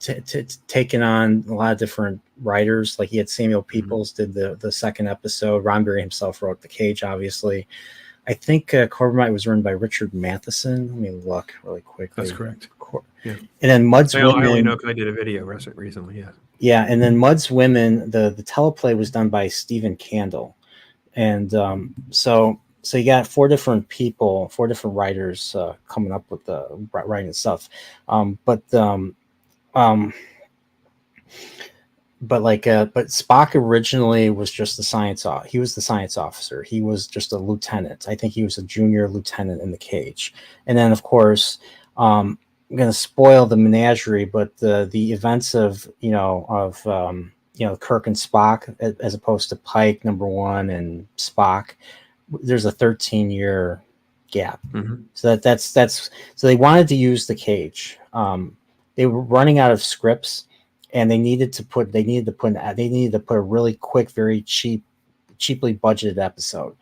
[SPEAKER 1] taking on a lot of different writers. Like he had Samuel Peoples did the second episode. Ron Berry himself wrote The Cage, obviously. I think Corbomite was written by Richard Matheson. Let me look really quickly.
[SPEAKER 2] That's correct. Yeah.
[SPEAKER 1] And then Mud's Women.
[SPEAKER 2] I only know because I did a video recently. Yeah.
[SPEAKER 1] Yeah, and then Mud's Women. The teleplay was done by Stephen Candle, and so you got four different writers coming up with the writing stuff, but Spock originally was just he was the science officer. He was just a lieutenant. I think he was a junior lieutenant in The Cage. And then, of course, I'm going to spoil the menagerie, but the events of Kirk and Spock, as opposed to Pike #1 and Spock, there's a 13-year gap. So that's so they wanted to use The Cage. They were running out of scripts. And they needed to put a really quick, very cheaply budgeted episode,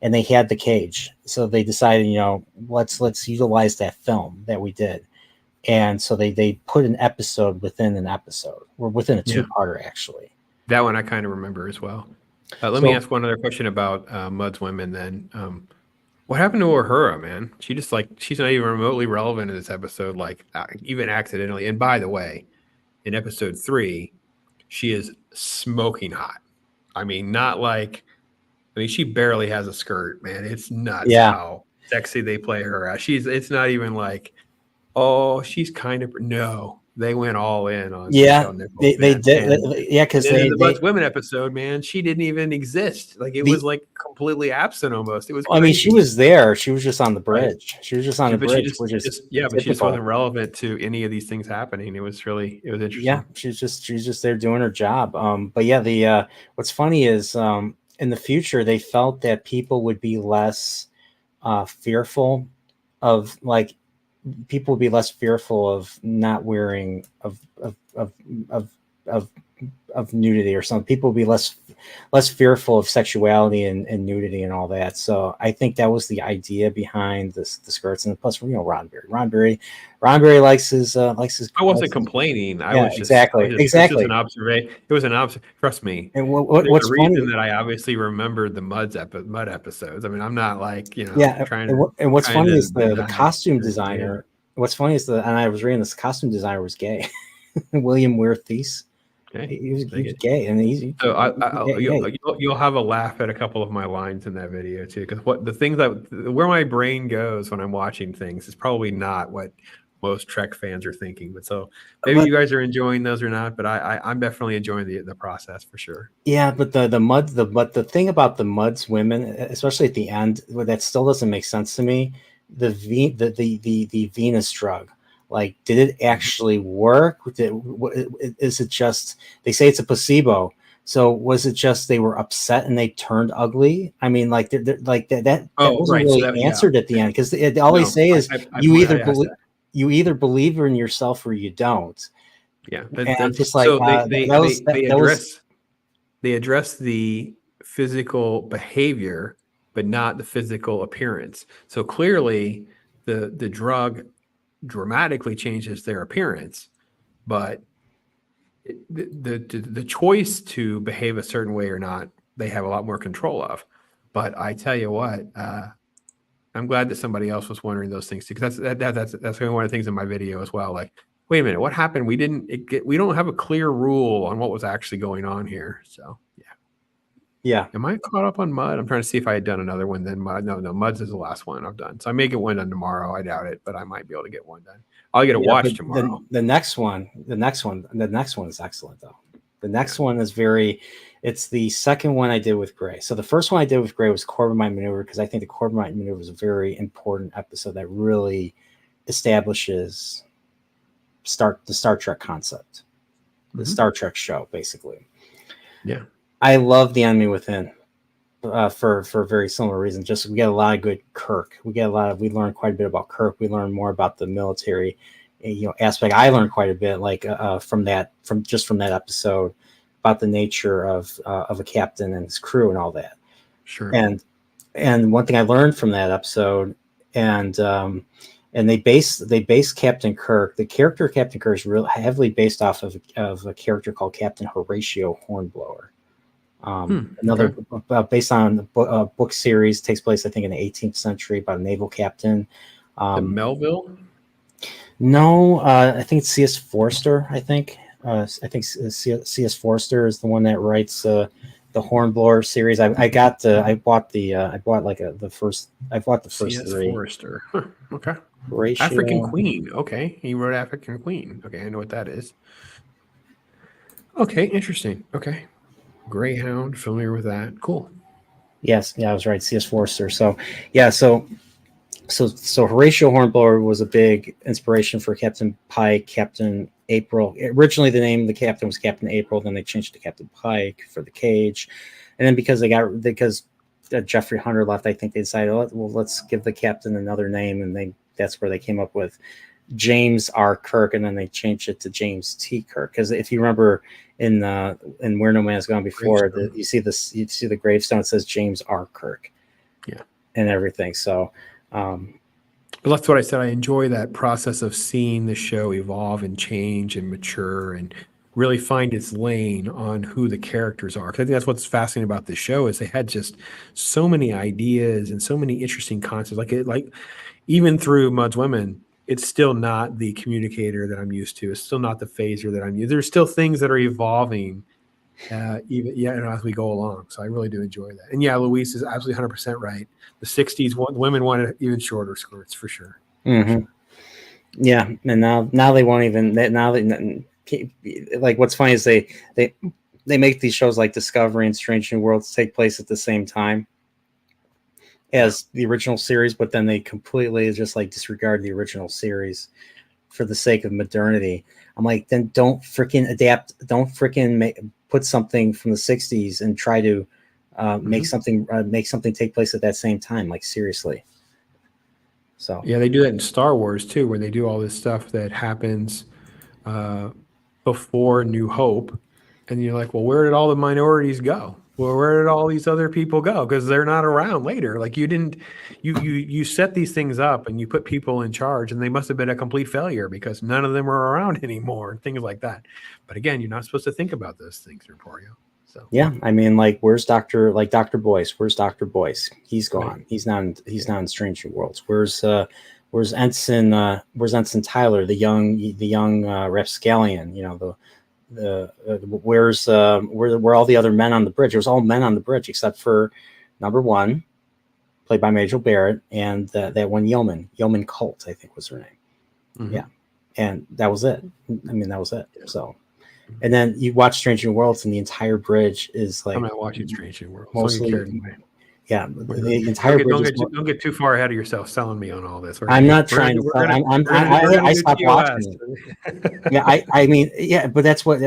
[SPEAKER 1] and they had The Cage. So they decided, let's utilize that film that we did, and so they put an episode within an episode, or within a two-parter actually.
[SPEAKER 2] That one I kind of remember as well. Let me ask one other question about Mud's Women. Then, what happened to Uhura, man? She's not even remotely relevant in this episode, like even accidentally. And by the way, in episode 3, she is smoking hot. I mean, she barely has a skirt, man. It's nuts how sexy they play her as. It's not even like, oh, she's kind of, no. They went all in on
[SPEAKER 1] they did. Because
[SPEAKER 2] in the Mud's Women episode, man, she didn't even exist. Like it was like completely absent almost. It was.
[SPEAKER 1] I mean, she was there. She was just on the bridge. Right. She was just on the bridge.
[SPEAKER 2] But she just wasn't relevant to any of these things happening. It was interesting.
[SPEAKER 1] Yeah, she's just there doing her job. But yeah, the what's funny is in the future they felt that people would be less fearful of not wearing of nudity or something. People will be less fearful of sexuality and nudity and all that. So I think that was the idea behind the skirts. And plus, Ron Berry likes his. I
[SPEAKER 2] wasn't complaining.
[SPEAKER 1] Exactly.
[SPEAKER 2] It was an observation. It was an observation. Trust me.
[SPEAKER 1] And what's
[SPEAKER 2] the reason
[SPEAKER 1] funny
[SPEAKER 2] that I obviously remembered the Mud episodes. I mean, I'm not like
[SPEAKER 1] trying to. And what's funny is the costume designer. What's funny is and I was reading this costume designer was gay. William Weir Thies. Okay. He was gay, and
[SPEAKER 2] you'll have a laugh at a couple of my lines in that video too, because where my brain goes when I'm watching things is probably not what most Trek fans are thinking. But so maybe you guys are enjoying those or not, but I'm definitely enjoying the process for sure.
[SPEAKER 1] Yeah, but the thing about the Mud's Women, especially at the end, that still doesn't make sense to me. The Venus drug. Like, did it actually work? Is it just, they say it's a placebo. So was it just they were upset and they turned ugly? I mean, like that wasn't really answered at the end, because all they say is you either believe in yourself or you don't.
[SPEAKER 2] Yeah, they address the physical behavior, but not the physical appearance. So clearly, the drug dramatically changes their appearance, but the choice to behave a certain way or not, they have a lot more control of. But I tell you what, I'm glad that somebody else was wondering those things too, because that's one of the things in my video as well. Like, wait a minute, what happened? We don't have a clear rule on what was actually going on here. So
[SPEAKER 1] yeah.
[SPEAKER 2] Am I caught up on Mud? I'm trying to see if I had done another one then Mud. No, Mud's is the last one I've done. So I may get one done tomorrow. I doubt it, but I might be able to get one done. I'll get a watch tomorrow.
[SPEAKER 1] The next one is excellent though. The next one is it's the second one I did with Gray. So the first one I did with Gray was Corbomite Maneuver, because I think the Corbomite Maneuver is a very important episode that really establishes the Star Trek concept, the Star Trek show, basically.
[SPEAKER 2] Yeah.
[SPEAKER 1] I love The Enemy Within for a very similar reason. Just we get a lot of good Kirk. We learn quite a bit about Kirk. We learn more about the military, aspect. I learned quite a bit, from that episode, about the nature of a captain and his crew and all that.
[SPEAKER 2] Sure.
[SPEAKER 1] And one thing I learned from that episode, and they base Captain Kirk. The character of Captain Kirk is really heavily based off of a character called Captain Horatio Hornblower. Another based on a book series, takes place I think in the 18th century about a naval captain.
[SPEAKER 2] The Melville?
[SPEAKER 1] No, I think it's C.S. Forster. I think C.S. Forster is the one that writes the Hornblower series. I bought the first
[SPEAKER 2] C.S.
[SPEAKER 1] three.
[SPEAKER 2] Forrester. Huh. Okay.
[SPEAKER 1] Horatio.
[SPEAKER 2] African Queen. Okay. He wrote African Queen. Okay. I know what that is. Okay. Interesting. Okay. Greyhound. Familiar with that. Cool.
[SPEAKER 1] Yes. Yeah, I was right. C.S. Forster. So, yeah. So Horatio Hornblower was a big inspiration for Captain Pike, Captain April. Originally, the name of the captain was Captain April. Then they changed to Captain Pike for the cage. And then because Jeffrey Hunter left, I think they decided, let's give the captain another name. And that's where they came up with James R. Kirk. And then they changed it to James T. Kirk. Because if you remember in Where No Man Has Gone Before, you see the gravestone. It says James R. Kirk.
[SPEAKER 2] Yeah.
[SPEAKER 1] And everything. So,
[SPEAKER 2] but that's what I said. I enjoy that process of seeing the show evolve and change and mature and really find its lane on who the characters are. Because I think that's what's fascinating about this show is they had just so many ideas and so many interesting concepts. Like even through Mud's Women, it's still not the communicator that I'm used to. It's still not the phaser that I'm used to. There's still things that are evolving as we go along. So I really do enjoy that. And yeah, Luis is absolutely 100% right. The 60s women wanted even shorter skirts for sure.
[SPEAKER 1] Mm-hmm.
[SPEAKER 2] For sure.
[SPEAKER 1] Yeah, and now they won't even. Now like what's funny is they make these shows like Discovery and Strange New Worlds take place at the same time as the original series, but then they completely just like disregard the original series for the sake of modernity. I'm like, then don't freaking adapt. Don't freaking put something from the 60s and try to make something take place at that same time. Like seriously. So
[SPEAKER 2] yeah, they do that in Star Wars too, where they do all this stuff that happens before New Hope, and you're like, well, where did all the minorities go? Well, where did all these other people go? Because they're not around later. Like you set these things up and you put people in charge, and they must have been a complete failure because none of them are around anymore and things like that. But again, you're not supposed to think about those things, Nerdporeal. So
[SPEAKER 1] yeah, I mean, like, where's Dr. Boyce? Where's Dr. Boyce? He's gone. Right. He's not in Strange New Worlds. Where's Ensign Tyler, the young rapscallion? You know, where all the other men on the bridge? It was all men on the bridge except for number one, played by Majel Barrett, and that one Yeoman Colt, I think was her name. Mm-hmm. Yeah, and that was it. I mean, that was it. So. And then you watch Strange New Worlds, and the entire bridge is like.
[SPEAKER 2] I'm not watching Strange New Worlds.
[SPEAKER 1] Mostly, yeah. The entire bridge.
[SPEAKER 2] Don't get too far ahead of yourself selling me on all this.
[SPEAKER 1] I'm not trying to. I stopped watching it. Yeah, I mean, yeah, but that's what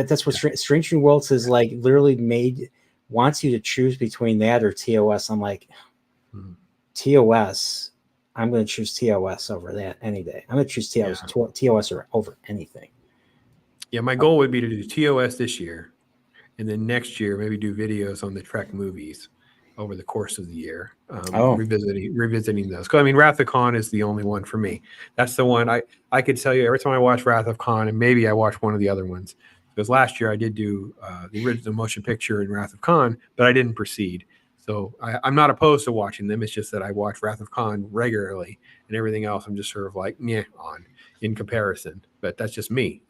[SPEAKER 1] Strange New Worlds is like. Literally wants you to choose between that or TOS. I'm like, TOS. I'm going to choose TOS over that any day. I'm going to choose TOS over anything.
[SPEAKER 2] Yeah, my goal would be to do TOS this year, and then next year maybe do videos on the Trek movies over the course of the year, revisiting those. Because I mean, Wrath of Khan is the only one for me. That's the one I could tell you every time I watch Wrath of Khan, and maybe I watch one of the other ones. Because last year I did do the original motion picture in Wrath of Khan, but I didn't proceed. So I'm not opposed to watching them. It's just that I watch Wrath of Khan regularly, and everything else I'm just sort of like, on in comparison. But that's just me.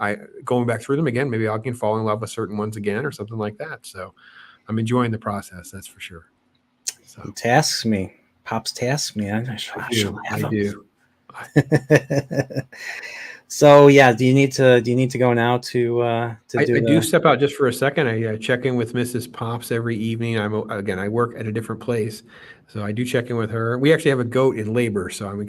[SPEAKER 2] Going back through them again, maybe I can fall in love with certain ones again or something like that. So I'm enjoying the process, that's for sure. So
[SPEAKER 1] he tasks me. Pops tasks me. I do. So yeah, do you need to go now to
[SPEAKER 2] I do step out just for a second. I check in with Mrs. Pops every evening. I work at a different place, so I do check in with her. We actually have a goat in labor, so I was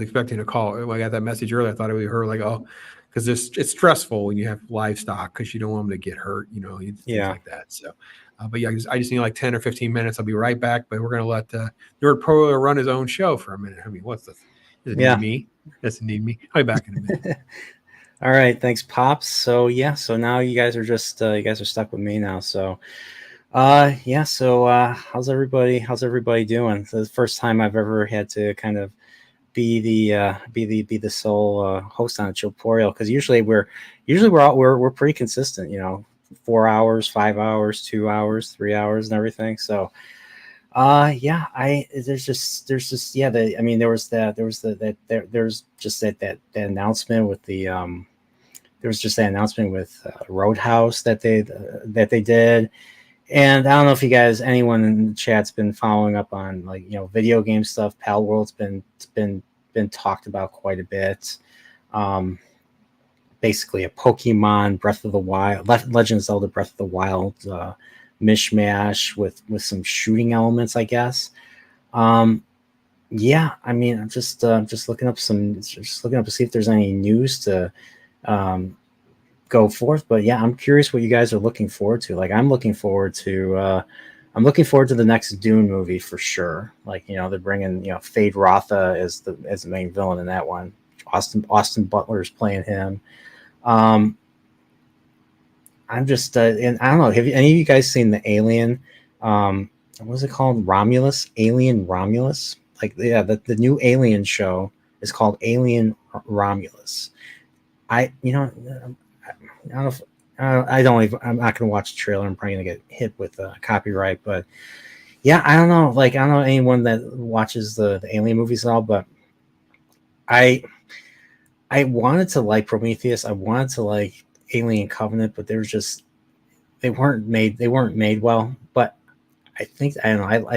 [SPEAKER 2] expecting a call. When I got that message earlier, I thought it would be her, like, oh, because it's stressful when you have livestock because you don't want them to get hurt, things like that. So, but yeah, I just need like 10 or 15 minutes. I'll be right back. But we're gonna let Nerdporeal run his own show for a minute. I mean, what's this? Does it need me? Doesn't need me. I'll be back in a minute.
[SPEAKER 1] All right, thanks, Pops. So yeah, so now you guys are just you guys are stuck with me now. So yeah, so how's everybody doing? It's the first time I've ever had to kind of be the sole host on a Chillporeal, because usually we're pretty consistent, 4 hours, 5 hours, 2 hours, 3 hours, and everything. So yeah, I there's just yeah, I mean there was the that there's just that announcement with the there was just that announcement with Roadhouse that they did. And I don't know if you guys, anyone in the chat's been following up on, like, video game stuff. Pal World's been talked about quite a bit. Um, Basically, a Pokemon Breath of the Wild, Legend of Zelda Breath of the Wild mishmash with some shooting elements, I guess. Um, yeah, I mean, I'm just looking up just looking up to see if there's any news to um, go forth. But yeah, I'm curious what you guys are looking forward to. Like, I'm looking forward to the next Dune movie for sure. Like, they're bringing, Fade Rotha as the main villain in that one. Austin Butler's playing him. Um, I'm just and I don't know. Have any of you guys seen the Alien? What was it called? Romulus, Alien Romulus. Like, yeah, the new Alien show is called Alien Romulus. I you know I don't know if, I don't even, I'm not going to watch the trailer. I'm probably going to get hit with copyright. But yeah, I don't know. Like, I don't know anyone that watches the Alien movies at all, but I I wanted to like Prometheus. I wanted to like Alien Covenant, but they weren't made well. But I don't know.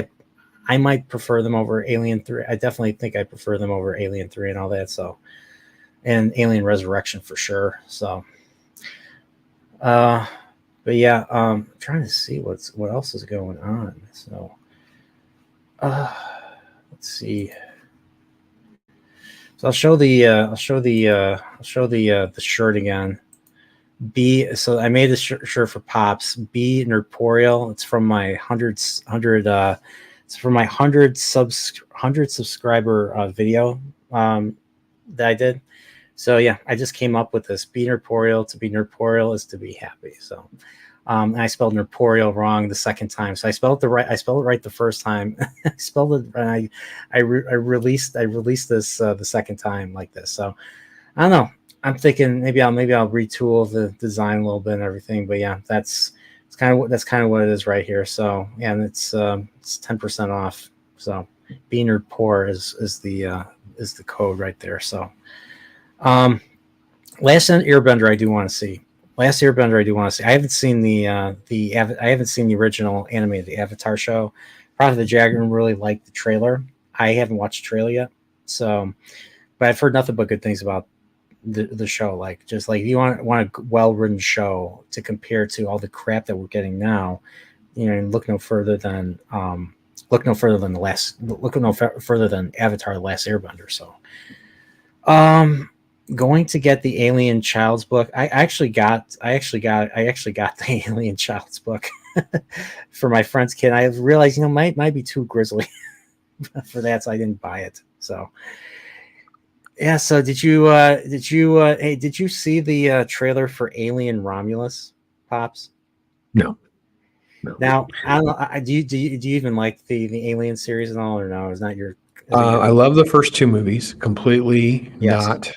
[SPEAKER 1] I might prefer them over Alien 3. I definitely think I prefer them over Alien 3 and all that. So, and Alien Resurrection for sure. So, uh, but yeah, I'm trying to see what else is going on. So, uh, let's see. So I'll show the shirt again. So I made this shirt for Pops. B Nerdporeal. It's from my it's from my 100 subscriber video that I did. So yeah, I just came up with this. Be Nerdporeal. To be Nerdporeal is to be happy. So and I spelled Nerdporeal wrong the second time. So I spelled it right the first time. I spelled it. I released this the second time like this. So I don't know. I'm thinking maybe I'll retool the design a little bit and everything. But yeah, that's kind of what it is right here. So yeah, and it's 10% off. So be Nerdpoor is the code right there. So Last Airbender I do want to see. Last Airbender I do want to see. I haven't seen I haven't seen the original anime, the Avatar show. Probably the Dragon really liked the trailer. I haven't watched the trailer yet, so but I've heard nothing but good things about the show. Like, just like, if you want a well written show to compare to all the crap that we're getting now, look no further than Avatar: The Last Airbender. So um, going to get the Alien Child's book. I actually got the Alien Child's book for my friend's kid. I realized, might be too grisly for that, so I didn't buy it. So yeah. So did you see the trailer for Alien Romulus, Pops?
[SPEAKER 2] No, no.
[SPEAKER 1] Now, I don't know. Do you even like the Alien series and all, or no? Is not your
[SPEAKER 2] I love the first two movies. Completely
[SPEAKER 1] Yes.
[SPEAKER 2] not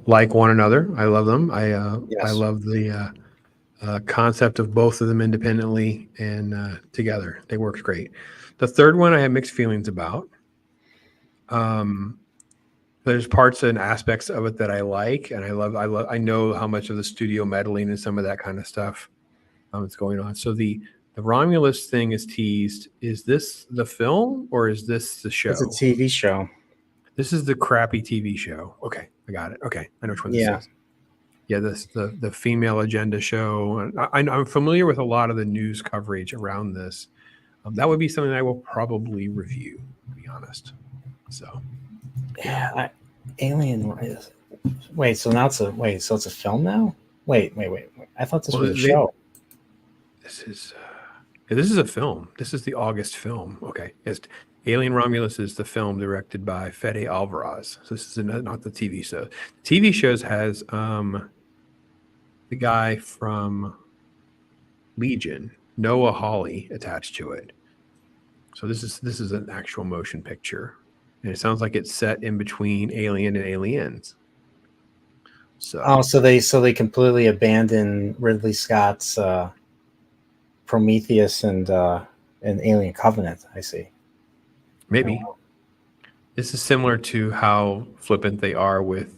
[SPEAKER 2] like one another. I love them. I
[SPEAKER 1] Yes.
[SPEAKER 2] love the concept of both of them independently and together. They worked great. The third one I have mixed feelings about. Um, there's parts and aspects of it that I like, and I love. I know how much of the studio meddling and some of that kind of stuff that's going on. So the Romulus thing is teased. Is this the film or is this the
[SPEAKER 1] It's a
[SPEAKER 2] show?
[SPEAKER 1] TV show.
[SPEAKER 2] This is the crappy TV show. Okay, I got it. Okay, I know which one this
[SPEAKER 1] Yeah.
[SPEAKER 2] is. Yeah, this the female agenda show. I'm familiar with a lot of the news coverage around this. That would be something I will probably review, to be honest. So, yeah.
[SPEAKER 1] Yeah. Alien. Wait. So it's a film now. Wait. I thought this
[SPEAKER 2] Well,
[SPEAKER 1] was a show.
[SPEAKER 2] this is this is a film. This is the August film. Okay, yes. Alien Romulus is the film directed by Fede Alvarez. So this is not the TV show. TV shows has the guy from Legion, Noah Hawley, attached to it. So this is an actual motion picture, and it sounds like it's set in between Alien and Aliens. So
[SPEAKER 1] so they completely abandon Ridley Scott's Prometheus and Alien Covenant. I see.
[SPEAKER 2] maybe this is similar to how flippant they are with,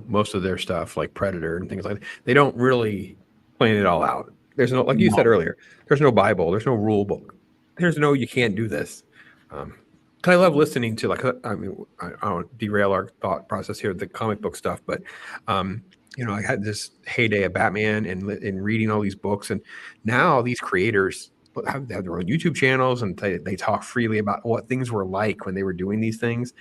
[SPEAKER 2] most of their stuff like Predator and things like that. They don't really plan it all out. There's no, like you said earlier, there's no Bible, there's no rule book, there's no you can't do this. 'Cause I love listening to, like, I mean, I don't want to derail our thought process here, the comic book stuff, but I had this heyday of Batman and reading all these books, and now these creators have their own YouTube channels, and they talk freely about what things were like when they were doing these things,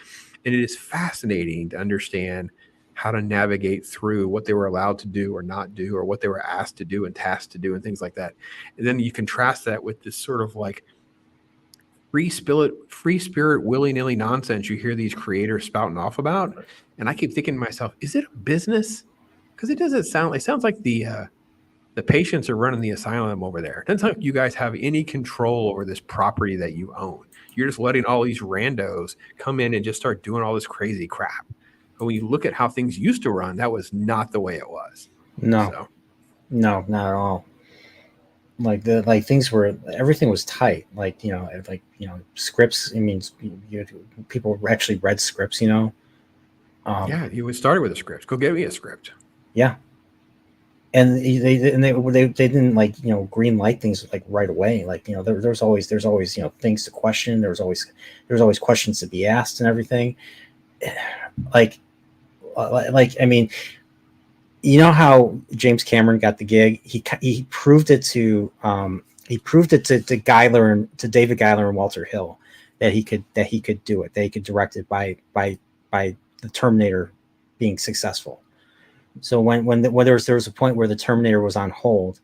[SPEAKER 2] and it is fascinating to understand how to navigate through what they were allowed to do or not do, or what they were asked to do and tasked to do, and things like that. And then you contrast that with this sort of like free spirit, willy-nilly nonsense you hear these creators spouting off about. And I keep thinking to myself, is it a business? Because it sounds like the patients are running the asylum over there. It doesn't sound like you guys have any control over this property that you own. You're just letting all these randos come in and just start doing all this crazy crap. But when you look at how things used to run, that was not the way it was.
[SPEAKER 1] No, not at all. Everything was tight. Scripts. I mean, people actually read scripts.
[SPEAKER 2] Yeah, you started with a script. Go get me a script.
[SPEAKER 1] Yeah, and they didn't green light things right away. There's always things to question. There's always questions to be asked and everything. I mean, how James Cameron got the gig? He proved it to David Giler and Walter Hill that he could do it. That he could direct it by the Terminator being successful. So when there was a point where the Terminator was on hold,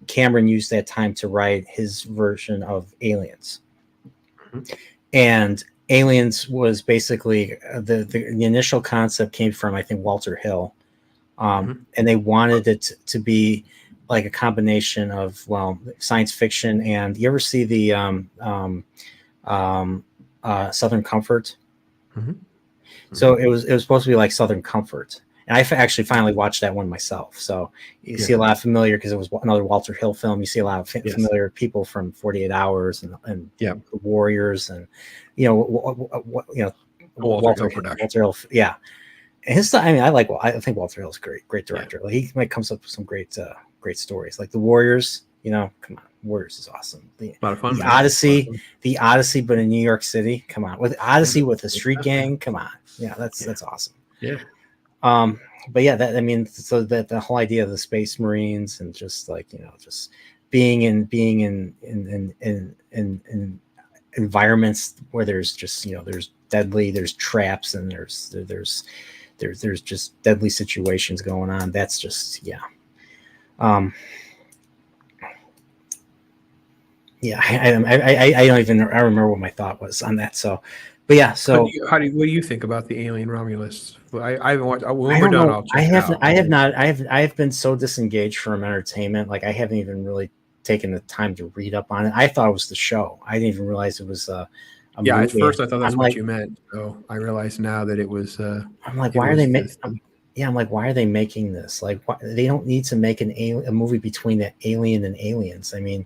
[SPEAKER 1] Cameron used that time to write his version of Aliens. Mm-hmm. And Aliens was basically the initial concept came from, I think, Walter Hill. And they wanted it to be like a combination of, science fiction and, you ever see the Southern Comfort? Mm-hmm. So it was supposed to be like Southern Comfort. And I actually finally watched that one myself. So you see a lot of familiar, because it was another Walter Hill film. You see a lot of familiar people from 48 Hours and the Warriors and, Walter Hill. Yeah. And his, I mean, I think Walter Hill's great director. Like, he comes up with some great stories, like the Warriors. Come on, Warriors is awesome. A lot of fun. The Odyssey, but in New York City. Come on, with Odyssey with the street gang. Come on, that's awesome.
[SPEAKER 2] Yeah.
[SPEAKER 1] But yeah, so that the whole idea of the Space Marines and just just being in environments where there's just there's traps and there's just deadly situations going on. That's just I don't remember what my thought was on that. So, but yeah. So
[SPEAKER 2] what do you think about the Alien Romulus? I haven't watched. When
[SPEAKER 1] we're done,
[SPEAKER 2] I'll check it out.
[SPEAKER 1] I have been so disengaged from entertainment. Like, I haven't even really taken the time to read up on it. I thought it was the show. I didn't even realize it was a movie.
[SPEAKER 2] At first I thought that's what you meant. So I realize now that it was.
[SPEAKER 1] I'm like, why are they making? Yeah, I'm like, why are they making this? Like, they don't need to make a movie between the Alien and Aliens. I mean,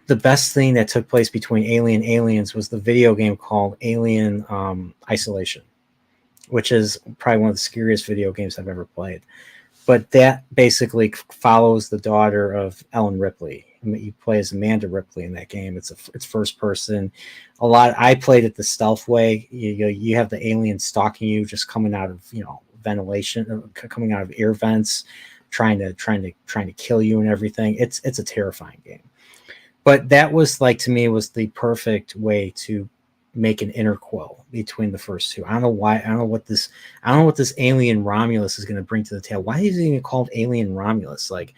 [SPEAKER 1] the best thing that took place between Alien and Aliens was the video game called Alien Isolation, which is probably one of the scariest video games I've ever played. But that basically follows the daughter of Ellen Ripley. You play as Amanda Ripley in that game. It's first person. I played it the stealth way. You have the alien stalking you, just coming out of ventilation, coming out of air vents, trying to kill you and everything. It's a terrifying game. But that was, like, to me, was the perfect way to make an interquel between the first two. I don't know why. I don't know what this Alien Romulus is going to bring to the table. Why is it even called Alien Romulus? Like,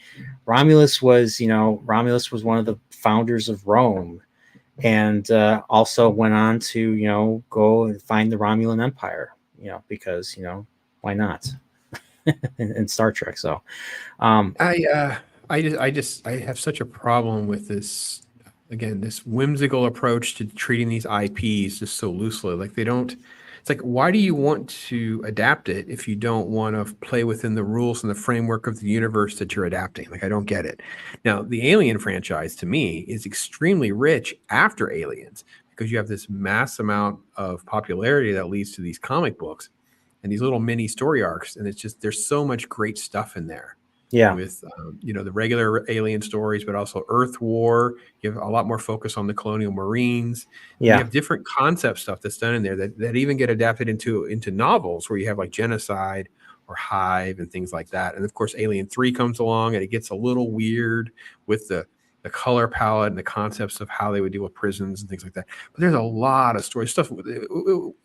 [SPEAKER 1] Romulus was one of the founders of Rome, and also went on to go and find the Romulan Empire. Because why not? in Star Trek. So, um,
[SPEAKER 2] I have such a problem with this, again, this whimsical approach to treating these IPs just so loosely. Like they don't, it's like, why do you want to adapt it if you don't want to play within the rules and the framework of the universe that you're adapting? Like, I don't get it. Now, the Alien franchise to me is extremely rich after Aliens because you have this mass amount of popularity that leads to these comic books and these little mini story arcs. And it's just, there's so much great stuff in there
[SPEAKER 1] yeah,
[SPEAKER 2] with the regular alien stories, but also Earth War. You have a lot more focus on the colonial Marines, and you
[SPEAKER 1] yeah,
[SPEAKER 2] have different concept stuff that's done in there that even get adapted into novels where you have like genocide or Hive and things like that. And of course, Alien 3 comes along and it gets a little weird with the color palette and the concepts of how they would deal with prisons and things like that. But there's a lot of story stuff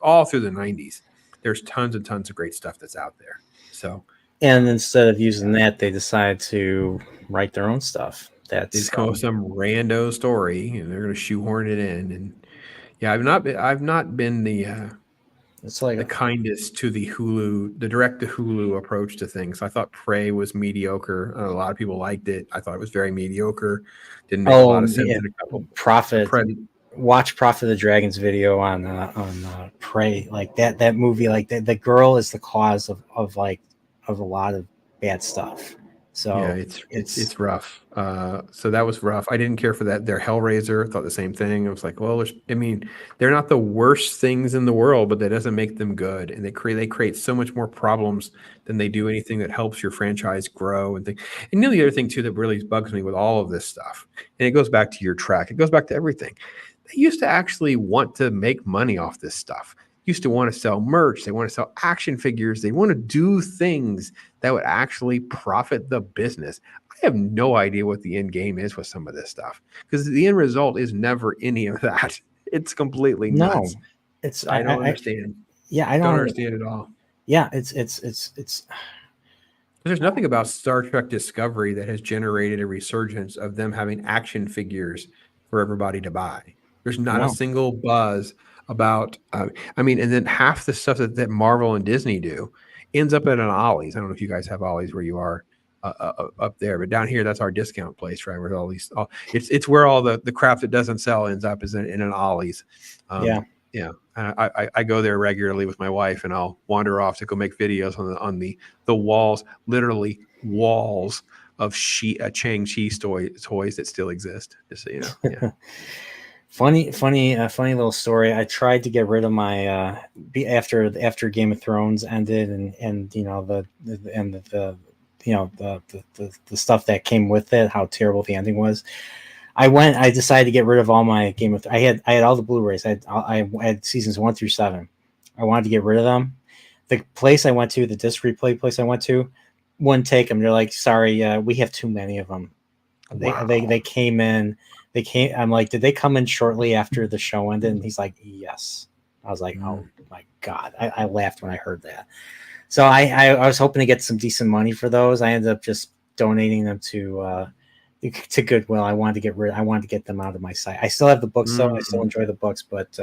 [SPEAKER 2] all through the 90s. There's tons and tons of great stuff that's out there. So
[SPEAKER 1] and instead of using that, they decide to write their own stuff.
[SPEAKER 2] they
[SPEAKER 1] That's
[SPEAKER 2] just come up with some rando story and they're going to shoehorn it in. And yeah, I've not been
[SPEAKER 1] it's like
[SPEAKER 2] the kindest to the direct to Hulu approach to things. I thought Prey was mediocre. A lot of people liked it. I thought it was very mediocre. Didn't make a lot of sense
[SPEAKER 1] yeah,
[SPEAKER 2] in a couple.
[SPEAKER 1] Prophet.
[SPEAKER 2] Prey,
[SPEAKER 1] Watch Prophet of the Dragon's video on Prey. Like that movie. Like the girl is the cause of like of a lot of bad stuff.
[SPEAKER 2] yeah,
[SPEAKER 1] So it's
[SPEAKER 2] it's rough. So that was rough. I didn't care for that. Their Hellraiser, thought the same thing. I was like, well, I mean, they're not the worst things in the world, but that doesn't make them good. And they create so much more problems than they do anything that helps your franchise grow and things. And the other thing too that really bugs me with all of this stuff, and it goes back to your track, it goes back to everything. They used to actually want to make money off this stuff. Used to want to sell merch. They want to sell action figures. They want to do things that would actually profit the business. I have no idea what the end game is with some of this stuff because the end result is never any of that. It's completely
[SPEAKER 1] no,
[SPEAKER 2] nuts.
[SPEAKER 1] it's
[SPEAKER 2] I don't understand.
[SPEAKER 1] yeah, I
[SPEAKER 2] Don't
[SPEAKER 1] don't.
[SPEAKER 2] understand at all.
[SPEAKER 1] Yeah, it's
[SPEAKER 2] There's nothing about Star Trek Discovery that has generated a resurgence of them having action figures for everybody to buy. There's not a
[SPEAKER 1] no.
[SPEAKER 2] single buzz about, I mean, and then half the stuff that Marvel and Disney do ends up at an Ollie's. I don't know if you guys have Ollie's where you are up there, but down here, that's our discount place, right? Where it's where all the crap that doesn't sell ends up is in an Ollie's.
[SPEAKER 1] Yeah.
[SPEAKER 2] Yeah, I go there regularly with my wife, and I'll wander off to go make videos on the walls, literally walls of Chang Chi toys that still exist. Just so you know, yeah.
[SPEAKER 1] Funny little story. I tried to get rid of my after Game of Thrones ended, and you know the stuff that came with it, how terrible the ending was. I decided to get rid of all my Game of. I had all the Blu-rays. I had seasons 1 through 7. I wanted to get rid of them. The place I went to, the disc replay place I went to, wouldn't take them. They're like, sorry, we have too many of them.
[SPEAKER 2] Wow.
[SPEAKER 1] They came in. They came. I'm like, did they come in shortly after the show ended? And he's like, yes. I was like, oh my god. I laughed when I heard that. So I was hoping to get some decent money for those. I ended up just donating them to Goodwill. I wanted to get them out of my sight. I still have the books though. I still enjoy the books, but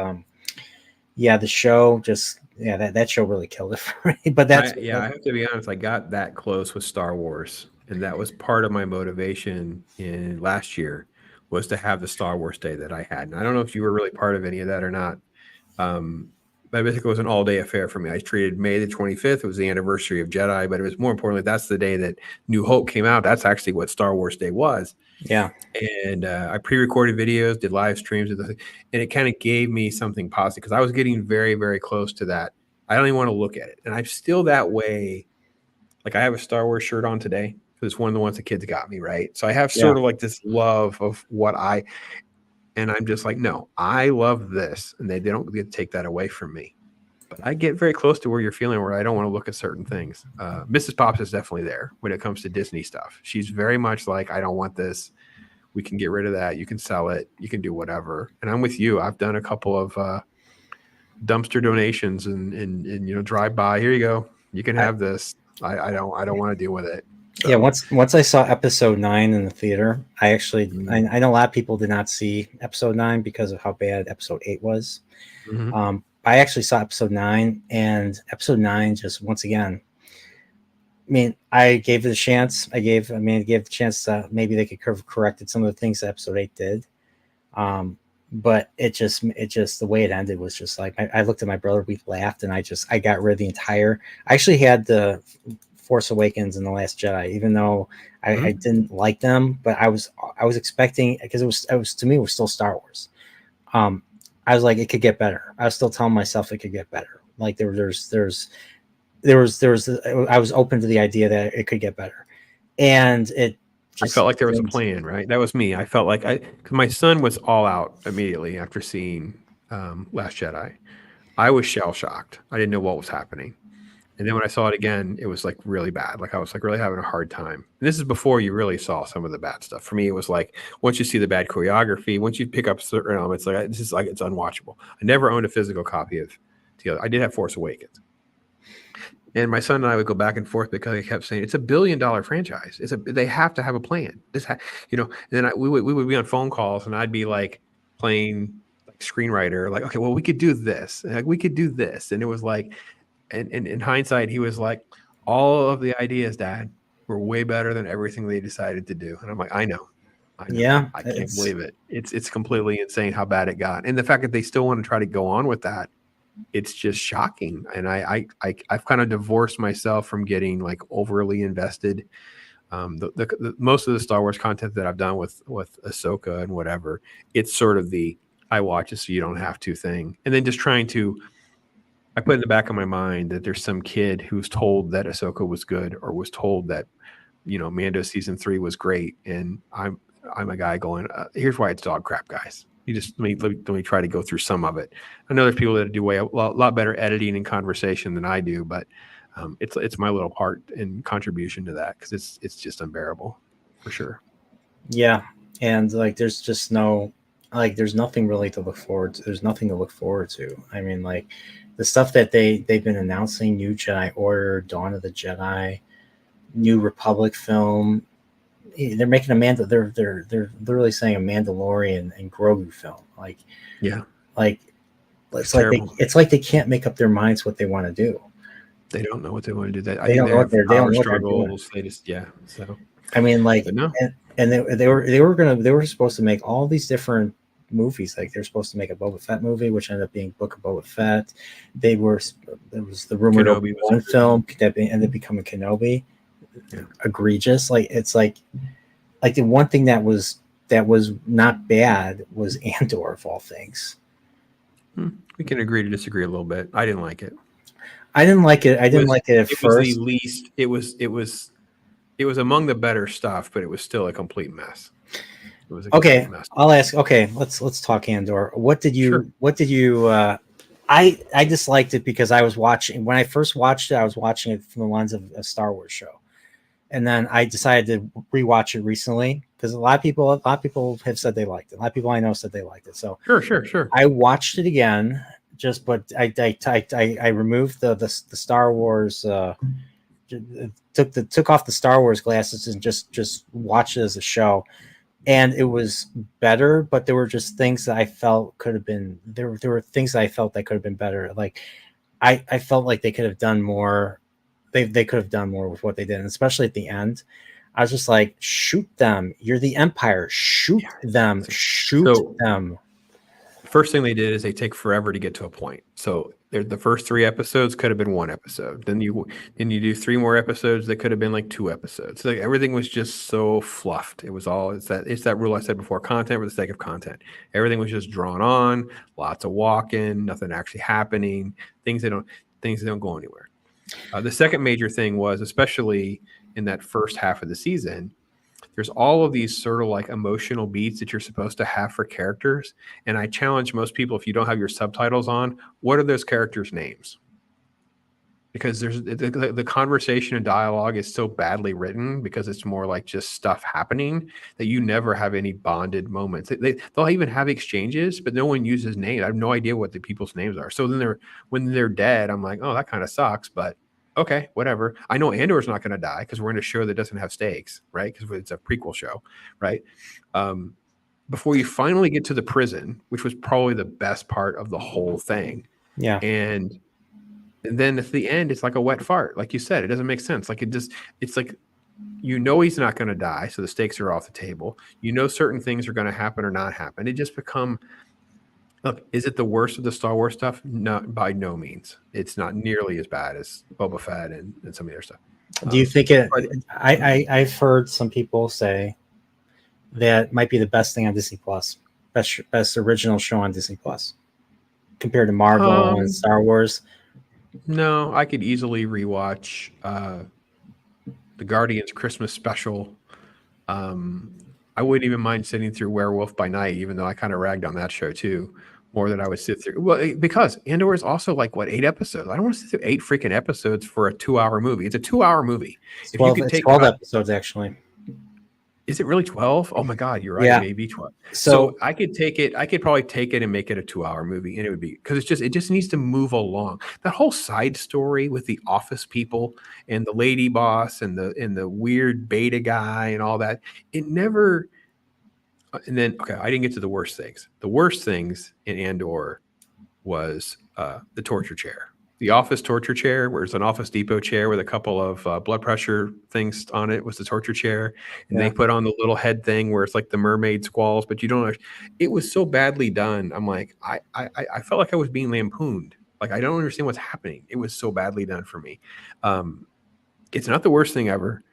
[SPEAKER 1] yeah, the show just that show really killed it for me. But
[SPEAKER 2] I have to be honest. I got that close with Star Wars, and that was part of my motivation in last year was to have the Star Wars day that I had. And I don't know if you were really part of any of that or not. But basically, it was an all-day affair for me. I treated May the 25th. It was the anniversary of Jedi, but it was more importantly, that's the day that New Hope came out. That's actually what Star Wars Day was.
[SPEAKER 1] yeah.
[SPEAKER 2] And I pre-recorded videos, did live streams, and it kind of gave me something positive because I was getting very, very close to that. I don't even want to look at it, and I'm still that way. Like I have a Star Wars shirt on today because it's one of the ones the kids got me, right? So I have
[SPEAKER 1] Yeah.
[SPEAKER 2] sort of like this love of and I'm just like, no, I love this, and they don't get to take that away from me. But I get very close to where you're feeling, where I don't want to look at certain things. Mrs. Pops is definitely there when it comes to Disney stuff. She's very much like, I don't want this. We can get rid of that. You can sell it. You can do whatever. And I'm with you. I've done a couple of dumpster donations and drive by. Here you go. You can have this. I don't want to deal with it. So.
[SPEAKER 1] Yeah, once I saw episode 9 in the theater, I actually I know a lot of people did not see episode 9 because of how bad episode 8 was. I actually saw episode 9, and episode 9 just once again, mean, I gave it a chance. I gave the chance that maybe they could have corrected some of the things that episode 8 did. But it just the way it ended was just like I looked at my brother, we laughed, and I got rid of the entire. I actually had the Force Awakens and the Last Jedi, even though I didn't like them, but I was expecting, because it was to me it was still Star Wars. I was like, it could get better. I was still telling myself it could get better. Like there was I was open to the idea that it could get better, and it
[SPEAKER 2] I
[SPEAKER 1] just
[SPEAKER 2] felt like there was a
[SPEAKER 1] didn't.
[SPEAKER 2] plan, right? That was me. I felt like because my son was all out immediately after seeing Last Jedi. I was shell shocked. I didn't know what was happening. And then when I saw it again, it was like really bad. Like I was like really having a hard time. And this is before you really saw some of the bad stuff. For me, it was like once you see the bad choreography, once you pick up certain elements, like this is like it's unwatchable. I never owned a physical copy of TOS. I did have Force Awakens. And my son and I would go back and forth because he kept saying it's $1 billion franchise. They have to have a plan. And then we would be on phone calls, and I'd be like playing like screenwriter, like, okay, well, we could do this, and like we could do this, and it was like, and in hindsight, he was like, all of the ideas, Dad, were way better than everything they decided to do, and I'm like, I know,
[SPEAKER 1] Yeah,
[SPEAKER 2] I can't
[SPEAKER 1] it's
[SPEAKER 2] believe it. It's completely insane how bad it got, and the fact that they still want to try to go on with that, it's just shocking. And I've kind of divorced myself from getting like overly invested. The most of the Star Wars content that I've done with Ahsoka and whatever, it's sort of the I watch it so you don't have to thing, and then just trying to. I put in the back of my mind that there's some kid who's told that Ahsoka was good, or was told that Mando season 3 was great, and I'm a guy going, here's why it's dog crap, guys. You just let me try to go through some of it. I know there's people that do a lot better editing and conversation than I do, but it's my little part and contribution to that, because it's just unbearable for sure.
[SPEAKER 1] yeah, and like there's just no, like there's nothing really to look forward to. There's nothing to look forward to. I mean, like the stuff that they've been announcing: New Jedi Order, Dawn of the Jedi, New Republic film. They're making a they're literally saying a Mandalorian and Grogu film.
[SPEAKER 2] Yeah,
[SPEAKER 1] Like
[SPEAKER 2] it's terrible.
[SPEAKER 1] it's like they can't make up their minds what they want to do.
[SPEAKER 2] They don't know what they want to do. That I
[SPEAKER 1] They
[SPEAKER 2] think
[SPEAKER 1] don't
[SPEAKER 2] they
[SPEAKER 1] know what
[SPEAKER 2] have
[SPEAKER 1] they don't
[SPEAKER 2] power
[SPEAKER 1] know what they're doing.
[SPEAKER 2] struggles. They just So,
[SPEAKER 1] I mean, like,
[SPEAKER 2] but no,
[SPEAKER 1] and they were supposed to make all these different movies. Like they're supposed to make a Boba Fett movie, which ended up being Book of Boba Fett. There was the rumored
[SPEAKER 2] Kenobi was
[SPEAKER 1] Obi-Wan film that ended up becoming Kenobi.
[SPEAKER 2] Yeah.
[SPEAKER 1] Egregious. Like it's like the one thing that was not bad was Andor, of all things.
[SPEAKER 2] We can agree to disagree a little bit. I didn't like it.
[SPEAKER 1] I didn't like it. I didn't like it at
[SPEAKER 2] It was the
[SPEAKER 1] first.
[SPEAKER 2] least. It was among the better stuff, but it was still a complete mess. It was a
[SPEAKER 1] Okay,
[SPEAKER 2] complete mess.
[SPEAKER 1] I'll ask. Okay, let's talk Andor. What did you?
[SPEAKER 2] Sure.
[SPEAKER 1] What did you? I disliked it because I was watching when I first watched it. I was watching it from the lens of a Star Wars show, and then I decided to rewatch it recently because a lot of people have said they liked it. A lot of people I know said they liked it. So
[SPEAKER 2] Sure.
[SPEAKER 1] I watched it again. But I removed the Star Wars. Took off the Star Wars glasses and just watched it as a show, and it was better. But there were just things that I felt could have been there. There were things that I felt that could have been better. Like I felt like they could have done more. They could have done more with what they did, and especially at the end. I was just like, shoot them! You're the Empire. Shoot them! Shoot them!
[SPEAKER 2] First thing they did is they take forever to get to a point. So the first 3 episodes could have been 1 episode. Then you do 3 more episodes that could have been like 2 episodes. Like everything was just so fluffed. It's that rule I said before: content for the sake of content. Everything was just drawn on, lots of walking, nothing actually happening, things that don't go anywhere. The second major thing was, especially in that first half of the season, there's all of these sort of like emotional beats that you're supposed to have for characters. And I challenge most people, if you don't have your subtitles on, what are those characters' names? Because there's the conversation and dialogue is so badly written, because it's more like just stuff happening, that you never have any bonded moments. They'll even have exchanges, but no one uses names. I have no idea what the people's names are. So then when they're dead, I'm like, oh, that kind of sucks, but okay, whatever. I know Andor's not going to die because we're in a show that doesn't have stakes, right? Because it's a prequel show, right? Before you finally get to the prison, which was probably the best part of the whole thing.
[SPEAKER 1] Yeah.
[SPEAKER 2] And And then at the end, it's like a wet fart. Like you said, it doesn't make sense. Like it's like, he's not going to die. So the stakes are off the table. Certain things are going to happen or not happen. It just become, look, is it the worst of the Star Wars stuff? No, by no means. It's not nearly as bad as Boba Fett and some of the other stuff.
[SPEAKER 1] Do you think it? I've heard some people say that might be the best thing on Disney Plus, best original show on Disney Plus, compared to Marvel and Star Wars.
[SPEAKER 2] No, I could easily rewatch the Guardians Christmas special. I wouldn't even mind sitting through Werewolf by Night, even though I kind of ragged on that show too, more than I would sit through. Well, because Andor is also like 8 episodes. I don't want to sit through 8 freaking episodes for a 2-hour movie. It's a 2-hour movie.
[SPEAKER 1] It's 12, it's 12 episodes actually.
[SPEAKER 2] Is it really 12? Oh my God, you're right.
[SPEAKER 1] Yeah.
[SPEAKER 2] Maybe 12. So I could take it. I could probably take it and make it a 2-hour movie, and it would be, because it just needs to move along. That whole side story with the office people and the lady boss and the weird beta guy and all that. It never. And then I didn't get to the worst things. The worst things in Andor was the torture chair. The office torture chair, where it's an Office Depot chair with a couple of blood pressure things on it, was the torture chair. And they put on the little head thing where it's like the mermaid squalls, but you don't know. It was so badly done. I'm like, I felt like I was being lampooned. Like, I don't understand what's happening. It was so badly done for me. It's not the worst thing ever.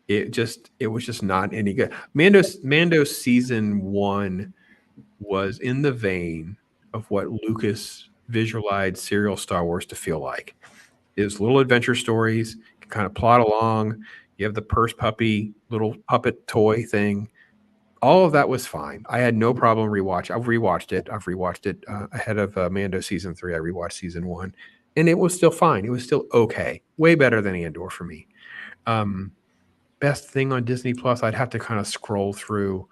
[SPEAKER 2] It was just not any good. Mando season 1 was in the vein of what Lucas visualized serial Star Wars to feel like. It was little adventure stories, you can kind of plot along. You have the purse puppy, little puppet toy thing. All of that was fine. I had no problem rewatch. I've rewatched it ahead of Mando season 3. I rewatched season 1, and it was still fine. It was still okay. Way better than Andor for me. Best thing on Disney Plus, I'd have to kind of scroll through,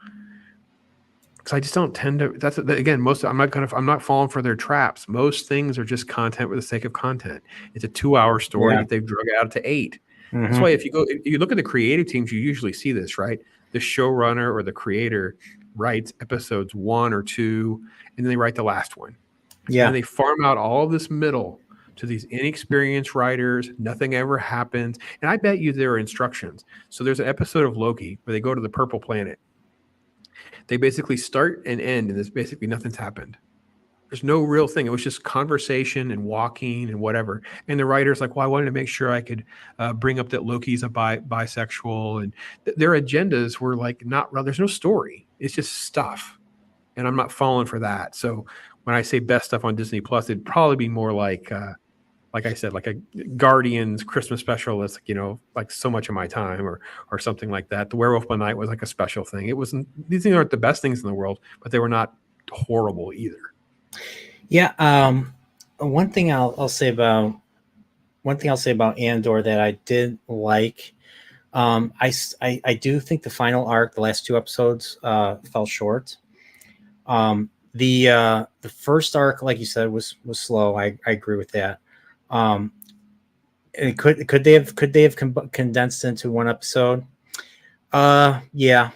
[SPEAKER 2] because I just don't tend to. That's again, I'm not falling for their traps. Most things are just content for the sake of content. It's a 2-hour story that they've drug out to 8. Mm-hmm. That's why if you look at the creative teams, you usually see this, right? The showrunner or the creator writes episodes 1 or 2, and then they write the last one. Yeah, and they farm out all of this middle to these inexperienced writers. Nothing ever happens. And I bet you there are instructions. So there's an episode of Loki where they go to the purple planet. They basically start and end, and there's basically nothing's happened. There's no real thing. It was just conversation and walking and whatever. And the writer's like, well, I wanted to make sure I could bring up that Loki's a bisexual. And their agendas were like, there's no story. It's just stuff. And I'm not falling for that. So when I say best stuff on Disney Plus, it'd probably be more like I said, like a Guardians Christmas special that's, like so much of my time or something like that. The Werewolf by Night was like a special thing. It wasn't, these things aren't the best things in the world, but they were not horrible either.
[SPEAKER 1] Yeah. One thing I'll say about Andor that I did like, I do think the final arc, the last 2 episodes, fell short. The first arc, like you said, was slow. I agree with that. Could they have condensed into 1 episode? Yeah.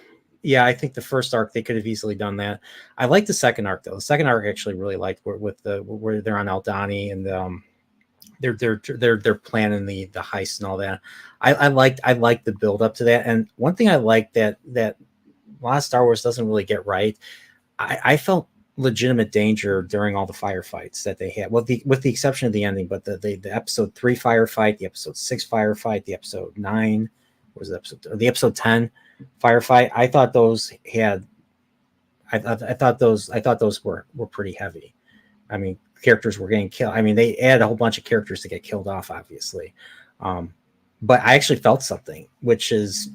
[SPEAKER 1] I think the first arc they could have easily done that. I like the second arc though. The second arc I actually really liked, where they're on Aldhani and they're planning the heist and all that. I liked the build up to that. And one thing I like that a lot of Star Wars doesn't really get right. I felt legitimate danger during all the firefights that they had, with the exception of the ending. But the episode 3 firefight, the episode 6 firefight, the episode 9 was the episode 10 firefight. I thought those were pretty heavy. I mean, characters were getting killed. I mean, they added a whole bunch of characters to get killed off, obviously. But I actually felt something, which is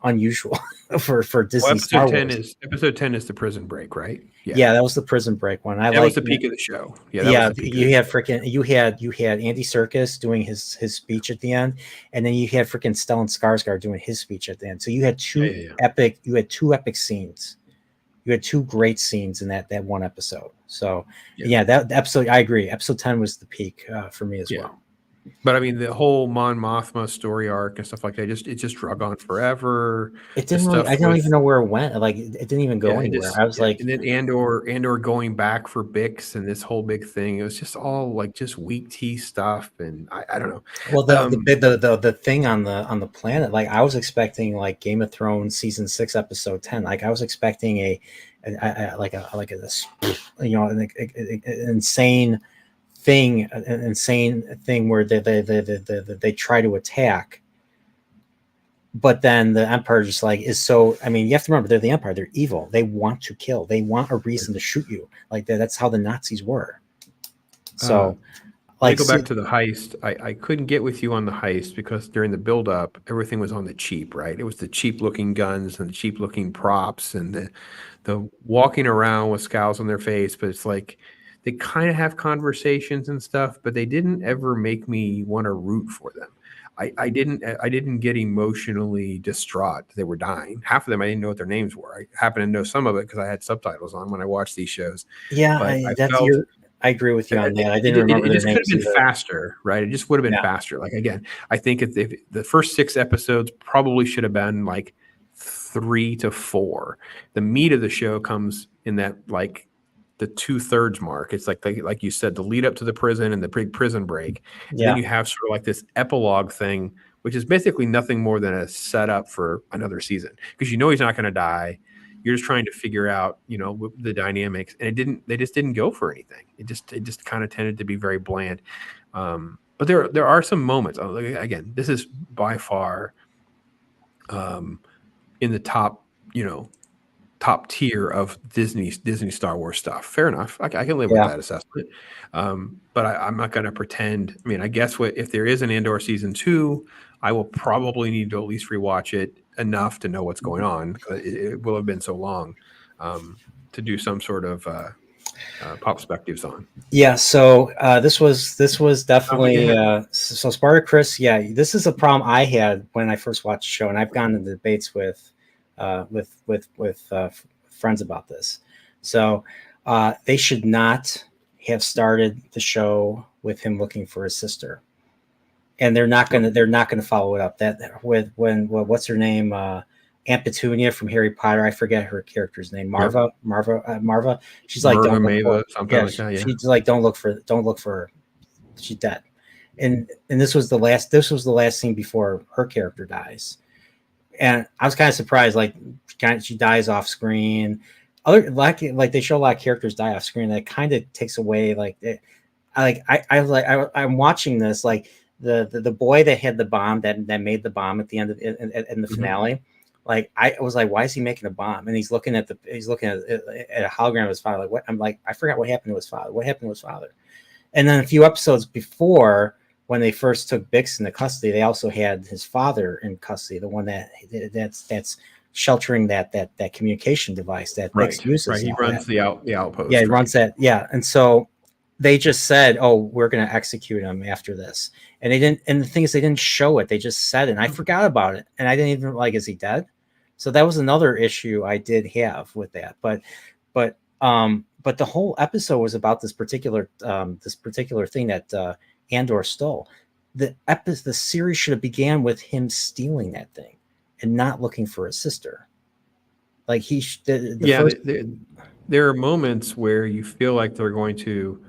[SPEAKER 1] unusual for Disney. Star Wars.
[SPEAKER 2] Episode 10 is the prison break, right?
[SPEAKER 1] Yeah, that was the prison break one.
[SPEAKER 2] That was the peak of the show. You had Andy Serkis doing his speech at the end, and then you had freaking Stellan Skarsgård doing his speech at the end. So you had two epic scenes. You had 2 great scenes in that 1 episode. So that episode, I agree. Episode 10 was the peak for me as well. But I mean, the whole Mon Mothma story arc and stuff like that, it just drug on forever.
[SPEAKER 1] It
[SPEAKER 2] The
[SPEAKER 1] didn't really. I
[SPEAKER 2] stuff
[SPEAKER 1] don't even
[SPEAKER 2] with
[SPEAKER 1] know where it went. Like it didn't even go
[SPEAKER 2] yeah, it
[SPEAKER 1] anywhere.
[SPEAKER 2] just
[SPEAKER 1] I was
[SPEAKER 2] yeah,
[SPEAKER 1] like,
[SPEAKER 2] and then Andor going back for Bix and this whole big thing. It was just all like just weak tea stuff, and I don't know.
[SPEAKER 1] well,
[SPEAKER 2] Um,
[SPEAKER 1] the thing on the planet. Like I was expecting like Game of Thrones season 6 episode 10. Like I was expecting like a you know an insane thing where they try to attack, but then the empire just like is so. I mean, you have to remember they're the empire. They're evil. They want to kill. They want a reason to shoot you. Like that's how the Nazis were.
[SPEAKER 2] uh,
[SPEAKER 1] So
[SPEAKER 2] Let me
[SPEAKER 1] like
[SPEAKER 2] go back to the heist. I couldn't get with you on the heist because during the buildup, everything was on the cheap, right? It was the cheap looking guns and the cheap looking props and the walking around with scowls on their face. But it's like they kind of have conversations and stuff, but they didn't ever make me want to root for them. I didn't get emotionally distraught that they were dying. Half of them I didn't know what their names were. I happen to know some of it because I had subtitles on when I watched these shows.
[SPEAKER 1] yeah,
[SPEAKER 2] But I
[SPEAKER 1] that's
[SPEAKER 2] felt
[SPEAKER 1] your. I agree with you on that. I didn't
[SPEAKER 2] it
[SPEAKER 1] remember their
[SPEAKER 2] just could have
[SPEAKER 1] names
[SPEAKER 2] been
[SPEAKER 1] either.
[SPEAKER 2] faster, right? It just would have been
[SPEAKER 1] Yeah,
[SPEAKER 2] faster. Like again, I think if the first 6 episodes probably should have been like 3 to 4. The meat of the show comes in that like the 2/3 mark. It's like you said, the lead up to the prison and the big prison break, and then
[SPEAKER 1] yeah,
[SPEAKER 2] you have sort of like this epilogue thing, which is basically nothing more than a setup for another season because you know he's not going to die. You're just trying to figure out, the dynamics, and they just didn't go for anything. It just kind of tended to be very bland. But there are some moments. Again, this is by far um, in the top, top tier of Disney Star Wars stuff. Fair enough. I can live with
[SPEAKER 1] yeah.
[SPEAKER 2] that assessment. But I'm not going to pretend. I mean, I guess if there is an Andor season 2, I will probably need to at least rewatch it enough to know what's going on. It will have been so long to do some sort of pop perspectives on.
[SPEAKER 1] Yeah, so this was definitely
[SPEAKER 2] Yeah.
[SPEAKER 1] so Spartacus. Yeah, this is a problem I had when I first watched the show, and I've gotten into debates with friends about this. So they should not have started the show with him looking for his sister, and they're not gonna follow it up that with what's her name, Aunt Petunia from Harry Potter. I forget her character's name.
[SPEAKER 2] Yep.
[SPEAKER 1] Marva. She's like,
[SPEAKER 2] Merva
[SPEAKER 1] don't look for.
[SPEAKER 2] Mava, something
[SPEAKER 1] Yeah,
[SPEAKER 2] like that. Yeah.
[SPEAKER 1] she's like, don't look for her. She's dead. And this was the last scene before her character dies. And I was kind of surprised, like she dies off screen. Other like they show a lot of characters die off screen. That kind of takes away like it, I'm watching this like the boy that had the bomb that made the bomb at the end of in the
[SPEAKER 2] Mhm.
[SPEAKER 1] finale. Like I was like, why is he making a bomb? And he's looking at a hologram of his father. Like what? I'm like, I forgot what happened to his father. What happened to his father? And then a few episodes before, when they first took Bix into custody, they also had his father in custody, the one that's sheltering that communication device that
[SPEAKER 2] Right.
[SPEAKER 1] Bix uses
[SPEAKER 2] Right.
[SPEAKER 1] and
[SPEAKER 2] He
[SPEAKER 1] all that.
[SPEAKER 2] runs the
[SPEAKER 1] Yeah, he
[SPEAKER 2] outpost. Right.
[SPEAKER 1] runs that. Yeah, and so they just said, "Oh, we're going to execute him after this," and they didn't. And the thing is, they didn't show it. They just said it. And I forgot about it, and I didn't even like, is he dead? So that was another issue I did have with that. But the whole episode was about this particular thing that Andor stole. The series should have began with him stealing that thing and not looking for his sister. Like the
[SPEAKER 2] Yeah.
[SPEAKER 1] first.
[SPEAKER 2] There are moments where you feel like they're going to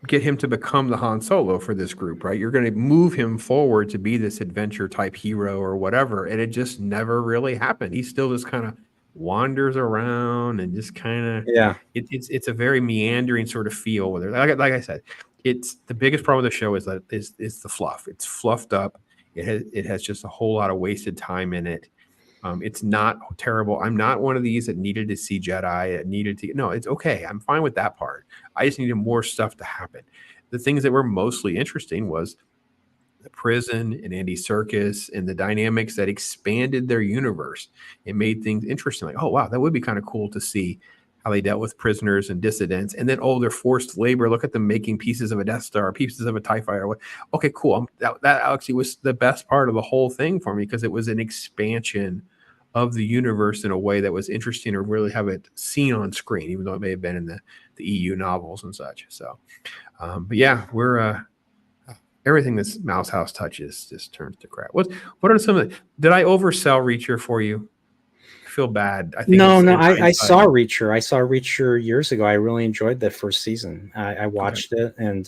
[SPEAKER 2] get him to become the Han Solo for this group, right? You're going to move him forward to be this adventure type hero or whatever, and it just never really happened. He still just kind of wanders around and just kind of
[SPEAKER 1] Yeah,
[SPEAKER 2] it's a very meandering sort of feel with it. Like I said, it's the biggest problem with the show is the fluff. It's fluffed up. It has just a whole lot of wasted time in it. It's not terrible. I'm not one of these that needed to see Jedi. That needed to. No, it's okay. I'm fine with that part. I just needed more stuff to happen. The things that were mostly interesting was the prison and Andy Serkis and the dynamics that expanded their universe. It made things interesting. Like, oh wow, that would be kind of cool to see how they dealt with prisoners and dissidents. And then, oh, their forced labor. Look at them making pieces of a Death Star, pieces of a TIE fighter. Okay, cool. That actually was the best part of the whole thing for me because it was an expansion of the universe in a way that was interesting to really have it seen on screen, even though it may have been in the EU novels and such. So, but yeah, we're everything this Mouse House touches just turns to crap. What are some of the, did I oversell Reacher for you? I feel bad. I think
[SPEAKER 1] No,
[SPEAKER 2] it's
[SPEAKER 1] no,
[SPEAKER 2] in
[SPEAKER 1] I saw
[SPEAKER 2] hindsight.
[SPEAKER 1] Reacher. I saw Reacher years ago. I really enjoyed the first season. I
[SPEAKER 2] Okay.
[SPEAKER 1] watched it, and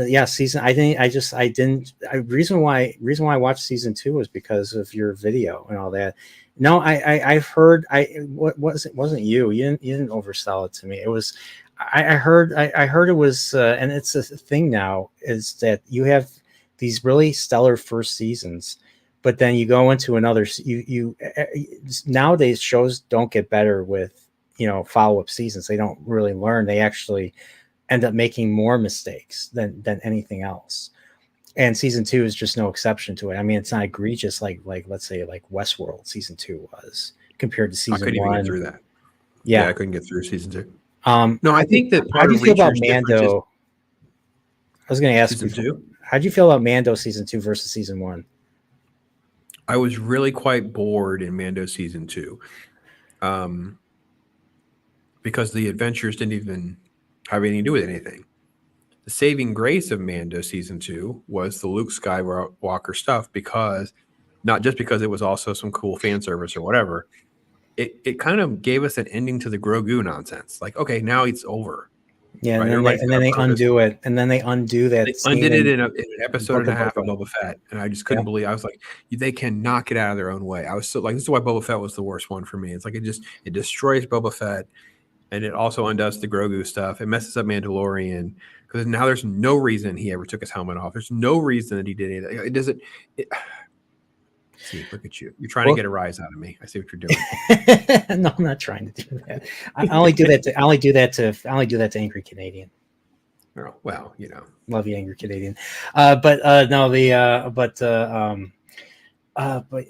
[SPEAKER 1] yeah, season. I think I didn't. Reason why I watched season two was because of your video and all that. No, I've heard. What was it? Wasn't you? You didn't oversell it to me. It was. I heard it was, and it's a thing now. Is that you have these really stellar first seasons, but then you go into another. Nowadays shows don't get better with follow up seasons. They don't really learn. They actually end up making more mistakes than anything else. And season two is just no exception to it. I mean, it's not egregious like let's say like Westworld season two was compared to
[SPEAKER 2] I
[SPEAKER 1] season
[SPEAKER 2] couldn't even get
[SPEAKER 1] one.
[SPEAKER 2] through that. Yeah,
[SPEAKER 1] Yeah.
[SPEAKER 2] I couldn't get through season 2. No, I
[SPEAKER 1] How do,
[SPEAKER 2] think that
[SPEAKER 1] how
[SPEAKER 2] part
[SPEAKER 1] do
[SPEAKER 2] of
[SPEAKER 1] you feel about
[SPEAKER 2] Reacher's difference is
[SPEAKER 1] Mando? I was going to ask
[SPEAKER 2] season
[SPEAKER 1] before.
[SPEAKER 2] 2.
[SPEAKER 1] How do you feel about Mando season two versus season one?
[SPEAKER 2] I was really quite bored in Mando season 2. Um, because the adventures didn't even have anything to do with anything. The saving grace of Mando season 2 was the Luke Skywalker stuff, because not just because it was also some cool fan service or whatever. It kind of gave us an ending to the Grogu nonsense. Like, okay, now it's over,
[SPEAKER 1] Yeah,
[SPEAKER 2] right? Everybody's got a
[SPEAKER 1] they
[SPEAKER 2] purpose.
[SPEAKER 1] undo it, and then they undo
[SPEAKER 2] They
[SPEAKER 1] that scene
[SPEAKER 2] undid it
[SPEAKER 1] in
[SPEAKER 2] in an episode
[SPEAKER 1] Book
[SPEAKER 2] and a
[SPEAKER 1] of Boba
[SPEAKER 2] half of
[SPEAKER 1] Fett.
[SPEAKER 2] Boba Fett, and I just
[SPEAKER 1] Yeah,
[SPEAKER 2] couldn't believe. I was like, they cannot get out of their own way. I was so like, this is why Boba Fett was the worst one for me. It's like it destroys Boba Fett, and it also undoes the Grogu stuff. It messes up Mandalorian, because now there's no reason he ever took his helmet off. There's no reason that he did anything. It doesn't. See, look at you. You're trying to
[SPEAKER 1] book.
[SPEAKER 2] get a rise out of me. I see what you're doing.
[SPEAKER 1] No, I'm not trying to do that. I only do that. I only do that to angry Canadian.
[SPEAKER 2] Oh, well, you know.
[SPEAKER 1] Love you, angry Canadian. But no,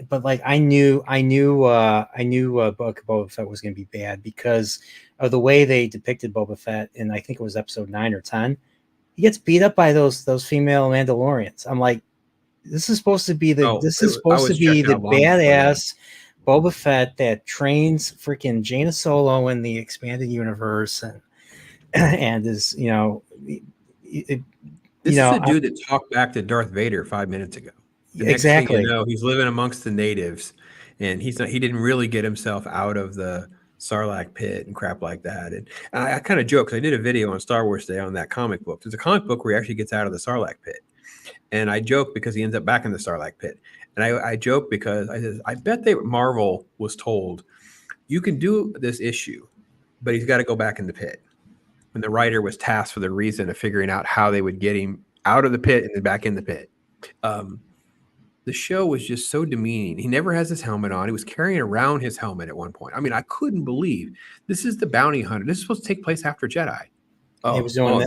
[SPEAKER 1] but like I knew Book of Boba Fett was going to be bad because of the way they depicted Boba Fett in, I think it was episode 9 or 10. He gets beat up by those female Mandalorians. I'm like, this is supposed to be
[SPEAKER 2] I was checked out long before that.
[SPEAKER 1] badass Boba Fett that trains freaking Jaina Solo in the expanded universe, and and is
[SPEAKER 2] This is the dude that talked back to Darth Vader 5 minutes ago. The next thing you
[SPEAKER 1] exactly.
[SPEAKER 2] know, he's living amongst the natives, and he didn't really get himself out of the Sarlacc pit and crap like that. And I kind of joke, because I did a video on Star Wars Day on that comic book. There's a comic book where he actually gets out of the Sarlacc pit, and I joke because he ends up back in the Sarlacc pit. And I joke because I bet Marvel was told, you can do this issue, but he's got to go back in the pit. When the writer was tasked for the reason of figuring out how they would get him out of the pit and then back in the pit. The show was just so demeaning. He never has his helmet on. He was carrying around his helmet at one point. I mean, I couldn't believe this is the bounty hunter. This is supposed to take place after Jedi.
[SPEAKER 1] He was doing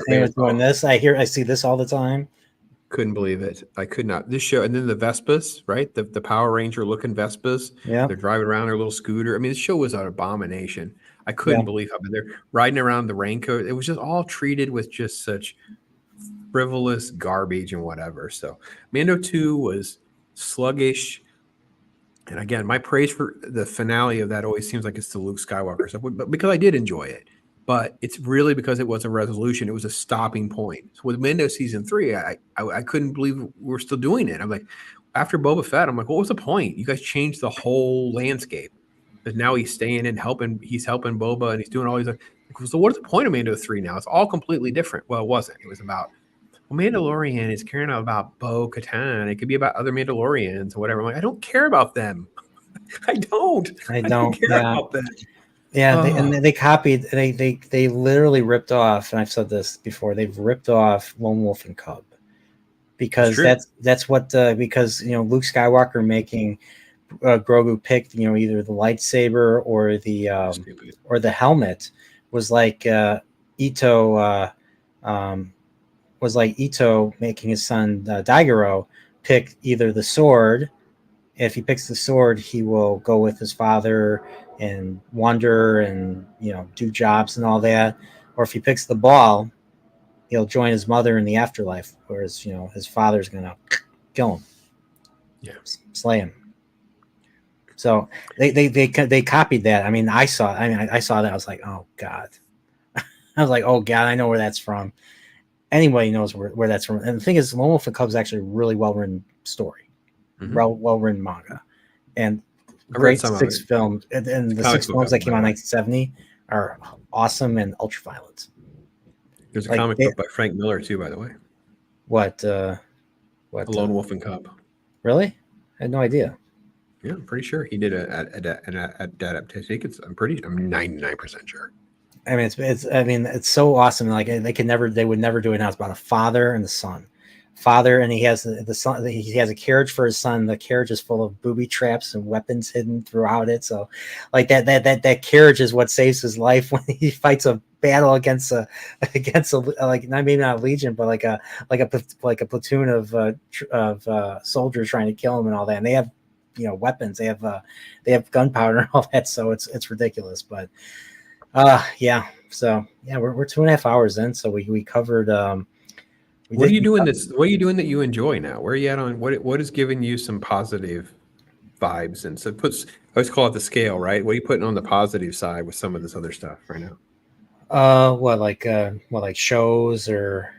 [SPEAKER 1] this. I see this all the time.
[SPEAKER 2] Couldn't believe it. I could not. This show, and then the Vespas, right? The Power Ranger looking Vespas.
[SPEAKER 1] Yeah.
[SPEAKER 2] They're driving around their little scooter. I mean, this show was an abomination. I couldn't believe how they're riding around the raincoat. It was just all treated with just such frivolous garbage and whatever. So Mando 2 was sluggish. And again, my praise for the finale of that always seems like it's the Luke Skywalker stuff, but because I did enjoy it. But it's really because it was a resolution. It was a stopping point. So with Mando season 3, I couldn't believe we're still doing it. I'm like, after Boba Fett, I'm like, what was the point? You guys changed the whole landscape. But now he's staying and helping. He's helping Boba, and he's doing all these. Like, so what's the point of Mando 3 now? It's all completely different. Well, it wasn't. It was about, well, Mandalorian is caring about Bo-Katan. It could be about other Mandalorians or whatever. I'm like, I don't care about them. I don't care about them.
[SPEAKER 1] Yeah, they copied. They literally ripped off, and I've said this before. They've ripped off Lone Wolf and Cub because that's what because Luke Skywalker making Grogu picked either the lightsaber or the helmet was like Ito was like Ito making his son Daigoro pick either the sword. If he picks the sword, he will go with his father and wander and do jobs and all that. Or if he picks the ball, he'll join his mother in the afterlife, whereas his father's gonna kill him, slay him. So they copied that. I mean, I saw that. I was like, oh god. I was like, oh god, I know where that's from. anybody knows where that's from. And the thing is, Lone Wolf and Cub is actually a really well written story, well written manga, and
[SPEAKER 2] I read
[SPEAKER 1] great
[SPEAKER 2] some of it.
[SPEAKER 1] 6 films. And the 6 films that came out in 1970 are awesome and ultra violent.
[SPEAKER 2] There's a comic book by Frank Miller too, by the way.
[SPEAKER 1] What?
[SPEAKER 2] What? A Lone Wolf and Cub.
[SPEAKER 1] Really? I had no idea.
[SPEAKER 2] Yeah, I'm pretty sure he did an adaptation. I'm 99% sure.
[SPEAKER 1] I mean, it's so awesome. Like they would never do it now. It's about a father and the son. Father, and he has the son. He has a carriage for his son. The carriage is full of booby traps and weapons hidden throughout it. So, like that carriage is what saves his life when he fights a battle against a like maybe not a legion, but like a platoon of soldiers trying to kill him and all that. And they have weapons. They have gunpowder and all that. So it's ridiculous, but. Yeah. So yeah, we're 2.5 hours in. So we covered.
[SPEAKER 2] What are you doing What are you doing that you enjoy now? Where are you at on what is giving you some positive vibes? And so I always call it the scale, right? What are you putting on the positive side with some of this other stuff right now?
[SPEAKER 1] What like shows or?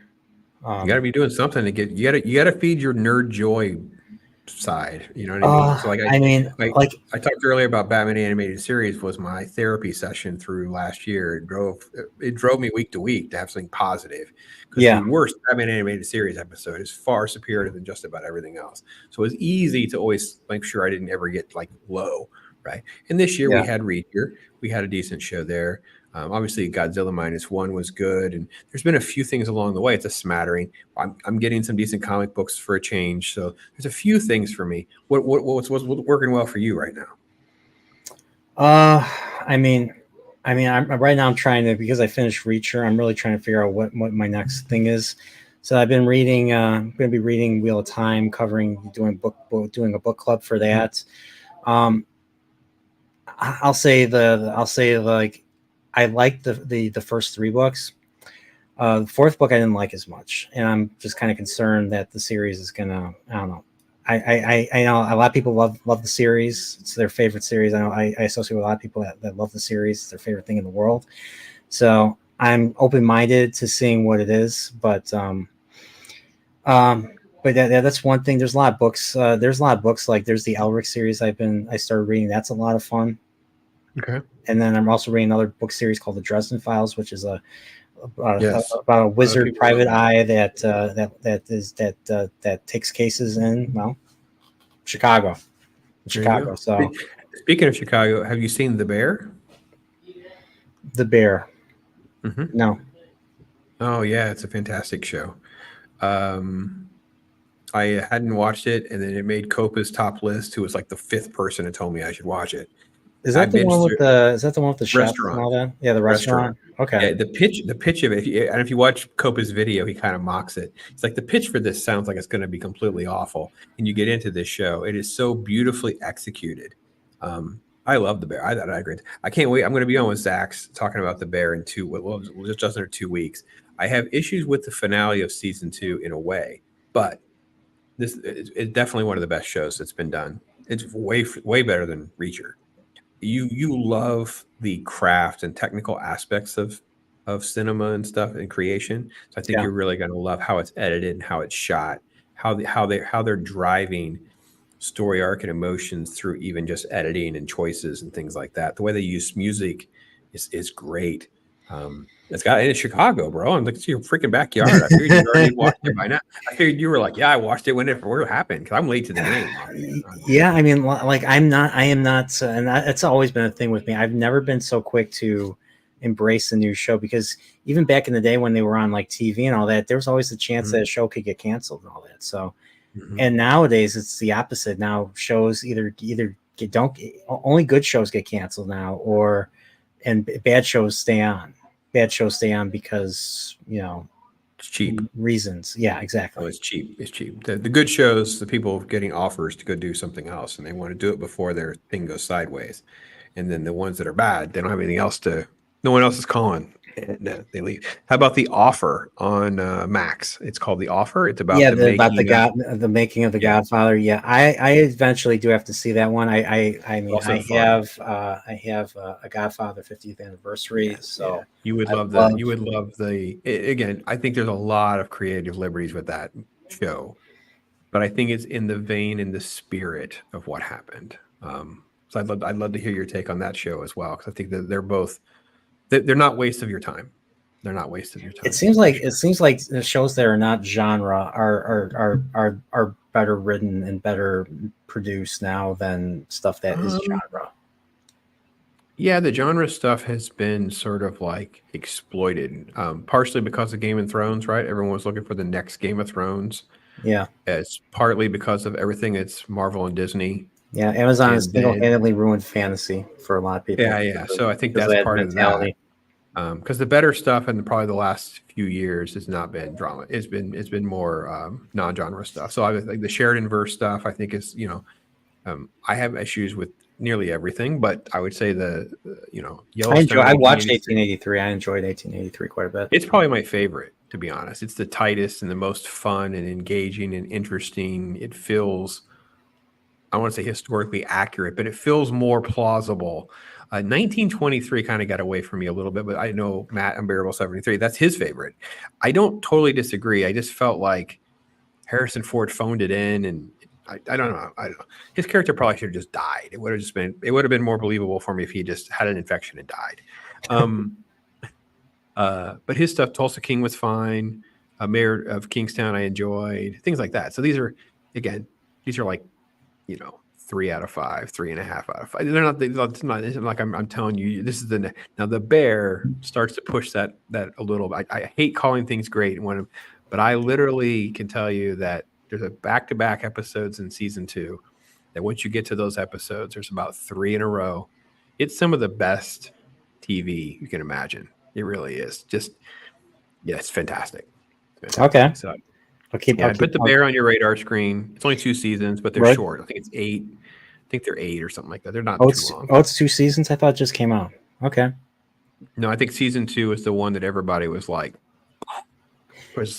[SPEAKER 2] You got to be doing something to get. You got to feed your nerd joy side, you know what I mean? So I talked earlier about Batman animated series was my therapy session through last year. It drove me week to week to have something positive, because the worst Batman animated series episode is far superior than just about everything else. So it was easy to always make sure I didn't ever get like low, right? And this year we had Reacher, we had a decent show there. Obviously, Godzilla -1 was good, and there's been a few things along the way. It's a smattering. I'm getting some decent comic books for a change, so there's a few things for me. What's working well for you right now?
[SPEAKER 1] I mean, I'm right now. I'm trying to, because I finished Reacher. I'm really trying to figure out what my next thing is. So I've been reading. I'm going to be reading Wheel of Time, doing a book club for that. I'll say like. I liked the first 3 books. The 4th book I didn't like as much, and I'm just kind of concerned that the series is gonna. I don't know. I know a lot of people love the series. It's their favorite series. I know I associate with a lot of people that love the series. It's their favorite thing in the world. So I'm open-minded to seeing what it is, but that's one thing. There's a lot of books. There's the Elric series I started reading. That's a lot of fun.
[SPEAKER 2] Okay.
[SPEAKER 1] And then I'm also reading another book series called the Dresden Files, which is about a wizard private eye that takes cases in Chicago. So
[SPEAKER 2] speaking of Chicago, have you seen The Bear?
[SPEAKER 1] The Bear?
[SPEAKER 2] Mm-hmm.
[SPEAKER 1] No.
[SPEAKER 2] Oh yeah, it's a fantastic show. I hadn't watched it, and then it made Copa's top list, who was like the 5th person who told me I should watch it.
[SPEAKER 1] Is that the one with the chef and all that? Yeah, the restaurant. Okay.
[SPEAKER 2] Yeah, the pitch of it, and if you watch Copa's video, he kind of mocks it. It's like, the pitch for this sounds like it's going to be completely awful, and you get into this show, it is so beautifully executed. I love The Bear. I thought I agreed. I can't wait. I'm going to be on with Zach's talking about The Bear in just under 2 weeks. I have issues with the finale of season 2 in a way, but this is definitely one of the best shows that's been done. It's way better than Reacher. You love the craft and technical aspects of cinema and stuff and creation. So I think you're really going to love how it's edited and how it's shot, how they're driving story arc and emotions through even just editing and choices and things like that. The way they use music is great. It's Chicago, bro. I'm like, it's your freaking backyard. I figured you already watched it by now. I figured you were like, yeah, I watched it when it happened, because I'm late to the game.
[SPEAKER 1] Yeah, I mean, like I am not, and that's always been a thing with me. I've never been so quick to embrace a new show, because even back in the day when they were on like TV and all that, there was always the chance that a show could get canceled and all that. So, and nowadays it's the opposite. Now shows either only good shows get canceled now, and bad shows stay on. Bad shows stay on because
[SPEAKER 2] it's cheap
[SPEAKER 1] reasons. Yeah, exactly.
[SPEAKER 2] Oh, it's cheap. The good shows, the people getting offers to go do something else, and they want to do it before their thing goes sideways. And then the ones that are bad, they don't have anything else no one else is calling. And they leave. How about The Offer on Max? It's called The Offer. It's about
[SPEAKER 1] Yeah,
[SPEAKER 2] the
[SPEAKER 1] about
[SPEAKER 2] making of.
[SPEAKER 1] the making of the
[SPEAKER 2] Yeah,
[SPEAKER 1] Godfather. Yeah, I eventually do have to see that one. I mean,
[SPEAKER 2] also fun.
[SPEAKER 1] I have a Godfather 50th anniversary,
[SPEAKER 2] Yeah, yeah.
[SPEAKER 1] so
[SPEAKER 2] You would
[SPEAKER 1] I
[SPEAKER 2] love the.
[SPEAKER 1] love.
[SPEAKER 2] You would love the. Again, I think there's a lot of creative liberties with that show, but I think it's in the vein and the spirit of what happened. So I'd love to hear your take on that show as well, because I think that they're both. They're not waste of your time. They're not waste of your time for
[SPEAKER 1] It
[SPEAKER 2] sure.
[SPEAKER 1] seems like the shows that are not genre are better written and better produced now than stuff that is
[SPEAKER 2] Um,
[SPEAKER 1] genre.
[SPEAKER 2] Yeah, the genre stuff has been sort of like exploited, partially because of Game of Thrones, right? Everyone was looking for the next Game of Thrones.
[SPEAKER 1] Yeah,
[SPEAKER 2] It's partly because of everything it's Marvel and Disney.
[SPEAKER 1] yeah. Amazon has
[SPEAKER 2] And then,
[SPEAKER 1] single-handedly ruined fantasy for a lot of people
[SPEAKER 2] yeah, yeah. So I think
[SPEAKER 1] because of
[SPEAKER 2] that's
[SPEAKER 1] that
[SPEAKER 2] part of that.
[SPEAKER 1] mentality.
[SPEAKER 2] Because the better stuff in probably the last few years has not been drama. It's been more non-genre stuff. So I like the Sheridan verse stuff. I think is I have issues with nearly everything, but I would say Yellowstone
[SPEAKER 1] I watched
[SPEAKER 2] 1883.
[SPEAKER 1] 1883. I enjoyed 1883 quite a bit.
[SPEAKER 2] It's probably my favorite, to be honest. It's the tightest and the most fun and engaging and interesting. It feels, I want to say historically accurate, but it feels more plausible. 1923 kind of got away from me a little bit, but I know Matt Unbearable 73, that's his favorite. I don't totally disagree. I just felt like Harrison Ford phoned it in, and I don't know. I don't know. His character probably should have just died. It would have been more believable for me if he just had an infection and died. Um, but his stuff, Tulsa King was fine. Mayor of Kingstown, I enjoyed things like that. So again, these are like 3 out of 5, 3.5 out of 5. They're not. It's not like I'm telling you. This is now the Bear starts to push that a little. I hate calling things great but I literally can tell you that there's a back-to-back episodes in season 2. That once you get to those episodes, there's about 3 in a row. It's some of the best TV you can imagine. It really is. Yeah, it's fantastic.
[SPEAKER 1] Okay,
[SPEAKER 2] Fantastic. So
[SPEAKER 1] I'll
[SPEAKER 2] yeah,
[SPEAKER 1] keep
[SPEAKER 2] put the
[SPEAKER 1] I'll,
[SPEAKER 2] Bear on your radar screen. It's only 2 seasons, but they're
[SPEAKER 1] right.
[SPEAKER 2] short. I think it's 8. I think they're 8 or something like that. They're not
[SPEAKER 1] Oh,
[SPEAKER 2] too long.
[SPEAKER 1] it's 2 seasons. I thought it just came out. Okay,
[SPEAKER 2] No, I think season 2 is the one that everybody was like,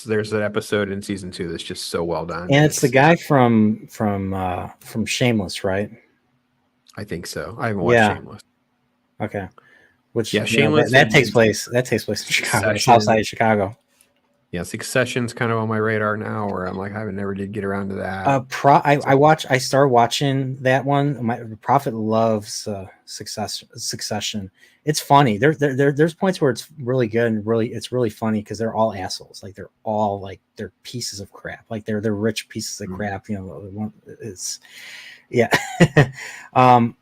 [SPEAKER 2] there's an episode in season 2 that's just so well done.
[SPEAKER 1] and it's the
[SPEAKER 2] It's yeah,
[SPEAKER 1] guy from Shameless, right?
[SPEAKER 2] I think so. I haven't watched
[SPEAKER 1] Yeah.
[SPEAKER 2] Shameless.
[SPEAKER 1] Okay. Which
[SPEAKER 2] Yeah, Shameless
[SPEAKER 1] that takes
[SPEAKER 2] and
[SPEAKER 1] place in Chicago, South side
[SPEAKER 2] Succession.
[SPEAKER 1] of Chicago.
[SPEAKER 2] Yeah, Succession's kind of on my radar now, where I'm like, I never did get around to that. So
[SPEAKER 1] I started watching that one. My Prophet loves Succession. It's funny. There's points where it's really good and it's really funny because they're all assholes. Like they're all like they're pieces of crap. Like they're rich pieces of crap. It's yeah. um,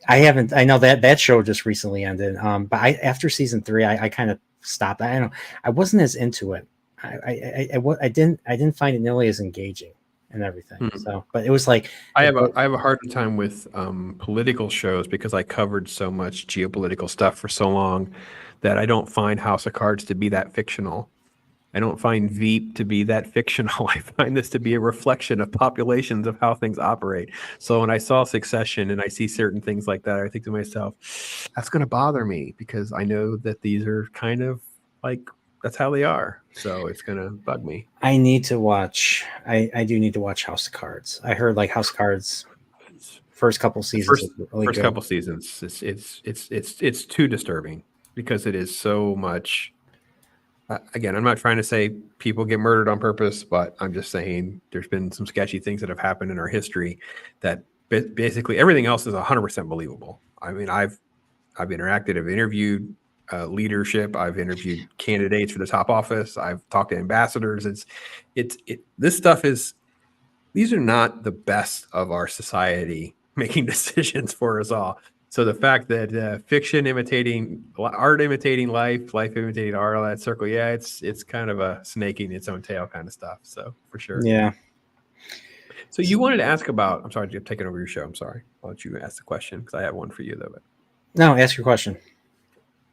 [SPEAKER 1] I know that show just recently ended. But after season 3, I kind of stopped. I don't know. I wasn't as into it. I didn't find it nearly as engaging and everything.
[SPEAKER 2] hmm.
[SPEAKER 1] So, but it was like,
[SPEAKER 2] I have a hard time with political shows because I covered so much geopolitical stuff for so long that I don't find House of Cards to be that fictional. I don't find Veep to be that fictional. I find this to be a reflection of populations of how things operate. So when I saw Succession and I see certain things like that, I think to myself, that's going to bother me because I know that these are kind of like that's how they are. So it's going to bug me.
[SPEAKER 1] I need to watch. I do need to watch House of Cards. I heard like House of Cards first couple
[SPEAKER 2] The
[SPEAKER 1] seasons are really
[SPEAKER 2] first
[SPEAKER 1] good.
[SPEAKER 2] couple seasons, it's too disturbing because it is so much. Again, I'm not trying to say people get murdered on purpose, but I'm just saying there's been some sketchy things that have happened in our history that basically everything else is 100% believable. I mean, I've interacted, I've interviewed leadership, I've interviewed candidates for the top office, I've talked to ambassadors. This stuff is these are not the best of our society making decisions for us all. So the fact that fiction imitating art, imitating life, life imitating art, all that circle, yeah, it's kind of a snake eating its own tail kind of stuff. So for sure.
[SPEAKER 1] Yeah.
[SPEAKER 2] So you wanted to ask about? I'm sorry, I'm taking over your show. I'm sorry. I'll let you ask the question because I have one for you though. But
[SPEAKER 1] No, ask your question.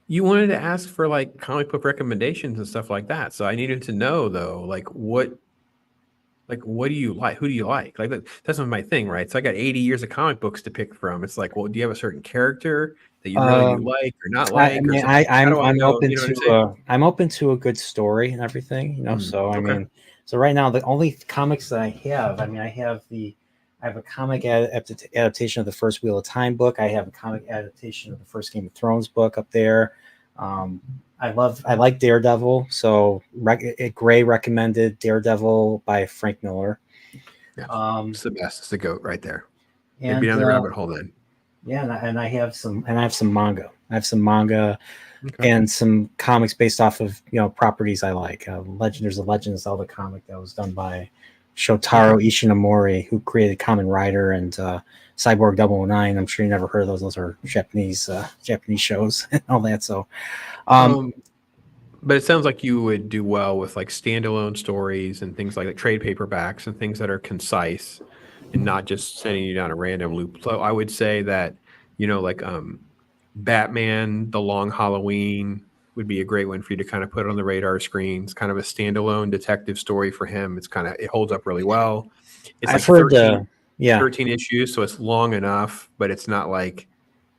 [SPEAKER 2] you wanted to ask for like comic book recommendations and stuff like that. So I needed to know though, like what like, what do you like? Who do you like? Like that's my thing, right? So I got 80 years of comic books to pick from. It's like, well, do you have a certain character that you really do
[SPEAKER 1] Um,
[SPEAKER 2] like or not
[SPEAKER 1] I
[SPEAKER 2] like, or
[SPEAKER 1] mean,
[SPEAKER 2] something? How do I
[SPEAKER 1] I'm
[SPEAKER 2] know?
[SPEAKER 1] open
[SPEAKER 2] You know what I'm
[SPEAKER 1] to
[SPEAKER 2] saying?
[SPEAKER 1] I'm open to a good story and everything, you know. So I
[SPEAKER 2] Okay.
[SPEAKER 1] mean, so right now the only comics that I have, I mean, I have a comic adaptation of the first Wheel of Time book. I have a comic adaptation of the first Game of Thrones book up there. Um, I like Daredevil, so Gray recommended Daredevil by Frank Miller.
[SPEAKER 2] Yeah.
[SPEAKER 1] Um,
[SPEAKER 2] It's the best. It's the goat right there. Maybe
[SPEAKER 1] and
[SPEAKER 2] down the rabbit hole then.
[SPEAKER 1] yeah, and I have some manga. I have some manga
[SPEAKER 2] Okay.
[SPEAKER 1] and some comics based off of properties I like. There's a Legend of Zelda comic that was done by
[SPEAKER 2] Okay.
[SPEAKER 1] Shotaro Ishinomori, who created Kamen Rider and Cyborg 009. I'm sure you never heard of those. Those are Japanese shows and all that. So um,
[SPEAKER 2] Um, but it sounds like you would do well with like standalone stories and things like trade paperbacks and things that are concise and not just sending you down a random loop. So I would say that, like Batman, The Long Halloween would be a great one for you to kind of put on the radar screens, kind of a standalone detective story for him. It holds up really well. It's
[SPEAKER 1] I've
[SPEAKER 2] like
[SPEAKER 1] heard, yeah,
[SPEAKER 2] 13 issues, so it's long enough, but it's not like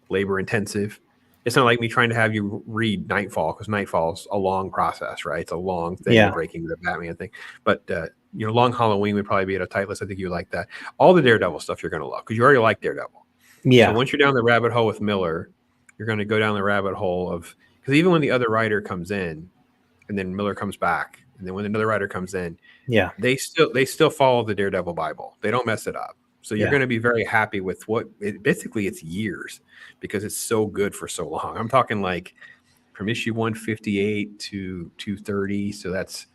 [SPEAKER 2] labor intensive. It's not like me trying to have you read Nightfall, because Nightfall's a long process, right? It's a long thing
[SPEAKER 1] yeah,
[SPEAKER 2] breaking the Batman thing. But Long Halloween would probably be at a tight list. I think you like that. All the Daredevil stuff you're going to love because you already like Daredevil. So
[SPEAKER 1] yeah,
[SPEAKER 2] once you're down the rabbit hole with Miller, you're going to go down the rabbit hole of, because even when the other writer comes in and then Miller comes back, and then when another writer comes in,
[SPEAKER 1] yeah,
[SPEAKER 2] they still follow the Daredevil Bible. They don't mess it up. So you're
[SPEAKER 1] yeah.
[SPEAKER 2] going to be very happy with basically it's years because it's so good for so long. I'm talking like from issue 158 to 230. So that's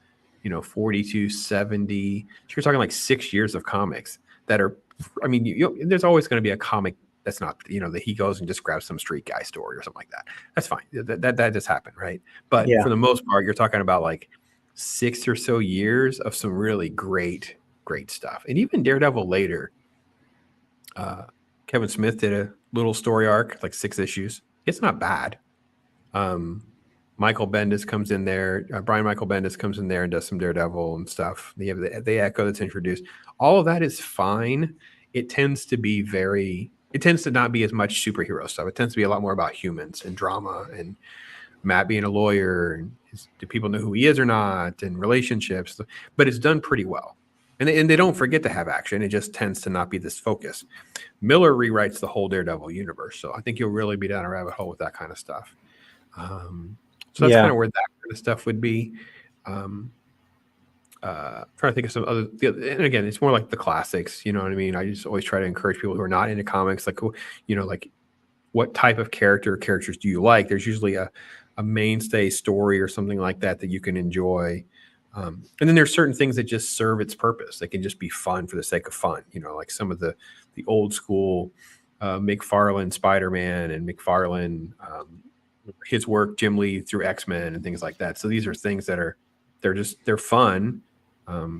[SPEAKER 2] 4270. So you're talking like 6 years of comics that are. I mean, there's always going to be a comic that's not that he goes and just grabs some street guy story or something like that. That's fine. That just happened, right? But
[SPEAKER 1] Yeah.
[SPEAKER 2] for the most part, you're talking about like 6 or so years of some really great stuff. And even Daredevil later, Kevin Smith did a little story arc, like 6 issues. It's not bad. Um, Michael Bendis comes in there. Brian Michael Bendis comes in there and does some Daredevil and stuff. They have the Echo that's introduced. All of that is fine. It tends to be It tends to not be as much superhero stuff. It tends to be a lot more about humans and drama and Matt being a lawyer and do people know who he is or not and relationships. But it's done pretty well. And they don't forget to have action. It just tends to not be this focus. Miller rewrites the whole Daredevil universe. So I think you'll really be down a rabbit hole with that kind of stuff. So that's kind
[SPEAKER 1] Yeah.
[SPEAKER 2] of where that kind of stuff would be. Um, trying to think of some other, and again, it's more like the classics. You know what I mean? I just always try to encourage people who are not into comics, like like what type of characters do you like? There's usually a mainstay story or something like that that you can enjoy. And then there's certain things that just serve its purpose. They can just be fun for the sake of fun. Like some of the old school McFarlane Spider-Man and McFarlane his work, Jim Lee through X-Men and things like that. So these are things that they're fun.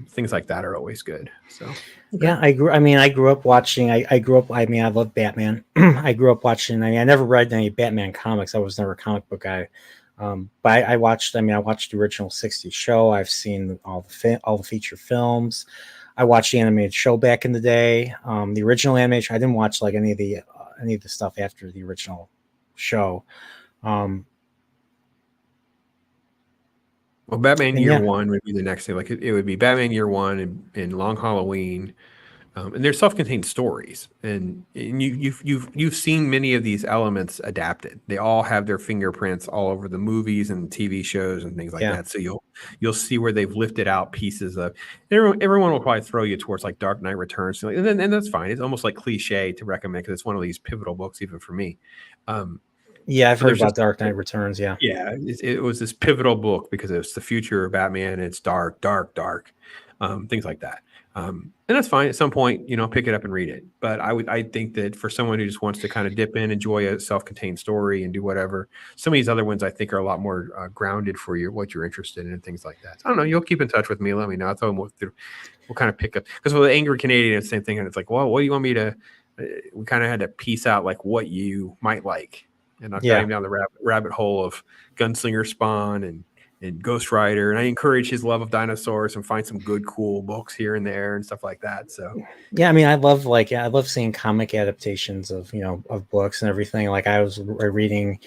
[SPEAKER 2] Things like that are always good. So
[SPEAKER 1] Yeah, I grew up watching. I grew up. I mean, I love Batman. I grew up watching. I mean, I never read any Batman comics. I was never a comic book guy. But I watched. I mean, I watched the original '60s show. I've seen all the feature films. I watched the animated show back in the day. The original animation. I didn't watch like any of the stuff after the original show. Um,
[SPEAKER 2] well, Batman
[SPEAKER 1] and
[SPEAKER 2] Year
[SPEAKER 1] yeah,
[SPEAKER 2] One would be the next thing. Like it would be Batman Year One and Long Halloween. And they're self-contained stories, and you've seen many of these elements adapted. They all have their fingerprints all over the movies and TV shows and things like
[SPEAKER 1] yeah,
[SPEAKER 2] that. So you'll see where they've lifted out pieces of. Everyone will probably throw you towards like Dark Knight Returns, and that's fine. It's almost like cliche to recommend because it's one of these pivotal books, even for me.
[SPEAKER 1] yeah. I've
[SPEAKER 2] But
[SPEAKER 1] heard
[SPEAKER 2] there's
[SPEAKER 1] about
[SPEAKER 2] just
[SPEAKER 1] Dark Knight Returns. Yeah,
[SPEAKER 2] yeah, it was this pivotal book because it's the future of Batman. And it's dark, dark, dark, things like that. And that's fine. At some point, pick it up and read it. But I think that for someone who just wants to kind of dip in, enjoy a self-contained story, and do whatever, some of these other ones I think are a lot more grounded for what you're interested in and things like that. So I don't know. You'll keep in touch with me. Let me know. I thought we'll kind of pick up because with the Angry Canadian, it's the same thing. And it's like, well, what do you want me to? We kind of had to piece out like what you might like, and I've got
[SPEAKER 1] yeah,
[SPEAKER 2] him down the rabbit hole of Gunslinger Spawn and and Ghost Rider, and I encourage his love of dinosaurs and find some good, cool books here and there and stuff like that. So
[SPEAKER 1] Yeah, I mean, I love seeing comic adaptations of of books and everything. Like I was reading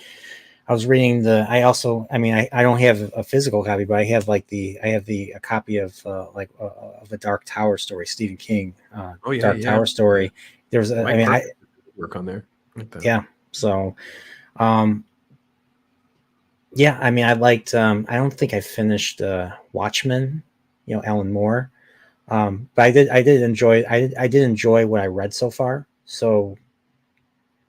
[SPEAKER 1] I also, I mean, I don't have a physical copy, but I have a copy of of a Dark Tower story, Stephen King,
[SPEAKER 2] oh yeah,
[SPEAKER 1] Dark
[SPEAKER 2] yeah,
[SPEAKER 1] Tower
[SPEAKER 2] yeah.
[SPEAKER 1] story. There's a, I
[SPEAKER 2] Mike
[SPEAKER 1] mean,
[SPEAKER 2] Murphy work on there. Like that.
[SPEAKER 1] yeah, so, um, yeah, I mean, I don't think I finished Watchmen, Alan Moore. But I did enjoy what I read so far. So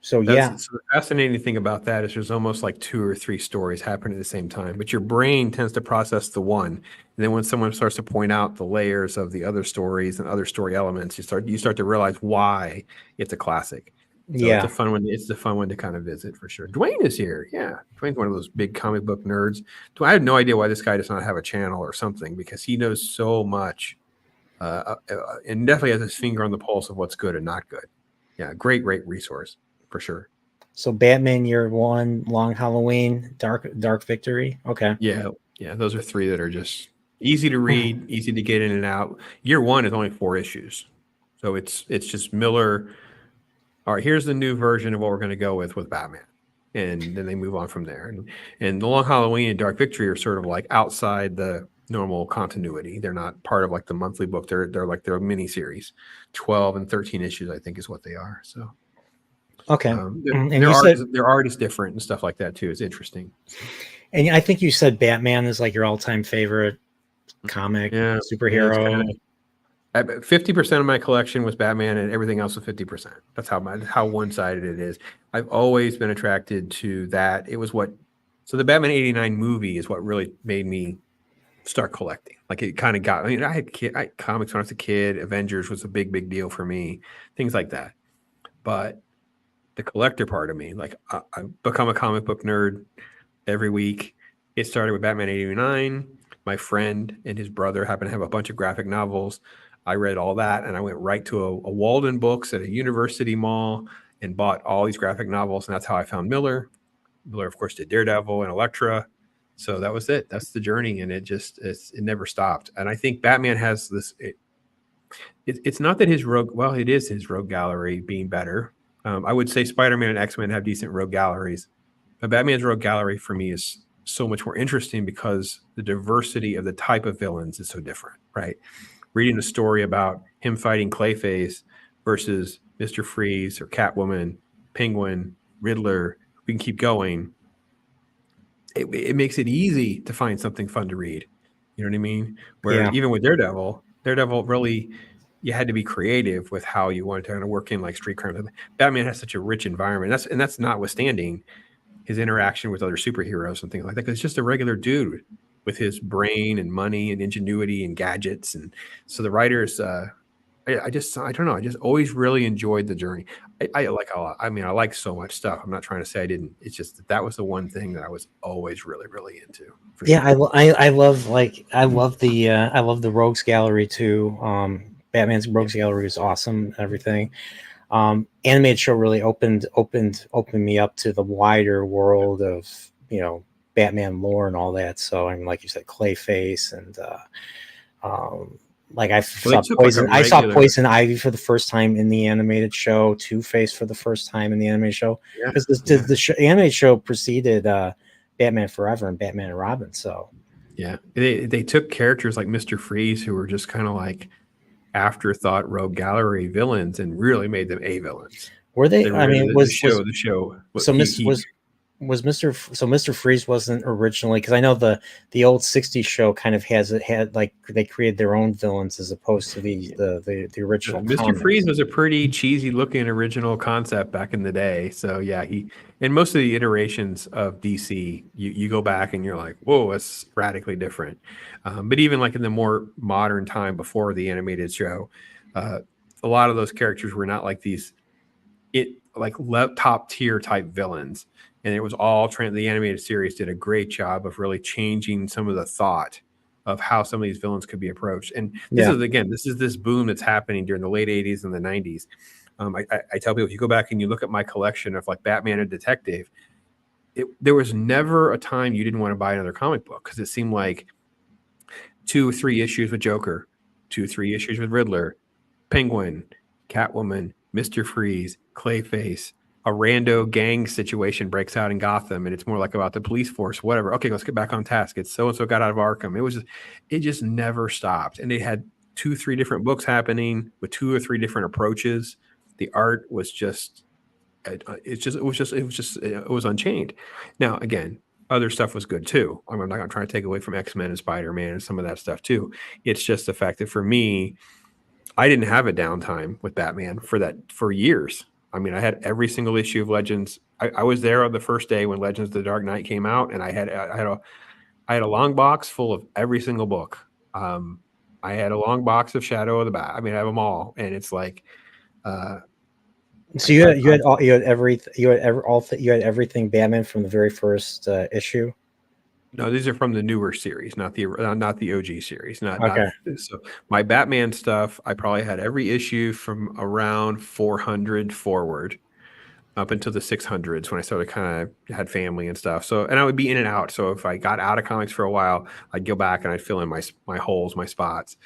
[SPEAKER 2] That's
[SPEAKER 1] yeah,
[SPEAKER 2] so the fascinating thing about that is there's almost like two or three stories happening at the same time, but your brain tends to process the one. And then when someone starts to point out the layers of the other stories and other story elements, you start to realize why it's a classic. So it's a
[SPEAKER 1] yeah.
[SPEAKER 2] fun one. It's the fun one to kind of visit for sure. Dwayne is here. Yeah. Dwayne's one of those big comic book nerds. I have no idea why this guy does not have a channel or something because he knows so much and definitely has his finger on the pulse of what's good and not good. Yeah. Great resource for sure.
[SPEAKER 1] So Batman Year One, Long Halloween, Dark Victory. Okay.
[SPEAKER 2] Yeah, yeah, those are three that are just easy to read, easy to get in and out. Year one is only 4 issues, so it's just Miller. All right, here's the new version of what we're going to go with Batman, and then they move on from there. And the Long Halloween and Dark Victory are sort of like outside the normal continuity. They're not part of like the monthly book. They're like their mini series, 12 and 13 issues, I think, is what they are. So
[SPEAKER 1] Okay.
[SPEAKER 2] their,
[SPEAKER 1] And
[SPEAKER 2] their
[SPEAKER 1] you
[SPEAKER 2] art
[SPEAKER 1] said,
[SPEAKER 2] is their art is different and stuff like that too. It's interesting. So,
[SPEAKER 1] and I think you said Batman is like your all-time favorite comic
[SPEAKER 2] yeah, yeah, it's kind
[SPEAKER 1] superhero.
[SPEAKER 2] of 50% of my collection was Batman, and everything else was 50%. That's how one sided it is. I've always been attracted to that. It was so the Batman '89 movie is what really made me start collecting. Like it kind of got. I mean, I had comics when I was a kid. Avengers was a big deal for me. Things like that. But the collector part of me, like I've become a comic book nerd every week. It started with Batman '89. My friend and his brother happened to have a bunch of graphic novels. I read all that and I went right to a Walden Books at a university mall and bought all these graphic novels. And that's how I found Miller. Miller, of course, did Daredevil and Elektra. So that was it. That's the journey. And it never stopped. And I think Batman has this. It's not that his rogue, well, it is his rogue gallery being better. I would say Spider-Man and X-Men have decent rogue galleries. But Batman's rogue gallery for me is so much more interesting because the diversity of the type of villains is so different, right? Reading a story about him fighting Clayface versus Mr. Freeze or Catwoman, Penguin, Riddler, we can keep going. It makes it easy to find something fun to read. You know what I mean? Where
[SPEAKER 1] Yeah.
[SPEAKER 2] even with Daredevil really you had to be creative with how you wanted to kind of work in like street crime. Batman has such a rich environment. That's notwithstanding his interaction with other superheroes and things like that. Because it's just a regular dude with his brain and money and ingenuity and gadgets. And so the writers, I don't know. I just always really enjoyed the journey. I like a lot. I mean, I like so much stuff. I'm not trying to say I didn't. It's just that was the one thing that I was always really into for
[SPEAKER 1] Yeah,
[SPEAKER 2] sure.
[SPEAKER 1] I love I love the Rogues Gallery too. Batman's
[SPEAKER 2] Yeah.
[SPEAKER 1] Rogues Gallery is awesome and everything. Animated show really opened me up to the wider world of Batman lore and all that. So I mean, like you said, Clayface and like
[SPEAKER 2] Well, they took like a
[SPEAKER 1] I saw
[SPEAKER 2] regular.
[SPEAKER 1] Poison Ivy for the first time in the animated show. Two Face for the first time in the animated show
[SPEAKER 2] Yeah.
[SPEAKER 1] because
[SPEAKER 2] Yeah.
[SPEAKER 1] the animated show preceded Batman Forever and Batman and Robin. So
[SPEAKER 2] Yeah. They took characters like Mr. Freeze who were just kind of like afterthought rogue gallery villains and really made them A villains.
[SPEAKER 1] were they?
[SPEAKER 2] They
[SPEAKER 1] I mean,
[SPEAKER 2] really the show.
[SPEAKER 1] so Miss
[SPEAKER 2] He
[SPEAKER 1] was Mr. Freeze wasn't originally because I know the old '60s show kind of had like they created their own villains as opposed to the original
[SPEAKER 2] Mr. Freeze
[SPEAKER 1] comics.
[SPEAKER 2] was a pretty cheesy looking original concept back in the day. So yeah, he and most of the iterations of DC, you go back and you're like, whoa, it's radically different. But even like in the more modern time before the animated show, uh, a lot of those characters were not like these top tier type villains. And it was all the animated series did a great job of really changing some of the thought of how some of these villains could be approached. And
[SPEAKER 1] Yeah,
[SPEAKER 2] this is this boom that's happening during the late 80s and the 90s. I tell people if you go back and you look at my collection of like Batman and Detective, there was never a time you didn't want to buy another comic book, because it seemed like 2 or 3 issues with Joker, 2 or 3 issues with Riddler, Penguin, Catwoman, Mr. Freeze, Clayface, a rando gang situation breaks out in Gotham, and it's more like about the police force, whatever. Okay, let's get back on task. It's so and so got out of Arkham. It just never stopped, and they had 2, 3 different books happening with 2 or 3 different approaches. The art was just, it was unchained. Now, again, other stuff was good too. I'm not trying to take away from X-Men and Spider-Man and some of that stuff too. It's just the fact that for me, I didn't have a downtime with Batman for years. I mean, I had every single issue of Legends. I was there on the first day when Legends of the Dark Knight came out, and I had a long box full of every single book. I had a long box of Shadow of the Bat. I mean, I have them all, and it's like,
[SPEAKER 1] so you had everything Batman from the very first issue.
[SPEAKER 2] no, these are from the newer series, not the OG series.
[SPEAKER 1] Okay.
[SPEAKER 2] So my Batman stuff, I probably had every issue from around 400 forward up until the 600s, when I started kind of had family and stuff. So, and I would be in and out. So if I got out of comics for a while, I'd go back and I'd fill in my holes, my spots.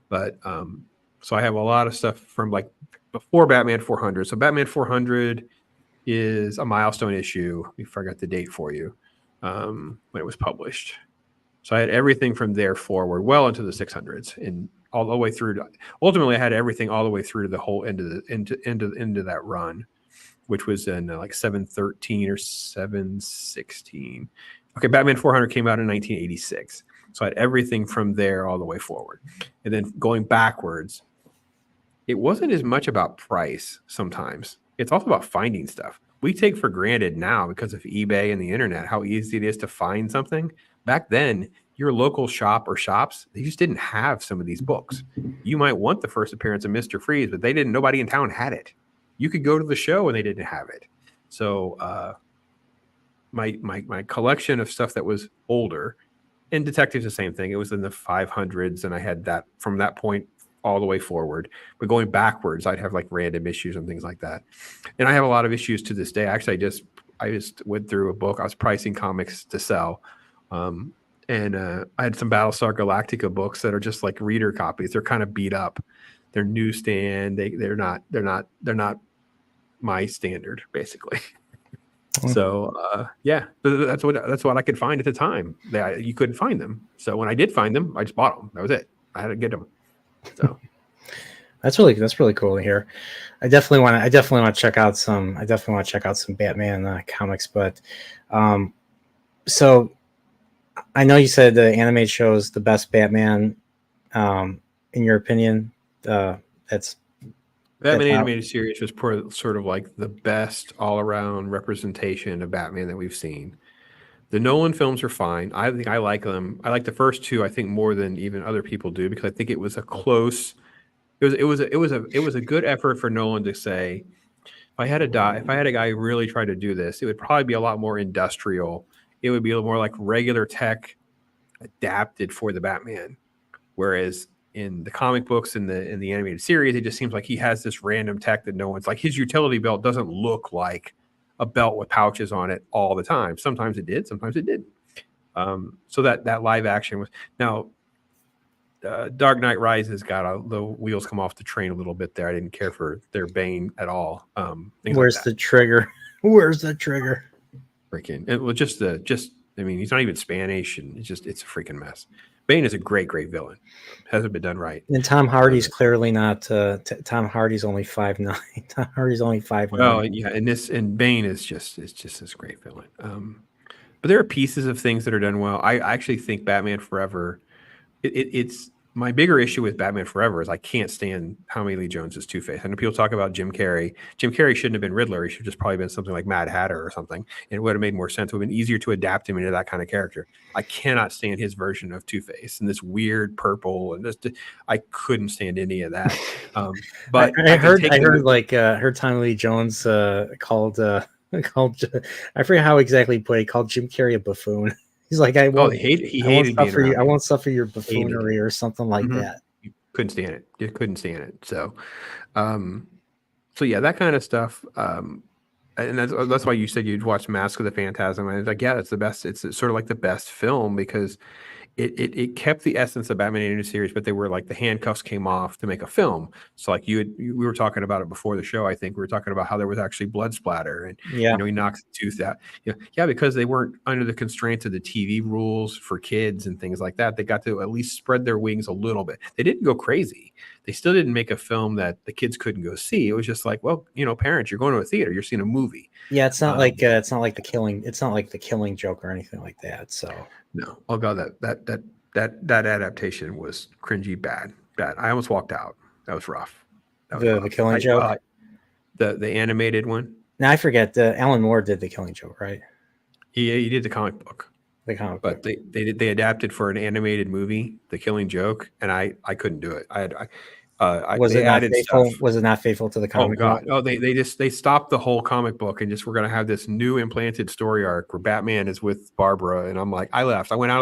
[SPEAKER 2] But so I have a lot of stuff from like before Batman 400. So Batman 400 is a milestone issue. We forgot the date for you. When it was published. So I had everything from there forward, well into the 600s, and all the way through to, ultimately I had everything all the way through to the whole end of into that run, which was in like 713 or 716. Okay, Batman 400 came out in 1986. So I had everything from there all the way forward. And then going backwards, it wasn't as much about price sometimes. It's also about finding stuff. We take for granted now, because of eBay and the internet, how easy it is to find something. Back then, your local shop or shops, they just didn't have some of these books. You might want the first appearance of Mr. Freeze, but nobody in town had it. You could go to the show and they didn't have it. So my collection of stuff that was older, and Detectives, the same thing. It was in the 500s, and I had that from that point all the way forward. But going backwards, I'd have like random issues and things like that. And I have a lot of issues to this day. Actually, I just went through a book. I was pricing comics to sell. And I had some Battlestar Galactica books that are just like reader copies. They're kind of beat up. They're newsstand. They're not my standard, basically. So yeah, that's what I could find at the time. You couldn't find them. So when I did find them, I just bought them. That was it. I had to get them. So
[SPEAKER 1] that's really cool to hear. I definitely want to check out some Batman comics. But so I know you said the animated show is the best Batman. In your opinion, that's
[SPEAKER 2] Batman animated series was sort of like the best all-around representation of Batman that we've seen. The Nolan films are fine. I think I like them. I like the first two, I think, more than even other people do, because I think it was a close. It was a good effort for Nolan to say, if I had a guy who really tried to do this, it would probably be a lot more industrial. It would be a little more like regular tech adapted for the Batman. Whereas in the comic books and the animated series, it just seems like he has this random tech that no one's like. His utility belt doesn't look like a belt with pouches on it all the time. Sometimes it did, sometimes it didn't. So that live action was now. Dark Knight Rises got the wheels come off the train a little bit there. I didn't care for their Bane at all.
[SPEAKER 1] Where's the trigger? Where's the trigger?
[SPEAKER 2] Freaking it was just I mean, he's not even Spanish, and it's a freaking mess. Bane is a great villain. Hasn't been done right.
[SPEAKER 1] And Tom Hardy's clearly not. Tom Hardy's only 5'9". Tom Hardy's only 5'9".
[SPEAKER 2] Well, yeah, and Bane is just this great villain. But there are pieces of things that are done well. I actually think Batman Forever. It's my bigger issue with Batman Forever is I can't stand Tommy Lee Jones's Two-Face. I know people talk about Jim Carrey. Jim Carrey shouldn't have been Riddler. He should have just probably been something like Mad Hatter or something. And it would have made more sense. It would have been easier to adapt him into that kind of character. I cannot stand his version of Two-Face and this weird purple, and I couldn't stand any of that. But
[SPEAKER 1] I heard Tommy Lee Jones called I forget how exactly he put it. He called Jim Carrey a buffoon. He's like, he hated being around. I won't suffer your buffoonery or something like that.
[SPEAKER 2] You couldn't stand it. You couldn't stand it. So, so yeah, that kind of stuff. and that's why you said you'd watch Mask of the Phantasm. And it's like, yeah, it's the best. It's sort of like the best film because it kept the essence of Batman animated series, but they were like the handcuffs came off to make a film. So like we were talking about it before the show. I think we were talking about how there was actually blood splatter, and
[SPEAKER 1] Yeah.
[SPEAKER 2] he knocks the tooth out. Yeah, because they weren't under the constraints of the TV rules for kids and things like that. They got to at least spread their wings a little bit. They didn't go crazy. They still didn't make a film that the kids couldn't go see. It was just like, well, parents, you're going to a theater, you're seeing a movie.
[SPEAKER 1] Yeah, it's not like the Killing Joke or anything like that. So
[SPEAKER 2] no, oh god, that adaptation was cringy, bad. I almost walked out. That was rough.
[SPEAKER 1] the Killing Joke.
[SPEAKER 2] The animated one.
[SPEAKER 1] Now I forget. Alan Moore did the Killing Joke, right?
[SPEAKER 2] He did the comic book.
[SPEAKER 1] The comic
[SPEAKER 2] but
[SPEAKER 1] book.
[SPEAKER 2] they adapted for an animated movie, The Killing Joke, and I couldn't do it.
[SPEAKER 1] Was it not
[SPEAKER 2] added
[SPEAKER 1] faithful?
[SPEAKER 2] stuff.
[SPEAKER 1] Was it not faithful to the comic?
[SPEAKER 2] Oh god! Oh, they stopped the whole comic book and just we're gonna have this new implanted story arc where Batman is with Barbara, and I'm like, I left. I went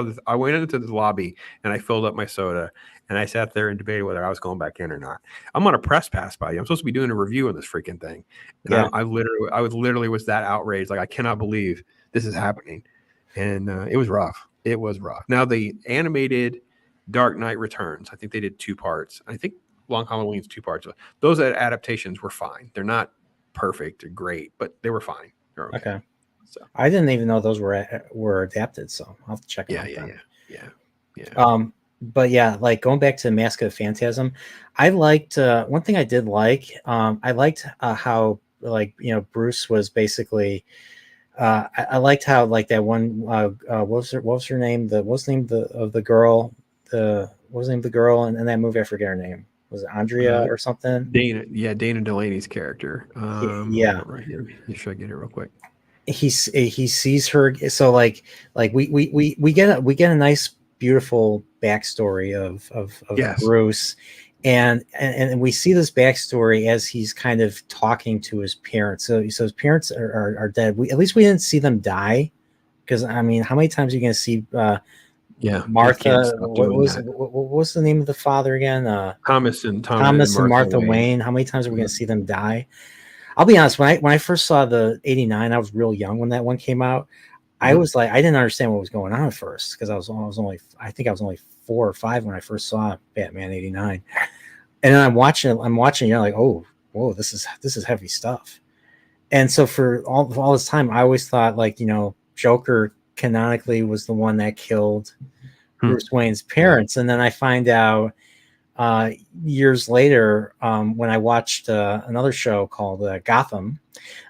[SPEAKER 2] into the lobby and I filled up my soda and I sat there and debated whether I was going back in or not. I'm on a press pass by you. I'm supposed to be doing a review of this freaking thing, and
[SPEAKER 1] Yeah.
[SPEAKER 2] I literally was that outraged. Like I cannot believe this is happening, and it was rough. It was rough. Now the animated Dark Knight Returns. I think they did 2 parts. I think Long Halloween's 2 parts. Those adaptations were fine. They're not perfect or great, but they were fine. They're okay. So
[SPEAKER 1] I didn't even know those were adapted. So I'll have to check them out.
[SPEAKER 2] Yeah.
[SPEAKER 1] But yeah, like going back to Mask of the Phantasm, I liked one thing I did like. I liked how Bruce was basically. I liked how like that one. What was her name? What was the name of the girl? What was the name of the girl in that movie? I forget her name. Was it Andrea or something?
[SPEAKER 2] Dana Delaney's character.
[SPEAKER 1] Yeah.
[SPEAKER 2] Right here. Should I get it real quick?
[SPEAKER 1] He sees her. So like we get a nice beautiful backstory of
[SPEAKER 2] yes.
[SPEAKER 1] Bruce, and we see this backstory as he's kind of talking to his parents. So his parents are dead. At least we didn't see them die, because I mean, how many times are you going to see? Martha. What was the name of the father again?
[SPEAKER 2] Thomas and
[SPEAKER 1] Martha Wayne. How many times are we going to see them die? I'll be honest. When I first saw the '89, I was real young when that one came out. I was like, I didn't understand what was going on at first, because I was only 4 or 5 when I first saw Batman '89, and then I'm watching, like, oh, whoa, this is heavy stuff. And so for all this time, I always thought like Joker canonically was the one that killed Bruce Wayne's parents, and then I find out years later when I watched another show called Gotham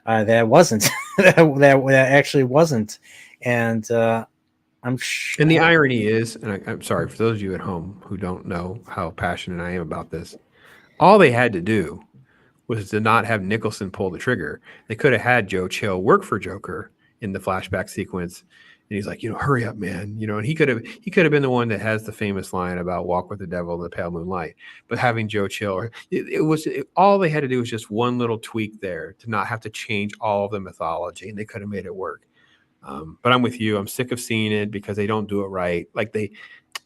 [SPEAKER 1] that wasn't that actually wasn't, and
[SPEAKER 2] and the irony is, and I'm sorry for those of you at home who don't know how passionate I am about this, all they had to do was to not have Nicholson pull the trigger. They could have had Joe Chill work for Joker in the flashback sequence. And he's like, hurry up, man. And he could have been the one that has the famous line about walk with the devil in the pale moonlight. But having Joe Chill, all they had to do was just one little tweak there to not have to change all of the mythology, and they could have made it work. But I'm with you. I'm sick of seeing it because they don't do it right. Like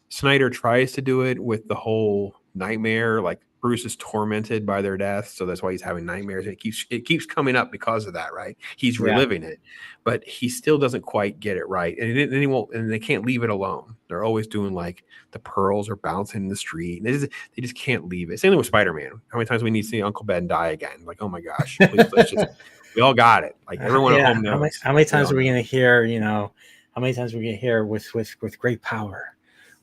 [SPEAKER 2] Snyder tries to do it with the whole nightmare, like Bruce is tormented by their death, so that's why he's having nightmares. It keeps coming up because of that, right? He's reliving it, but he still doesn't quite get it right, and he won't. And they can't leave it alone. They're always doing like the pearls are bouncing in the street. They just can't leave it. Same thing with Spider-Man. How many times we need to see Uncle Ben die again? Like, oh my gosh, please, let's just. We all got it. Like everyone at home knows.
[SPEAKER 1] How many times are we going to hear? How many times are we going to hear with great power?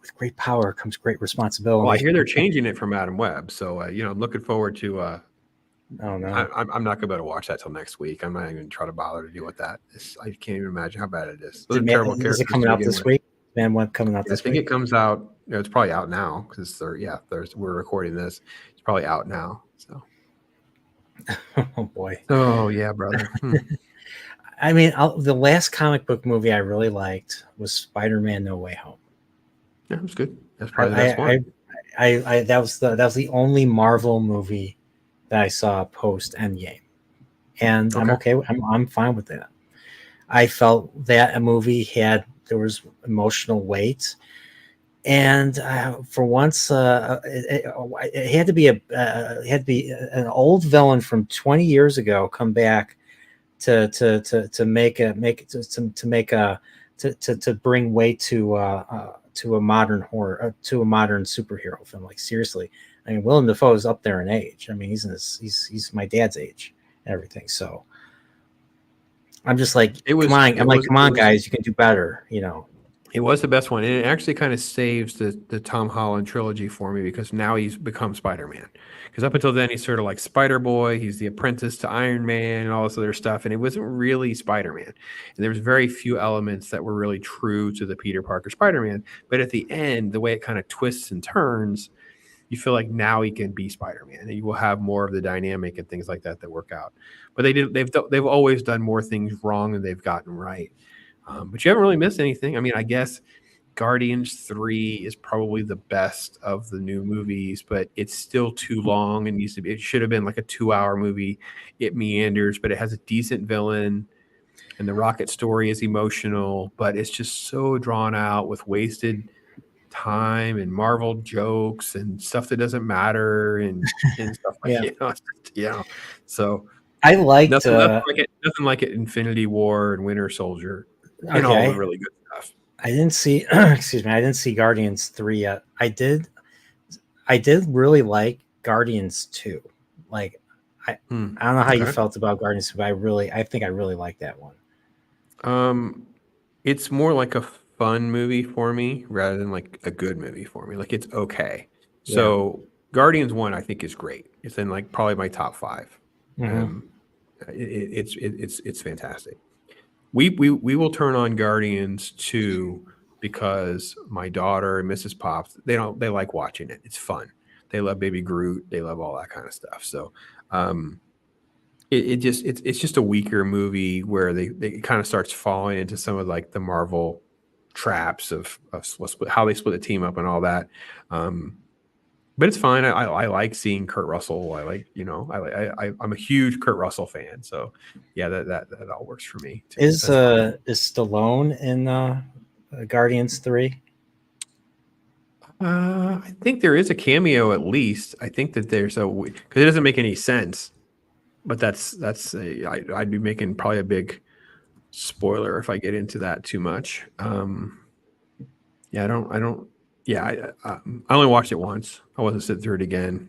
[SPEAKER 1] With great power comes great responsibility.
[SPEAKER 2] Well, I hear they're changing it from Adam Webb, so I'm looking forward to. Oh
[SPEAKER 1] no,
[SPEAKER 2] I'm not going to be able to watch that till next week. I'm not even try to bother to deal with that. I can't even imagine how bad it is. Those are terrible characters.
[SPEAKER 1] Is it coming out this week? Man, what coming out this week?
[SPEAKER 2] I think it comes out. It's probably out now because we're recording this. It's probably out now. So.
[SPEAKER 1] Oh boy.
[SPEAKER 2] Oh yeah, brother.
[SPEAKER 1] I mean, the last comic book movie I really liked was Spider-Man: No Way Home.
[SPEAKER 2] Yeah, it was good. That's probably the best one.
[SPEAKER 1] That was the only Marvel movie that I saw post Endgame, and I'm okay. I'm fine with that. I felt that a movie there was emotional weight, and for once, it had to be an old villain from 20 years ago come back to make a to bring weight to a modern horror to a modern superhero film. Like seriously, I mean Willem Dafoe is up there in age. I mean he's my dad's age and everything. So I'm just like,
[SPEAKER 2] It
[SPEAKER 1] come
[SPEAKER 2] was
[SPEAKER 1] on. I'm
[SPEAKER 2] it
[SPEAKER 1] like,
[SPEAKER 2] was
[SPEAKER 1] come
[SPEAKER 2] it
[SPEAKER 1] on,
[SPEAKER 2] was
[SPEAKER 1] guys, you can do better. You know.
[SPEAKER 2] It was the best one, and it actually kind of saves the Tom Holland trilogy for me because now he's become Spider-Man. Because up until then, he's sort of like Spider-Boy, he's the apprentice to Iron Man, and all this other stuff, and it wasn't really Spider-Man. And there was very few elements that were really true to the Peter Parker Spider-Man. But at the end, the way it kind of twists and turns, you feel like now he can be Spider-Man, and you will have more of the dynamic and things like that that work out. But they've always done more things wrong than they've gotten right. But you haven't really missed anything. I mean, I guess Guardians 3 is probably the best of the new movies, but it's still too long and needs to be. It should have been like a 2-hour movie. It meanders, but it has a decent villain, and the Rocket story is emotional, but it's just so drawn out with wasted time and Marvel jokes and stuff that doesn't matter and stuff like
[SPEAKER 1] Yeah,
[SPEAKER 2] So
[SPEAKER 1] I liked.
[SPEAKER 2] nothing like it. Infinity War and Winter Soldier and all the
[SPEAKER 1] Okay,
[SPEAKER 2] really good stuff.
[SPEAKER 1] I didn't see. Excuse me, I didn't see Guardians 3 yet. I did. I did really like Guardians 2. Like, I I don't know how you
[SPEAKER 2] Okay.
[SPEAKER 1] felt about Guardians 2, but I think I really like that one.
[SPEAKER 2] Um, it's more like a fun movie for me rather than like a good movie for me. Like it's okay.
[SPEAKER 1] Yeah.
[SPEAKER 2] So Guardians 1 I think is great. It's in like probably my top 5.
[SPEAKER 1] Hmm.
[SPEAKER 2] Um, it's fantastic. We will turn on Guardians 2 because my daughter and Mrs. Pops, they like watching it. It's fun. They love Baby Groot. They love all that kind of stuff. So um it's just a weaker movie where they kind of starts falling into some of like the Marvel traps of how they split the team up and all that. Um, but it's fine. I like seeing Kurt Russell. I like I'm a huge Kurt Russell fan. So yeah, that all works for me too. That's fine.
[SPEAKER 1] Is Stallone in Guardians 3?
[SPEAKER 2] I think there is a cameo at least. I think that there's because it doesn't make any sense. But I'd be making probably a big spoiler if I get into that too much. Yeah, I don't. Yeah, I only watched it once. I wasn't sit through it again.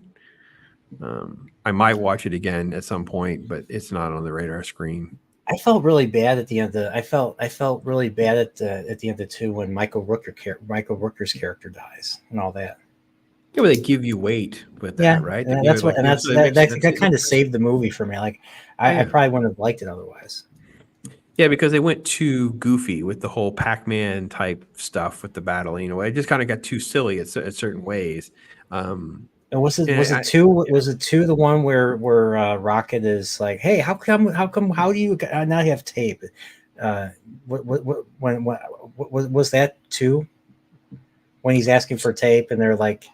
[SPEAKER 2] I might watch it again at some point, but it's not on the radar screen.
[SPEAKER 1] I felt really bad at the end of I felt really bad at the end of 2 when Michael Rooker's character dies and all that.
[SPEAKER 2] Yeah, but they give you weight with
[SPEAKER 1] Yeah,
[SPEAKER 2] that, right? They
[SPEAKER 1] and
[SPEAKER 2] give
[SPEAKER 1] that's
[SPEAKER 2] it
[SPEAKER 1] what
[SPEAKER 2] like
[SPEAKER 1] and that's
[SPEAKER 2] so it makes sense.
[SPEAKER 1] that kind of saved the movie for me. Like I
[SPEAKER 2] Yeah,
[SPEAKER 1] probably wouldn't have liked it otherwise.
[SPEAKER 2] yeah, because they went too goofy with the whole Pac-Man type stuff with the battling. It just kind of got too silly at certain ways. Um,
[SPEAKER 1] And
[SPEAKER 2] and I,
[SPEAKER 1] 2? Was it 2 the one where Rocket is like, hey, how do you now you have tape? What was that 2 when he's asking for tape and they're like,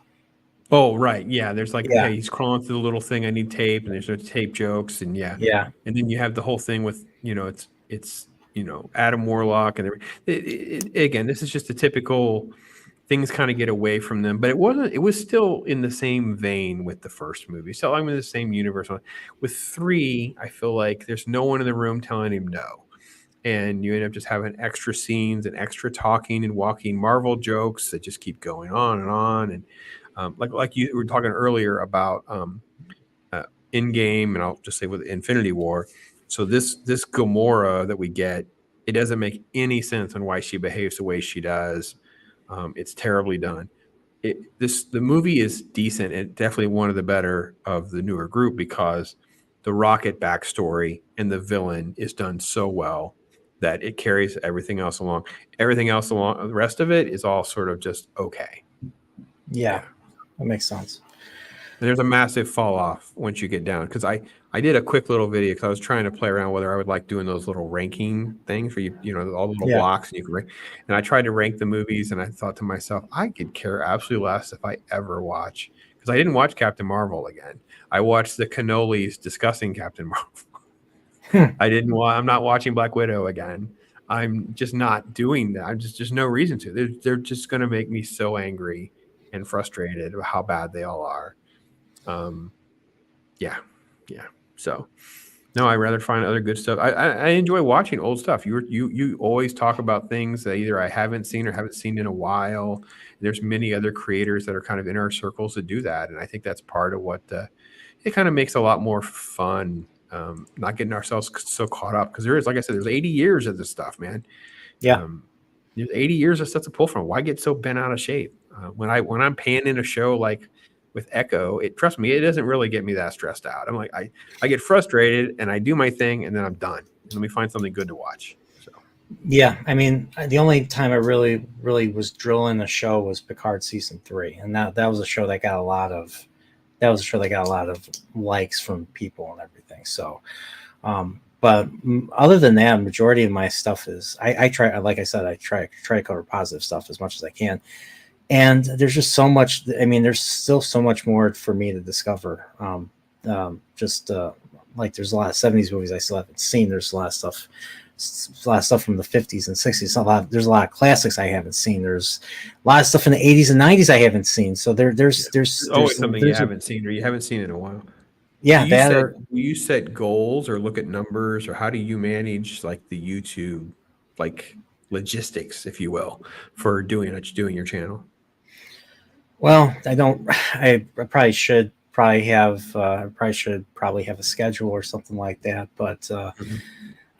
[SPEAKER 2] Oh, right. Yeah. There's like,
[SPEAKER 1] yeah,
[SPEAKER 2] hey, he's crawling through the little thing. I need tape, and there's no tape jokes, and yeah,
[SPEAKER 1] yeah,
[SPEAKER 2] and then you have the whole thing with Adam Warlock, and again, this is just a typical things kind of get away from them, but it wasn't. It was still in the same vein with the first movie, so I'm in the same universe. With 3, I feel like there's no one in the room telling him no, and you end up just having extra scenes and extra talking and walking Marvel jokes that just keep going on and on and like you were talking earlier about in game, and I'll just say with Infinity War. So this Gamora that we get, it doesn't make any sense on why she behaves the way she does. It's terribly done. The movie is decent and definitely one of the better of the newer group because the Rocket backstory and the villain is done so well that it carries everything else along. Everything else along, the rest of it is all sort of just okay.
[SPEAKER 1] yeah,
[SPEAKER 2] Yeah.
[SPEAKER 1] that makes sense.
[SPEAKER 2] And there's a massive fall off once you get down because I did a quick little video because I was trying to play around whether I would like doing those little ranking things for all the little
[SPEAKER 1] Yeah,
[SPEAKER 2] blocks and you can rank. And I tried to rank the movies and I thought to myself, I could care absolutely less if I ever watch because I didn't watch Captain Marvel again. I watched the cannolis discussing Captain Marvel. I'm not watching Black Widow again. I'm just not doing that. I'm just no reason to. They're just going to make me so angry and frustrated about how bad they all are. Um, yeah, yeah. So No, I rather find other good stuff. I enjoy watching old stuff. You always talk about things that either I haven't seen or haven't seen in a while. There's many other creators that are kind of in our circles that do that, and I think that's part of what it kind of makes a lot more fun. Not getting ourselves so caught up because there is, like I said, there's 80 years of this stuff, man.
[SPEAKER 1] Yeah.
[SPEAKER 2] There's 80 years of stuff to pull from. Why get so bent out of shape? When I'm panning a show like with Echo, trust me, it doesn't really get me that stressed out. I'm like, I get frustrated and I do my thing and then I'm done. And let me find something good to watch. So
[SPEAKER 1] Yeah, I mean, the only time I really was drilling a show was Picard season 3, and that was a show that got a lot of likes from people and everything. So, but other than that, majority of my stuff is I try, like I said, I try to cover positive stuff as much as I can. And there's just so much. I mean, there's still so much more for me to discover. Just like there's a lot of '70s movies I still haven't seen. There's a lot of stuff from the '50s and '60s. There's a lot of classics I haven't seen. There's a lot of stuff in the '80s and '90s I haven't seen. So there's
[SPEAKER 2] always something you haven't seen or you haven't seen in a while.
[SPEAKER 1] Yeah, that or
[SPEAKER 2] Do you set goals or look at numbers, or how do you manage like the YouTube like logistics, if you will, for doing your channel?
[SPEAKER 1] well, I don't. I probably should probably have a schedule or something like that. But
[SPEAKER 2] Mhm.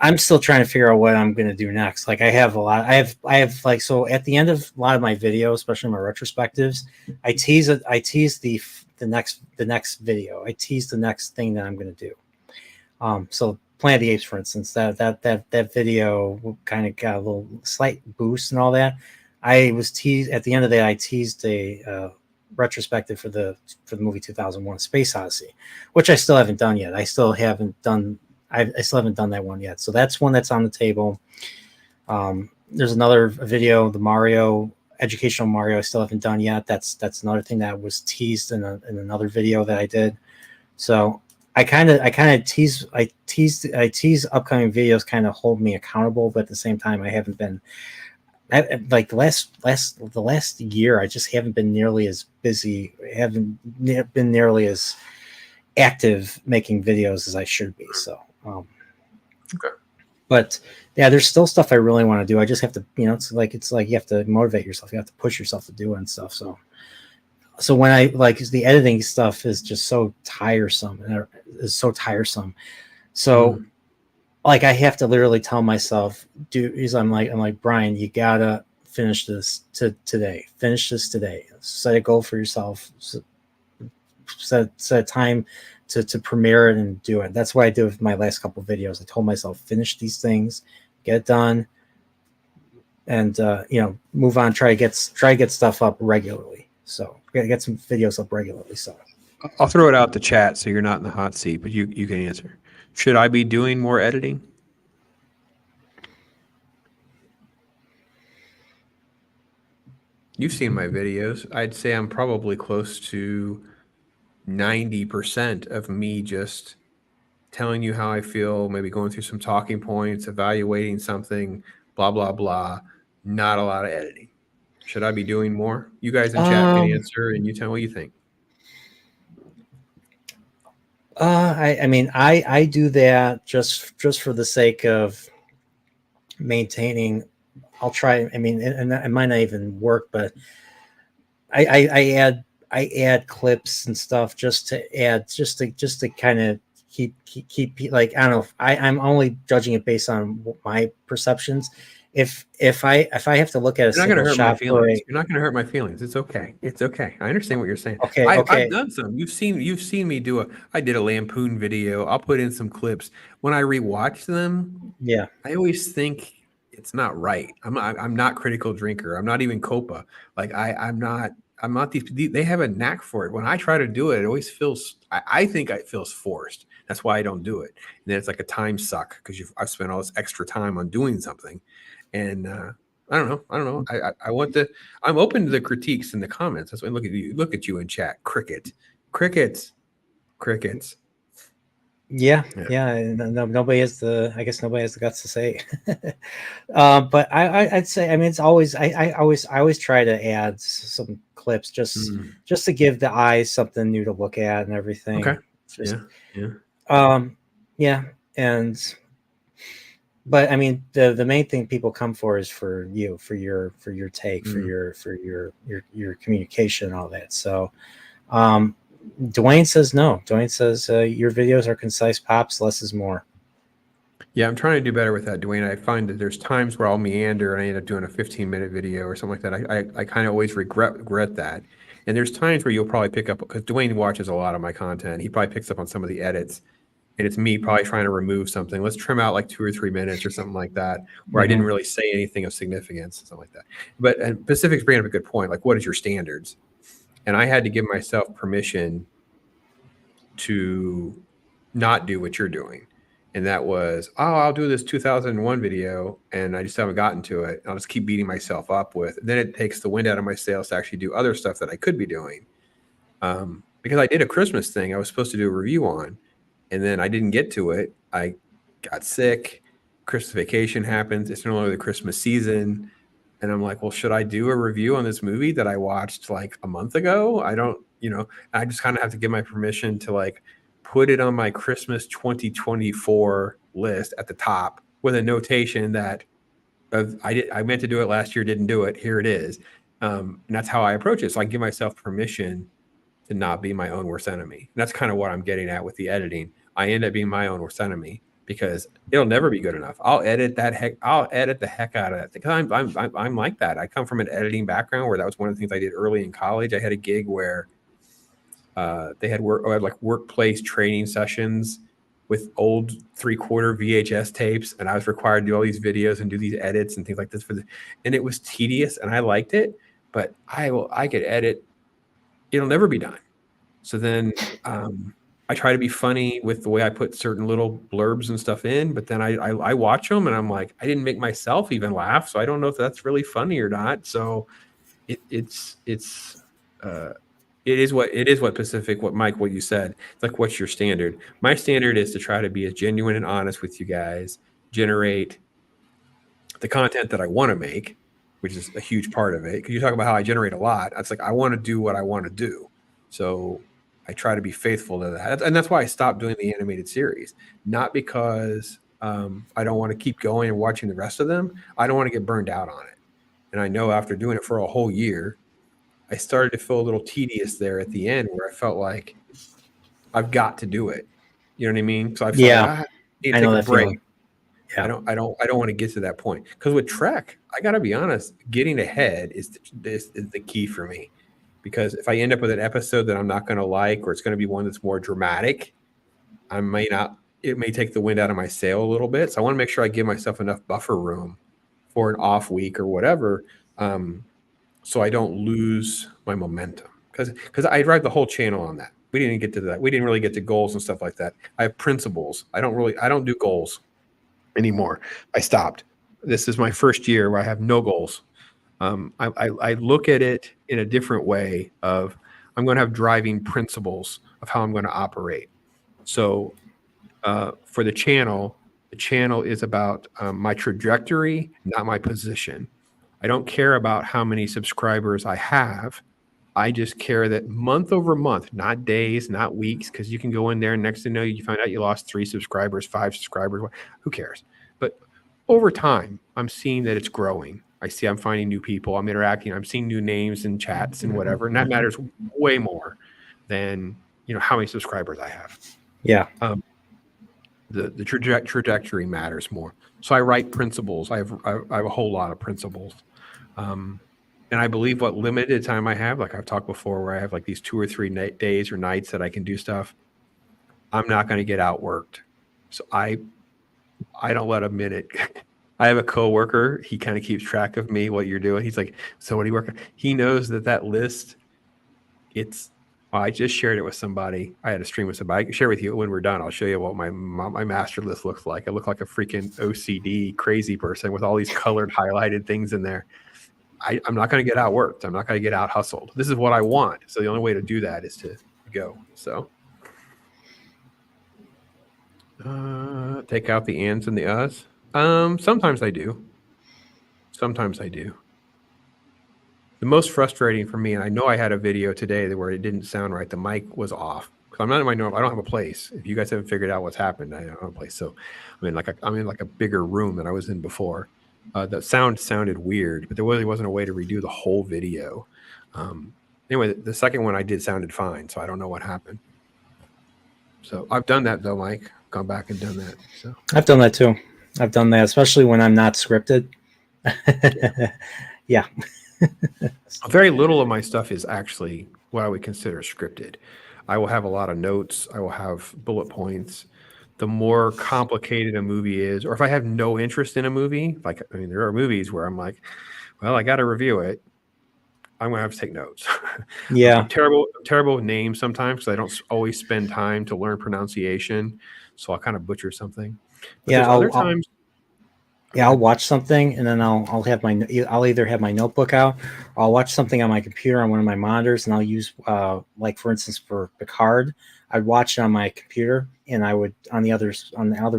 [SPEAKER 1] I'm still trying to figure out what I'm going to do next. Like I have a lot. I have like so at the end of a lot of my videos, especially my retrospectives, I tease it. I tease the next video. I tease the next thing that I'm going to do. So Planet of the Apes, for instance, that video kind of got a little slight boost and all that. I was teased at the end of that. I teased a retrospective for the movie 2001: Space Odyssey, which I still haven't done yet. I still haven't done that one yet. So that's one that's on the table. There's another video, the Mario educational Mario, I still haven't done yet. That's another thing that was teased in another video that I did. So I kind of tease upcoming videos, kind of hold me accountable, but at the same time I haven't been like the last year I just haven't been nearly as busy, haven't been nearly as active making videos as I should be. So
[SPEAKER 2] Okay.
[SPEAKER 1] but yeah, there's still stuff I really want to do. I just have to, it's like you have to motivate yourself. You have to push yourself to do it and stuff. So when I like the editing stuff is just so tiresome and is so tiresome. So like I have to literally tell myself, I'm like Brian, you gotta finish this today. Finish this today. Set a goal for yourself. Set a time to premiere it and do it. That's what I did with my last couple of videos. I told myself, finish these things, get it done, and move on. Try to get stuff up regularly. So get some videos up regularly. So
[SPEAKER 2] I'll throw it out the chat so you're not in the hot seat, but you can answer. Should I be doing more editing? You've seen my videos. I'd say I'm probably close to 90% of me just telling you how I feel, maybe going through some talking points, evaluating something, blah, blah, blah. Not a lot of editing. Should I be doing more? You guys in chat can answer and you tell me what you think.
[SPEAKER 1] I mean, I do that just for the sake of maintaining. I'll try. I mean, and it might not even work, but I add clips and stuff just to kind of keep like, I don't know. I'm only judging it based on my perceptions. If I have to look at a
[SPEAKER 2] You're not going to
[SPEAKER 1] single
[SPEAKER 2] hurt my
[SPEAKER 1] shot for
[SPEAKER 2] feelings. You're not going to hurt my feelings. It's okay. It's okay. I understand what you're saying.
[SPEAKER 1] Okay,
[SPEAKER 2] I've done some. You've seen me I did a lampoon video. I'll put in some clips. When I rewatch them,
[SPEAKER 1] yeah,
[SPEAKER 2] I always think it's not right. I'm not critical drinker. I'm not even Copa. Like I'm not these. They have a knack for it. When I try to do it, it always feels. I think it feels forced. That's why I don't do it. And then it's like a time suck because I've spent all this extra time on doing something, and I don't know. I want the. I'm open to the critiques in the comments. That's why look at you in chat. Crickets.
[SPEAKER 1] yeah. Nobody has the. I guess nobody has the guts to say. But I'd say. I mean, it's always. I always try to add some clips just to give the eyes something new to look at and everything.
[SPEAKER 2] Okay.
[SPEAKER 1] Just,
[SPEAKER 2] Yeah.
[SPEAKER 1] Yeah. and but I mean, the main thing people come for is for you, for your take, for your communication and all that. So Dwayne says no. Dwayne says your videos are concise pops, less is more.
[SPEAKER 2] Yeah, I'm trying to do better with that, Dwayne. I find that there's times where I'll meander and I end up doing a 15-minute video or something like that. I kind of always regret that. And there's times where you'll probably pick up, because Dwayne watches a lot of my content. He probably picks up on some of the edits, and it's me probably trying to remove something. Let's trim out like 2 or 3 minutes or something like that, where I didn't really say anything of significance, something like that. But and Pacific's bringing up a good point. Like, what is your standards? And I had to give myself permission to not do what you're doing. And that was, oh, I'll do this 2001 video and I just haven't gotten to it. I'll just keep beating myself up with. Then it takes the wind out of my sails to actually do other stuff that I could be doing. Because I did a Christmas thing I was supposed to do a review on, and then I didn't get to it. I got sick. Christmas vacation happens. It's no longer the Christmas season. And I'm like, well, should I do a review on this movie that I watched like a month ago? I don't, I just kind of have to give my permission to like put it on my Christmas 2024 list at the top with a notation that I meant to do it last year, didn't do it. Here it is. And that's how I approach it. So I give myself permission to not be my own worst enemy. And that's kind of what I'm getting at with the editing. I end up being my own worst enemy because it'll never be good enough. I'll edit the heck out of that because I'm like that. I come from an editing background where that was one of the things I did early in college. I had a gig where they had workplace training sessions with old 3/4 VHS tapes, and I was required to do all these videos and do these edits and things like this and it was tedious, and I liked it, but I could edit. It'll never be done. So then I try to be funny with the way I put certain little blurbs and stuff in, but then I watch them and I'm like, I didn't make myself even laugh, so I don't know if that's really funny or not. So it is what Pacific, what Mike, what you said. It's like, what's your standard? My standard is to try to be as genuine and honest with you guys, generate the content that I want to make, which is a huge part of it. Because you talk about how I generate a lot. It's like I want to do what I want to do. So I try to be faithful to that. And that's why I stopped doing the animated series. Not because I don't want to keep going and watching the rest of them. I don't want to get burned out on it. And I know after doing it for a whole year, I started to feel a little tedious there at the end where I felt like I've got to do it. You know what I mean? So I felt like I need to take a break.
[SPEAKER 1] Feeling. Yeah.
[SPEAKER 2] I don't want to get to that point because with Trek, I got to be honest, getting ahead is the key for me. Because if I end up with an episode that I'm not going to like, or it's going to be one that's more dramatic, it may take the wind out of my sail a little bit. So I want to make sure I give myself enough buffer room for an off week or whatever, so I don't lose my momentum. Because I drive the whole channel on that. We didn't get to that. We didn't really get to goals and stuff like that. I have principles. I don't do goals anymore. I stopped. This is my first year where I have no goals. I look at it in a different way of I'm going to have driving principles of how I'm going to operate. So for the channel is about my trajectory, not my position. I don't care about how many subscribers I have. I just care that month over month, not days, not weeks, because you can go in there and next thing you know, you find out you lost 3 subscribers, 5 subscribers. Who cares? But over time, I'm seeing that it's growing. I'm finding new people. I'm interacting. I'm seeing new names and chats and whatever. And that matters way more than, how many subscribers I have.
[SPEAKER 1] Yeah.
[SPEAKER 2] The trajectory matters more. So I write principles. I have a whole lot of principles. And I believe what limited time I have, like I've talked before, where I have like these 2 or 3 days or nights that I can do stuff, I'm not going to get outworked. So I don't let a minute. I have a coworker. He kind of keeps track of me, what you're doing. He's like, so what are you working? He knows that list. I just shared it with somebody. I had a stream with somebody. I can share with you when we're done. I'll show you what my master list looks like. I look like a freaking OCD crazy person with all these colored highlighted things in there. I'm not going to get outworked. I'm not going to get out hustled. This is what I want. So the only way to do that is to go. So take out the ands and the us. Sometimes I do. The most frustrating for me, and I know I had a video today where it didn't sound right. The mic was off. I'm not in my normal. I don't have a place. If you guys haven't figured out what's happened, I don't have a place. So I'm in like a bigger room than I was in before. The sound sounded weird, but there really wasn't a way to redo the whole video. Anyway, the second one I did sounded fine, so I don't know what happened. So I've done that though, Mike. Gone back and done that. So
[SPEAKER 1] I've done that too. I've done that, especially when I'm not scripted. Yeah.
[SPEAKER 2] Very little of my stuff is actually what I would consider scripted. I will have a lot of notes. I will have bullet points. The more complicated a movie is, or if I have no interest in a movie, like, I mean, there are movies where I'm like, well, I got to review it. I'm going to have to take notes.
[SPEAKER 1] Yeah.
[SPEAKER 2] I'm terrible with names sometimes because I don't always spend time to learn pronunciation. So I'll kind of butcher something. But
[SPEAKER 1] Yeah.
[SPEAKER 2] there's other times.
[SPEAKER 1] I'll watch something and then I'll either have my notebook out, or I'll watch something on my computer on one of my monitors, and I'll use like, for instance, for Picard, I'd watch it on my computer, and I would on the other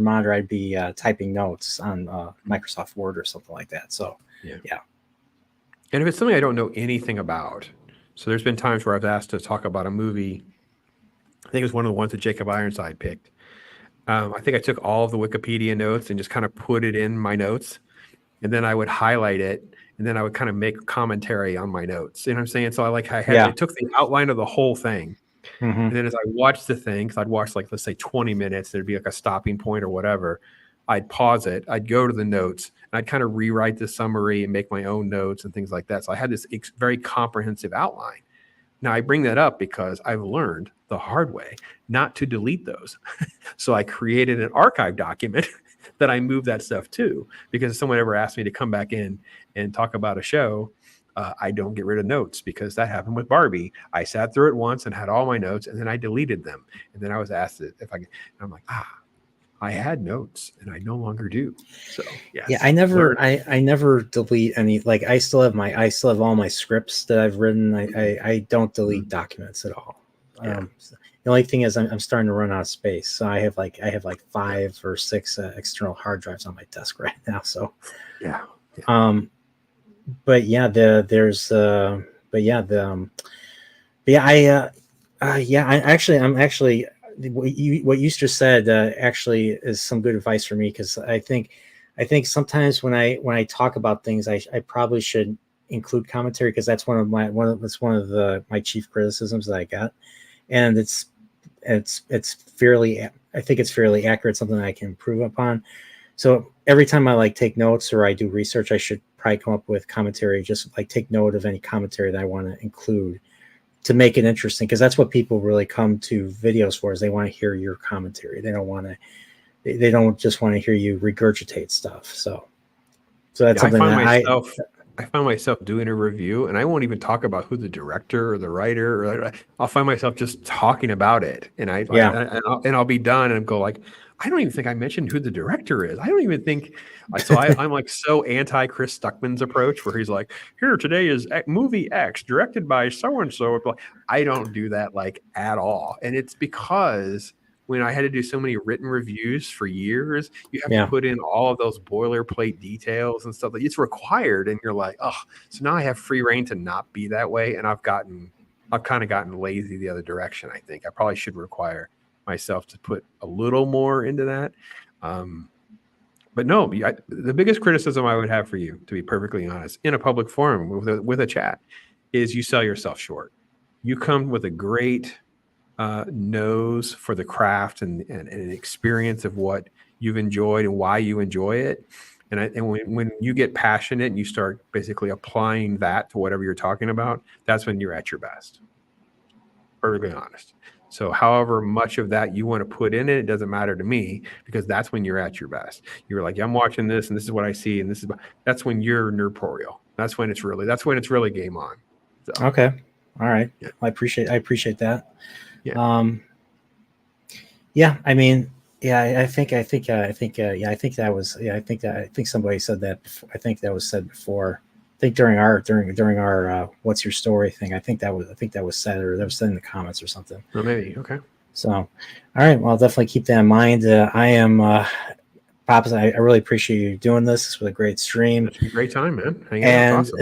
[SPEAKER 1] monitor I'd be typing notes on Microsoft Word or something like that. So yeah.
[SPEAKER 2] And if it's something I don't know anything about, so there's been times where I've asked to talk about a movie. I think it was one of the ones that Jacob Ironside picked. I think I took all of the Wikipedia notes and just kind of put it in my notes, and then I would highlight it, and then I would kind of make commentary on my notes. You know what I'm saying? So I took the outline of the whole thing, and then as I watched the thing, because I'd watch, like, let's say 20 minutes, there'd be like a stopping point or whatever. I'd pause it. I'd go to the notes, and I'd kind of rewrite the summary and make my own notes and things like that. So I had this very comprehensive outline. Now, I bring that up because I've learned the hard way not to delete those. So I created an archive document that I move that stuff to, because if someone ever asked me to come back in and talk about a show, I don't get rid of notes, because that happened with Barbie. I sat through it once and had all my notes, and then I deleted them. And then I was asked if I could, and I'm like, I had notes and I no longer do. So yes.
[SPEAKER 1] Yeah, I never delete any. Like, I still have all my scripts that I've written. I don't delete documents at all.
[SPEAKER 2] Yeah.
[SPEAKER 1] The only thing is I'm starting to run out of space. So I have like 5 or 6 external hard drives on my desk right now. So
[SPEAKER 2] yeah.
[SPEAKER 1] But yeah, I'm actually what you just said actually is some good advice for me, because I think sometimes when I talk about things, I probably should include commentary, because that's one of my chief criticisms that I got, and it's fairly, I think it's fairly accurate, something that I can improve upon. So every time I take notes or I do research, I should probably come up with commentary, just take note of any commentary that I want to include to make it interesting, because that's what people really come to videos for, is they want to hear your commentary. They don't just want to hear you regurgitate stuff. So that's something
[SPEAKER 2] I find myself doing a review, and I won't even talk about who the director or the writer, I'll find myself just talking about it, and I'll be done and go like, I don't even think I mentioned who the director is. I don't even think. So I'm like so anti Chris Stuckman's approach, where he's like, here today is movie X directed by so and so. I don't do that at all, and it's because when I had to do so many written reviews for years, you have to put in all of those boilerplate details and stuff that it's required, and you're like, oh, so now I have free reign to not be that way, and I've kind of gotten lazy the other direction. I think I probably should require myself to put a little more into that. But no, the biggest criticism I would have for you, to be perfectly honest, in a public forum with a chat, is you sell yourself short. You come with a great nose for the craft and an experience of what you've enjoyed and why you enjoy it. And when you get passionate and you start basically applying that to whatever you're talking about, that's when you're at your best. Perfectly honest. So however much of that you want to put in it doesn't matter to me, because that's when you're at your best. You're like, I'm watching this and this is what I see. And that's when you're Nerdporeal. That's when it's really game on. So.
[SPEAKER 1] Okay. All right. Yeah. I appreciate that.
[SPEAKER 2] Yeah.
[SPEAKER 1] I mean, I think somebody said that before. I think that was said before. I think during our what's your story thing. I think that was said, or that was said in the comments or something.
[SPEAKER 2] Oh, maybe. Okay.
[SPEAKER 1] So, all right. Well, I'll definitely keep that in mind. I am Pops. I really appreciate you doing this. This was a great stream.
[SPEAKER 2] It's been a great time, man.
[SPEAKER 1] And awesome.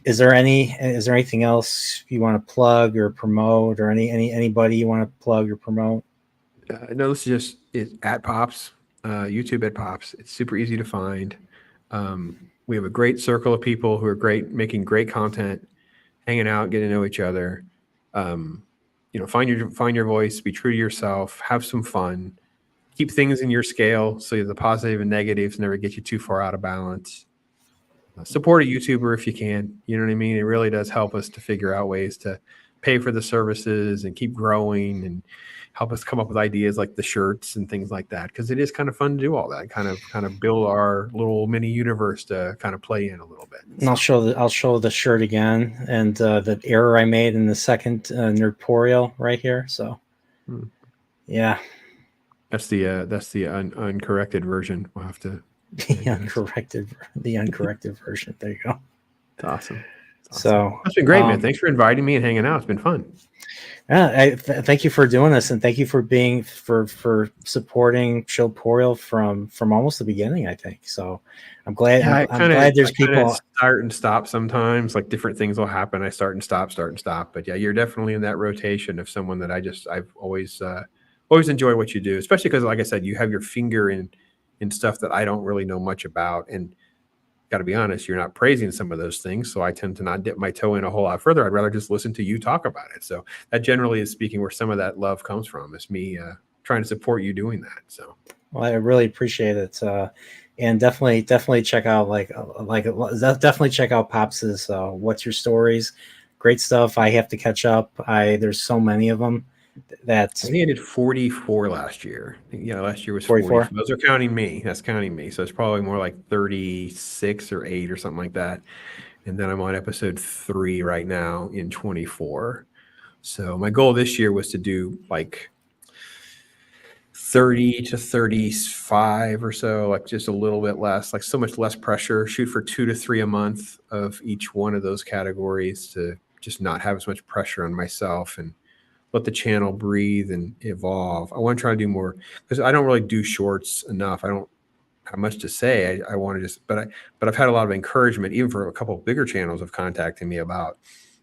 [SPEAKER 1] is there anything else you want to plug or promote, or anybody you want to plug or promote?
[SPEAKER 2] No, this is just at Pops, YouTube at Pops. It's super easy to find. We have a great circle of people who are great, making great content, hanging out, getting to know each other. Find your voice, be true to yourself, have some fun, keep things in your scale so the positive and negatives never get you too far out of balance. Support a YouTuber if you can. You know what I mean? It really does help us to figure out ways to pay for the services and keep growing, and help us come up with ideas like the shirts and things like that. Because it is kind of fun to do all that, kind of build our little mini universe to kind of play in a little bit.
[SPEAKER 1] And I'll show the shirt again, and the error I made in the second Nerdporeal right here. So, yeah,
[SPEAKER 2] that's the uncorrected version. We'll have to
[SPEAKER 1] the uncorrected version. There you go.
[SPEAKER 2] It's awesome.
[SPEAKER 1] So
[SPEAKER 2] that's been great, man. Thanks for inviting me and hanging out. It's been fun.
[SPEAKER 1] Yeah, thank you for doing this, and thank you for being for supporting Chillporeal from almost the beginning. I think so. I'm glad.
[SPEAKER 2] Yeah,
[SPEAKER 1] I'm glad there's people
[SPEAKER 2] start and stop sometimes. Like different things will happen. I start and stop. But yeah, you're definitely in that rotation of someone that I've always enjoyed what you do, especially because, like I said, you have your finger in stuff that I don't really know much about. And got to be honest, you're not praising some of those things. So I tend to not dip my toe in a whole lot further. I'd rather just listen to you talk about it. So that generally is speaking where some of that love comes from, is me trying to support you doing that. So,
[SPEAKER 1] well, I really appreciate it. And definitely check out definitely check out Pops's What's Your Stories. Great stuff. I have to catch up. There's so many of them.
[SPEAKER 2] I think I did 44 last year. Yeah, last year was
[SPEAKER 1] 44.
[SPEAKER 2] Those are counting me. That's counting me. So it's probably more like 36 or 8 or something like that. And then I'm on episode 3 right now in 24. So my goal this year was to do like 30 to 35 or so, like just a little bit less, like so much less pressure. Shoot for 2 to 3 a month of each one of those categories to just not have as much pressure on myself and let the channel breathe and evolve. I want to try to do more because I don't really do shorts enough. I don't have much to say. I want to just, but I've had a lot of encouragement, even for a couple of bigger channels of contacting me about,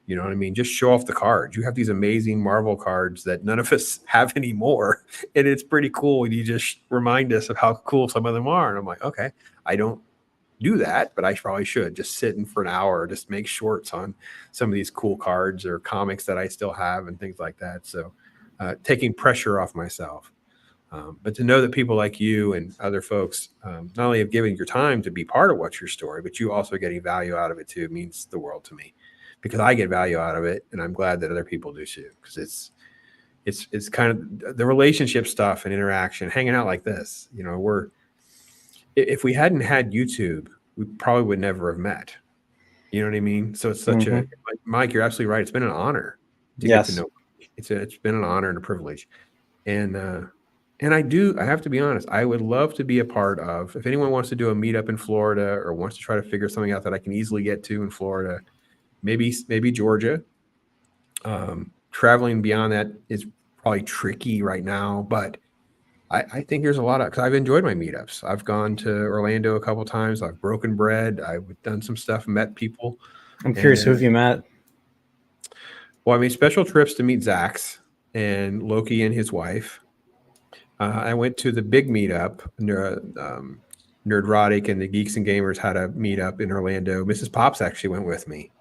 [SPEAKER 2] you know what I mean? Just show off the cards. You have these amazing Marvel cards that none of us have anymore. And it's pretty cool when you just remind us of how cool some of them are. And I'm like, okay, I don't do that, but I probably should just sit in for an hour, just make shorts on some of these cool cards or comics that I still have and things like that. So taking pressure off myself. But to know that people like you and other folks not only have given your time to be part of What's Your Story, but you also getting value out of it too, means the world to me, because I get value out of it, and I'm glad that other people do too, because it's kind of the relationship stuff and interaction, hanging out like this. You know, if we hadn't had YouTube, we probably would never have met. You know what I mean? So it's such a, Mike, you're absolutely right. It's been an honor to get to know. It's been an honor and a privilege. And I have to be honest, I would love to be a part of, if anyone wants to do a meetup in Florida or wants to try to figure something out that I can easily get to in Florida, maybe Georgia. Traveling beyond that is probably tricky right now, but I think there's a lot of, because I've enjoyed my meetups. I've gone to Orlando a couple of times. I've broken bread. I've done some stuff, met people.
[SPEAKER 1] I'm curious, who have you met?
[SPEAKER 2] Well, I mean, special trips to meet Zax and Loki and his wife. I went to the big meetup. Nerdrotic and the Geeks and Gamers had a meetup in Orlando. Mrs. Pops actually went with me.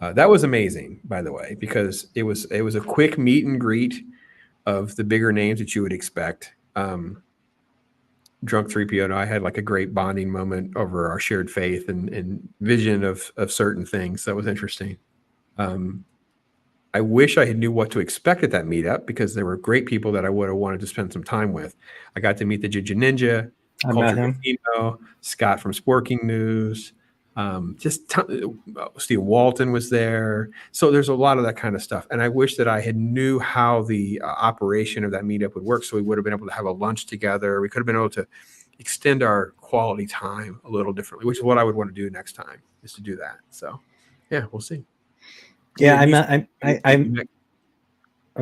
[SPEAKER 2] That was amazing, by the way, because it was a quick meet and greet of the bigger names that you would expect. Drunk 3PO and I had like a great bonding moment over our shared faith and vision of certain things. That was interesting. I wish I had knew what to expect at that meetup, because there were great people that I would have wanted to spend some time with. I got to meet the Ginger Ninja, Culture Casino, Scott from Sporking News. Steve Walton was there. So there's a lot of that kind of stuff. And I wish that I had knew how the operation of that meetup would work. So we would have been able to have a lunch together. We could have been able to extend our quality time a little differently, which is what I would want to do next time, is to do that. So yeah, we'll see.
[SPEAKER 1] Yeah, I'm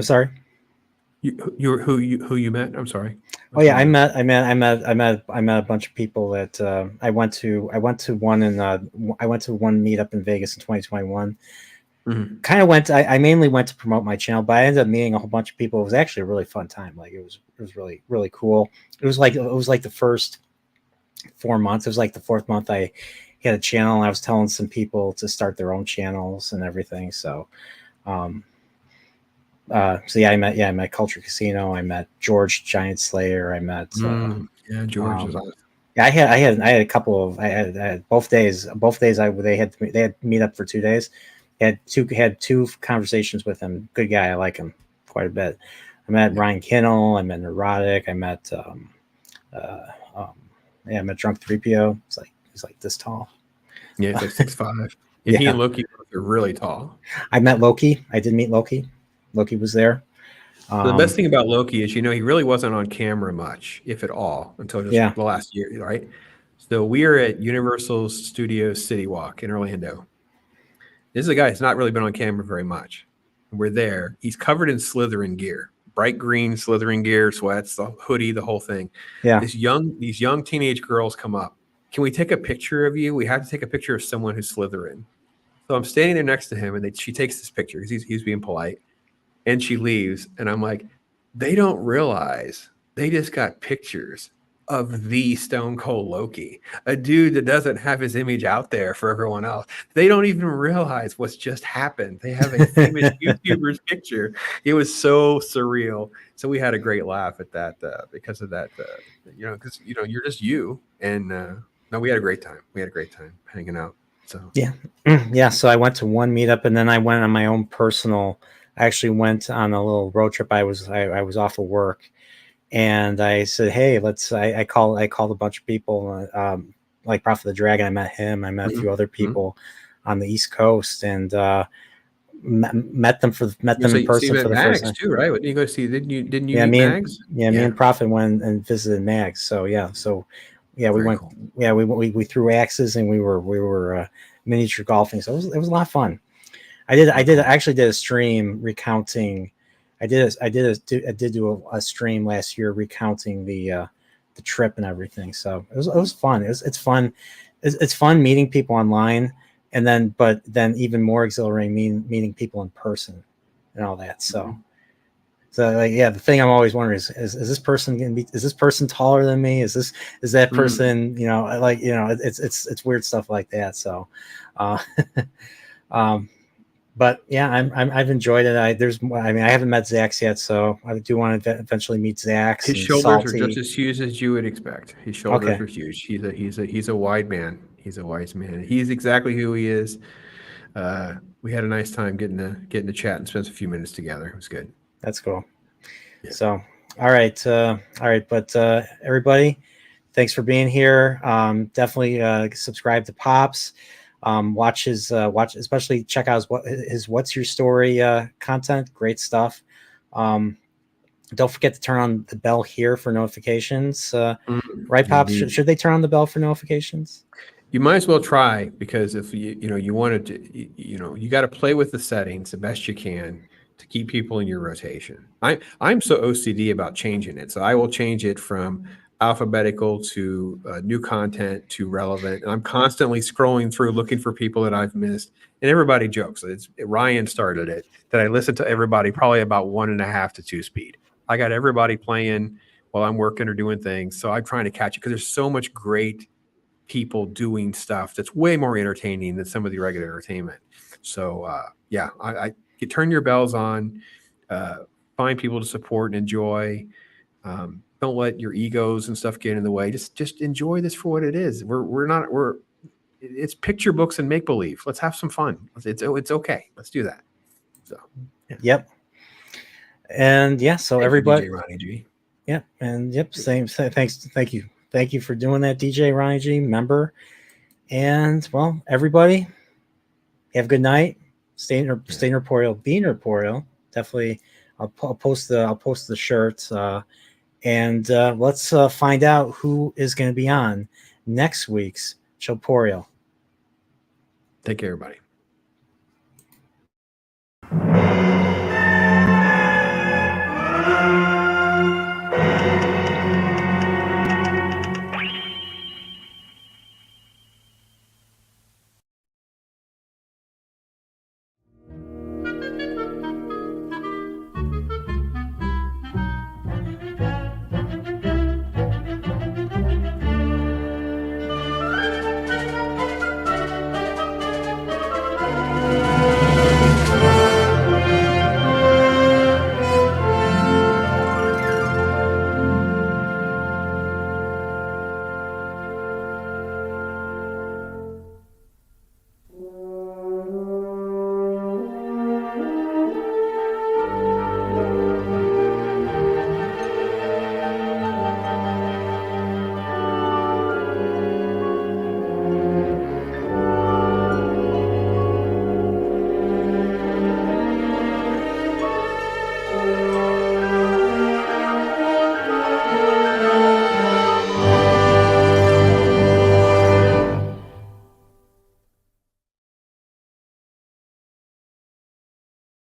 [SPEAKER 1] sorry.
[SPEAKER 2] Who you met? I'm sorry.
[SPEAKER 1] Oh yeah, I met a bunch of people that I went to one I went to one meetup in Vegas in 2021.
[SPEAKER 2] Mm-hmm.
[SPEAKER 1] Kind of went. I mainly went to promote my channel, but I ended up meeting a whole bunch of people. It was actually a really fun time. Like it was really cool. It was like the first 4 months. It was like the fourth month I had a channel, and I was telling some people to start their own channels and everything. So, um, I met Culture Casino. I met George Giant Slayer. I met
[SPEAKER 2] Yeah, George is awesome.
[SPEAKER 1] yeah, I had a couple of I had both days they had meet up for 2 days. Had two conversations with him. Good guy. I like him quite a bit. I met Ryan Kinnell. I met Neurotic. I met uh, um, yeah, I met Drunk 3PO. He's like this tall.
[SPEAKER 2] Yeah, he's like 6'5".
[SPEAKER 1] Yeah.
[SPEAKER 2] He and Loki are really tall.
[SPEAKER 1] I met Loki. I did meet Loki. Loki was there.
[SPEAKER 2] The best thing about Loki is, he really wasn't on camera much, if at all, until just the last year, right? So we are at Universal Studios City Walk in Orlando. This is a guy who's not really been on camera very much. We're there. He's covered in Slytherin gear, bright green Slytherin gear, sweats, the hoodie, the whole thing.
[SPEAKER 1] Yeah.
[SPEAKER 2] These young teenage girls come up. Can we take a picture of you? We have to take a picture of someone who's Slytherin. So I'm standing there next to him, and she takes this picture because he's being polite. And she leaves, and I'm like, they don't realize they just got pictures of the Stone Cold Loki, a dude that doesn't have his image out there for everyone else. They don't even realize what's just happened. They have a famous YouTuber's picture. It was so surreal. So we had a great laugh at that because of that, because, you're just you. And no, we had a great time. We had a great time hanging out. So
[SPEAKER 1] yeah. So I went to one meetup, and then I went on my own personal. I actually went on a little road trip. I was off of work, and I said, "Hey, let's." I called a bunch of people, like Prophet the Dragon. I met him. I met a few other people on the East Coast, and met them in person for the first time
[SPEAKER 2] too, right? Didn't you go see? Didn't you
[SPEAKER 1] yeah,
[SPEAKER 2] meet
[SPEAKER 1] me
[SPEAKER 2] Mags?
[SPEAKER 1] And, me and Prophet went and visited Mags. So yeah, we went.
[SPEAKER 2] Cool.
[SPEAKER 1] Yeah, we threw axes, and we were miniature golfing. So it was a lot of fun. I actually did a stream recounting. I did do a stream last year recounting the trip and everything. So it was fun. It's fun. It's fun meeting people online, and then even more exhilarating meeting people in person and all that. So the thing I'm always wondering is this person is this person taller than me? Is that person it's weird stuff like that. So. But yeah, I've enjoyed it. I haven't met Zach's yet, so I do want to eventually meet Zach's.
[SPEAKER 2] His shoulders are just as huge as you would expect. His shoulders are huge. He's a wide man. He's a wise man. He's exactly who he is. We had a nice time getting to chat and spend a few minutes together. It was good.
[SPEAKER 1] That's cool. Yeah. So all right. But everybody, thanks for being here. Definitely subscribe to Pops. Watch especially check out his What's Your Story content. Great stuff. Don't forget to turn on the bell here for notifications. Right, Pops? Should they turn on the bell for notifications?
[SPEAKER 2] You might as well try, because if you wanted to, you got to play with the settings the best you can to keep people in your rotation. I'm so OCD about changing it, so I will change it from alphabetical to new content to relevant. And I'm constantly scrolling through looking for people that I've missed. And everybody jokes. Ryan started it, that I listen to everybody probably about 1.5 to 2 speed. I got everybody playing while I'm working or doing things. So I'm trying to catch it because there's so much great people doing stuff that's way more entertaining than some of the regular entertainment. So you turn your bells on, find people to support and enjoy. Don't let your egos and stuff get in the way. Just enjoy this for what it is. It's picture books and make believe. Let's have some fun. It's okay. Let's do that. So
[SPEAKER 1] yep. And yeah, so
[SPEAKER 2] thank
[SPEAKER 1] everybody,
[SPEAKER 2] you, DJ Ronnie G.
[SPEAKER 1] Yep, and yep, same. Thanks, thank you for doing that, DJ Ronnie G. Member, and well, everybody, have a good night. Stay Nerdporeal, be Nerdporeal. Definitely, I'll post the shirts. And let's find out who is going to be on next week's Chillporeal.
[SPEAKER 2] Take care, everybody.